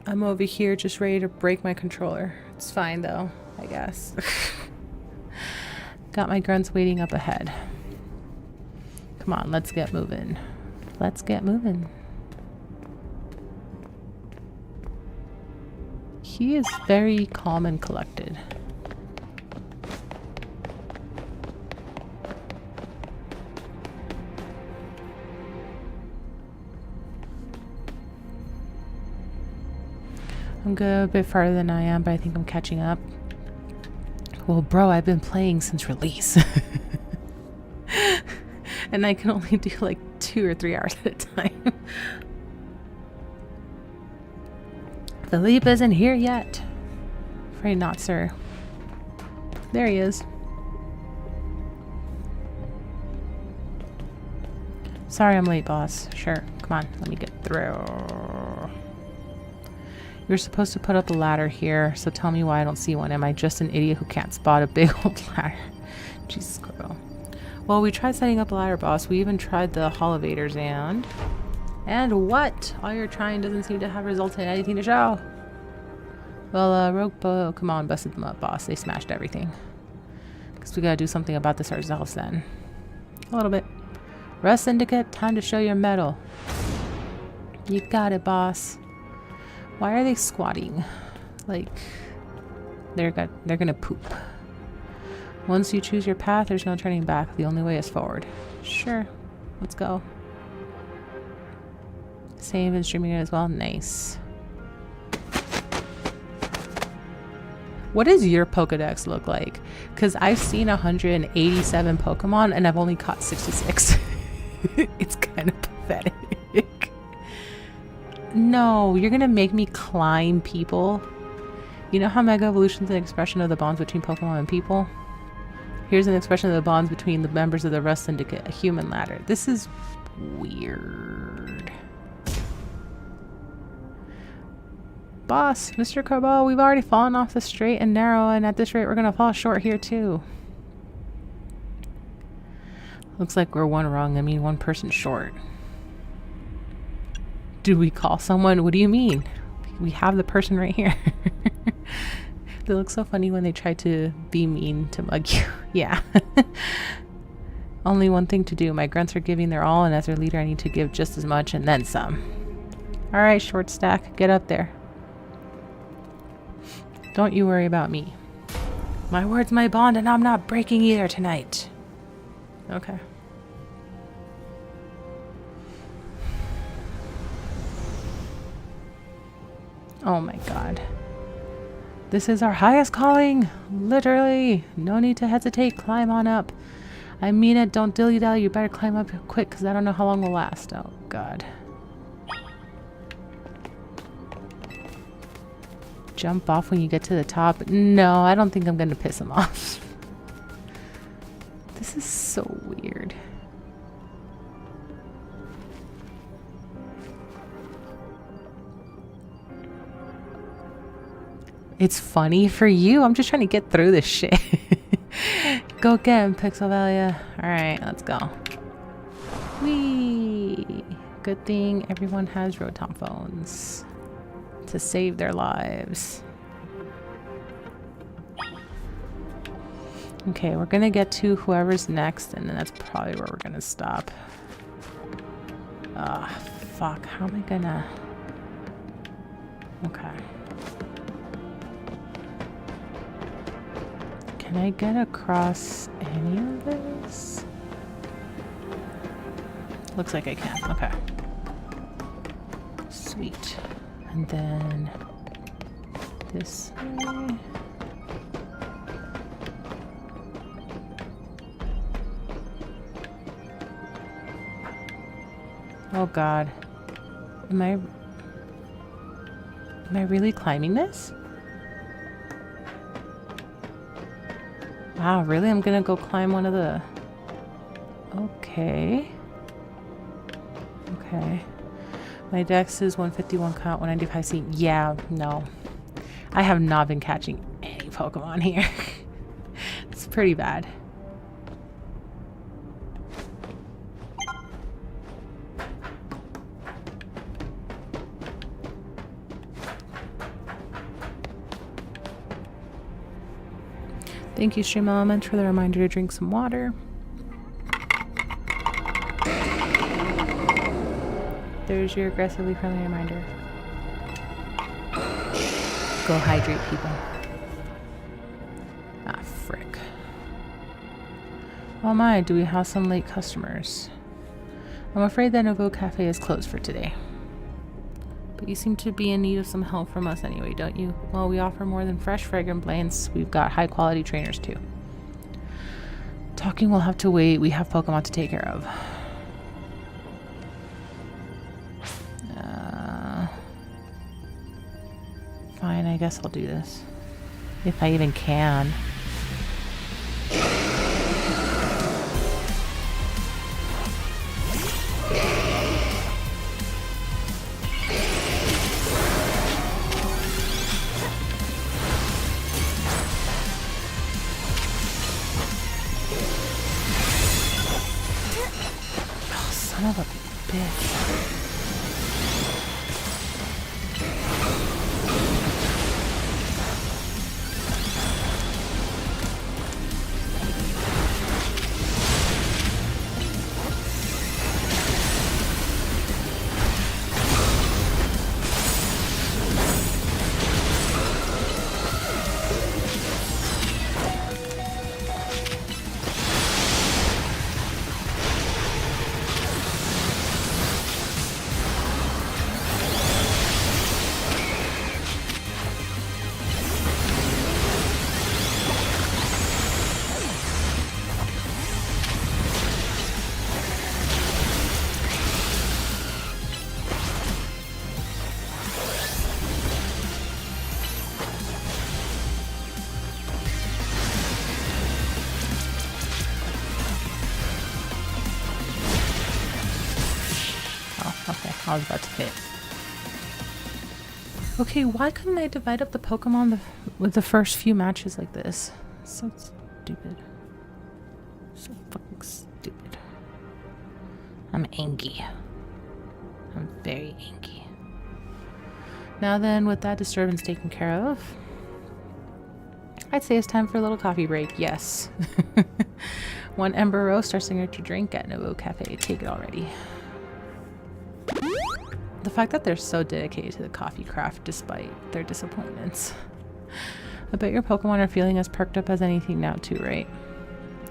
A: I'm over here just ready to break my controller. It's fine though, I guess. Got my grunts waiting up ahead. Come on, let's get moving. Let's get moving. He is very calm and collected. I'm good, a bit farther than I am, but I think I'm catching up. Well, bro, I've been playing since release. And I can only do like 2 or 3 hours at a time. Philippe isn't here yet. Afraid not, sir. There he is. Sorry I'm late, boss. Sure, come on, let me get through. You're supposed to put up a ladder here, so tell me why I don't see one. Am I just an idiot who can't spot a big old ladder? Jesus, girl. Well, we tried setting up a ladder, boss. We even tried the elevators and what? All you're trying doesn't seem to have resulted in anything to show. Well, Rogue Pokemon busted them up, boss. They smashed everything. Guess we gotta do something about this ourselves then. A little bit. Rust Syndicate, time to show your mettle. You got it, boss. Why are they squatting? Like, they're gonna poop. Once you choose your path, there's no turning back. The only way is forward. Sure, let's go. Save and streaming it as well. Nice. What does your Pokedex look like? Because I've seen 187 Pokemon and I've only caught 66. It's kind of pathetic. No, you're gonna make me climb people. You know how Mega Evolution is an expression of the bonds between Pokemon and people? Here's an expression of the bonds between the members of the Rust Syndicate, a human ladder. This is weird. Boss, Mr. Carbo, we've already fallen off the straight and narrow, and at this rate we're gonna fall short here too. Looks like we're one person short. Do we call someone? What do you mean? We have the person right here. They look so funny when they try to be mean to mug you. Yeah. Only one thing to do. My grunts are giving their all, and as their leader I need to give just as much and then some. Alright, short stack. Get up there. Don't you worry about me. My word's my bond, and I'm not breaking either tonight. Okay. Oh my god. This is our highest calling! Literally! No need to hesitate, climb on up. I mean it, don't dilly-dally, you better climb up quick because I don't know how long will last. Oh god. Jump off when you get to the top? No, I don't think I'm gonna piss him off. This is so weird. It's funny for you. I'm just trying to get through this shit. Go get him, pixelvelia. Alright, let's go. Whee! Good thing everyone has Rotom phones to save their lives. Okay, we're gonna get to whoever's next, and then that's probably where we're gonna stop. Ah, fuck. How am I gonna... Okay. Can I get across any of this? Looks like I can. Okay. Sweet. And then this way. Oh god. Am I really climbing this? Wow, really? I'm gonna go climb one of the... Okay. Okay. My dex is 151 count, 195 C. Yeah, no. I have not been catching any Pokemon here. It's pretty bad. Thank you, Stream Element, for the reminder to drink some water. There's your aggressively friendly reminder. Go hydrate, people. Ah, frick. Oh my, do we have some late customers? I'm afraid that Nouveau Cafe is closed for today. But you seem to be in need of some help from us anyway, don't you? Well, we offer more than fresh, fragrant blends. We've got high-quality trainers, too. Talking will have to wait. We have Pokemon to take care of. Fine, I guess I'll do this. If I even can. Son of a bitch. Okay, I was about to hit. Okay, why couldn't I divide up the Pokemon with the first few matches like this? So stupid. So fucking stupid. I'm angry. I'm very angry. Now then, with that disturbance taken care of, I'd say it's time for a little coffee break. Yes. One Ember Roast, our signature drink at Nouveau Cafe. Take it already. The fact that they're so dedicated to the coffee craft despite their disappointments. I bet your Pokemon are feeling as perked up as anything now too, right?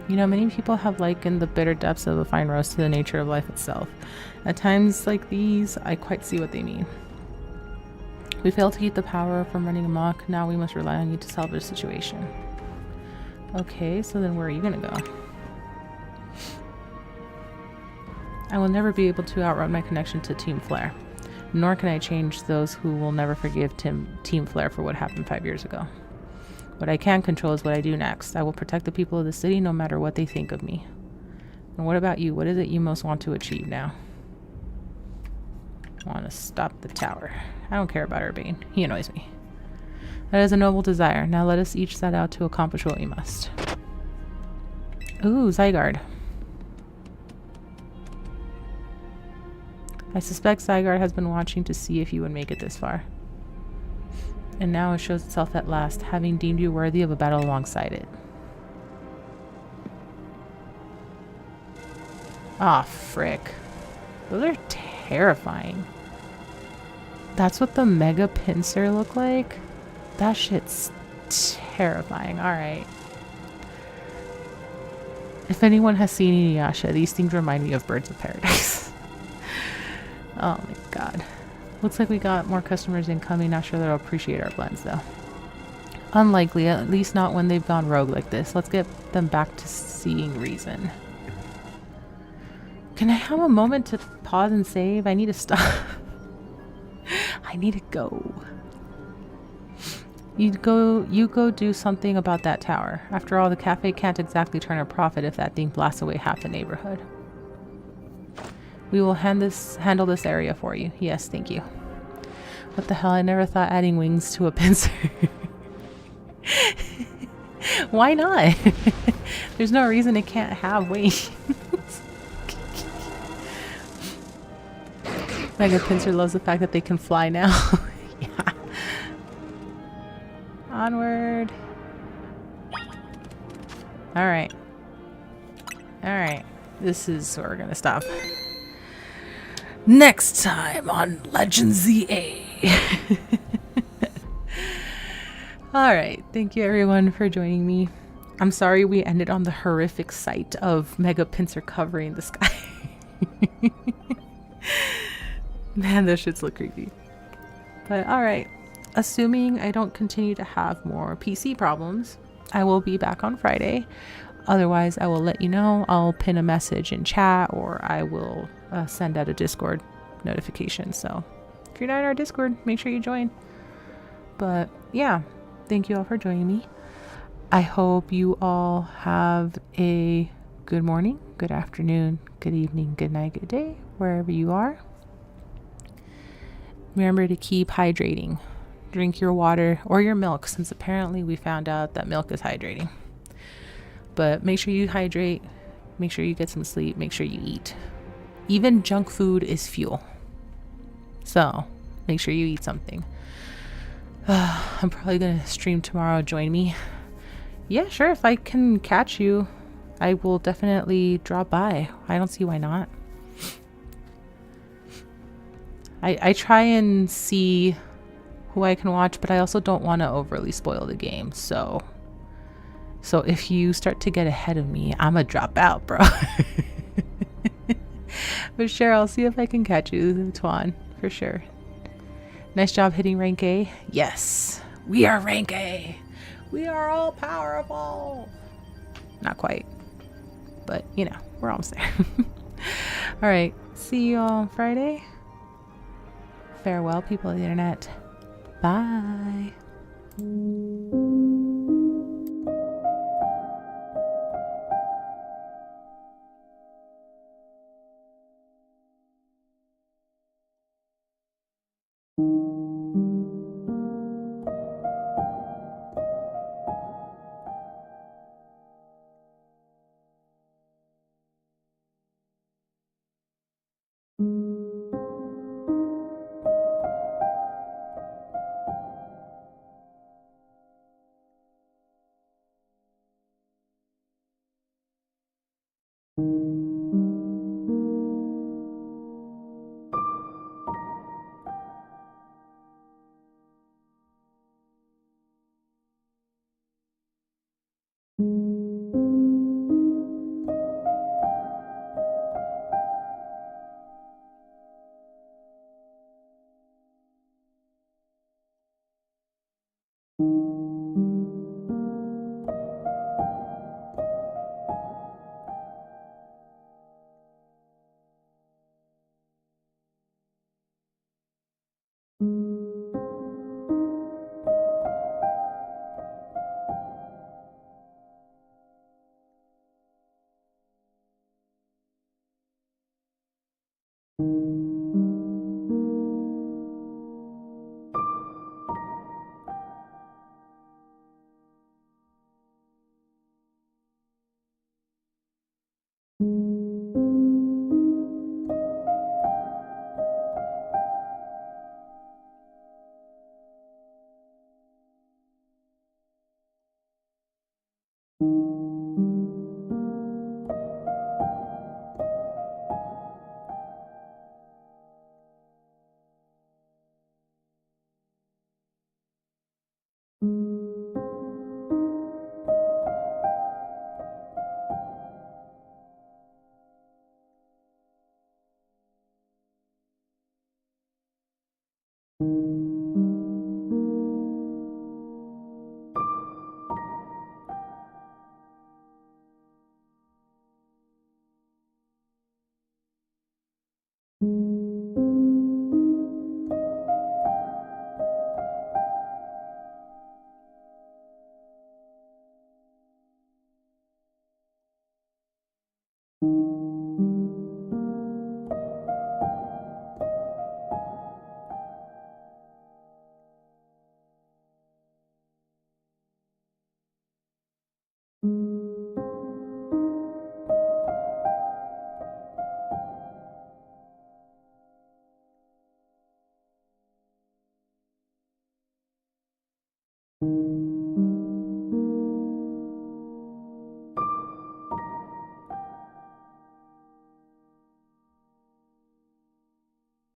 A: You know, many people have likened the bitter depths of a fine roast to the nature of life itself. At times like these, I quite see what they mean. We failed to keep the power from running amok. Now we must rely on you to salvage the situation. Okay, so then where are you gonna go? I will never be able to outrun my connection to Team Flare. Nor can I change those who will never forgive Team Flare for what happened 5 years ago. What I can control is what I do next. I will protect the people of the city no matter what they think of me. And what about you? What is it you most want to achieve now? I want to stop the tower. I don't care about Urbane. He annoys me. That is a noble desire. Now let us each set out to accomplish what we must. Ooh, Zygarde. I suspect Zygarde has been watching to see if you would make it this far. And now it shows itself at last, having deemed you worthy of a battle alongside it. Ah, frick. Those are terrifying. That's what the Mega Pinsir look like? That shit's terrifying. Alright. If anyone has seen Inuyasha, these things remind me of Birds of Paradise. Oh my god. Looks like we got more customers incoming. Not sure they'll appreciate our blends though. Unlikely, at least not when they've gone rogue like this. Let's get them back to seeing reason. Can I have a moment to pause and save? I need to stop. I need to go. You go do something about that tower. After all, the cafe can't exactly turn a profit if that thing blasts away half the neighborhood. We will handle this area for you. Yes, thank you. What the hell? I never thought adding wings to a pincer. Why not? There's no reason it can't have wings. Mega Pinsir loves the fact that they can fly now. Yeah. Onward. Alright. Alright. This is where we're gonna stop. Next time on Legendsza. Alright, thank you everyone for joining me. I'm sorry we ended on the horrific sight of mega pincer covering the sky. Man, those shits look creepy. But alright, assuming I don't continue to have more PC problems, I will be back on Friday. Otherwise, I will let you know. I'll pin a message in chat, or I will send out a Discord notification. So if you're not in our Discord, make sure you join. But yeah, thank you all for joining me. I hope you all have a good morning, good afternoon, good evening, good night, good day, wherever you are. Remember to keep hydrating. Drink your water or your milk, since apparently we found out that milk is hydrating. But make sure you hydrate, make sure you get some sleep, make sure you eat. Even junk food is fuel. So make sure you eat something. I'm probably going to stream tomorrow. Join me. Yeah, sure. If I can catch you, I will definitely drop by. I don't see why not. I try and see who I can watch, but I also don't want to overly spoil the game. So if you start to get ahead of me, I'm going to drop out, bro. But sure, I'll see if I can catch you, Tuan, for sure. Nice job hitting rank A. Yes, we are rank A. We are all powerful. Not quite, but you know, we're almost there. All right, see you on Friday. Farewell, people of the internet. Bye.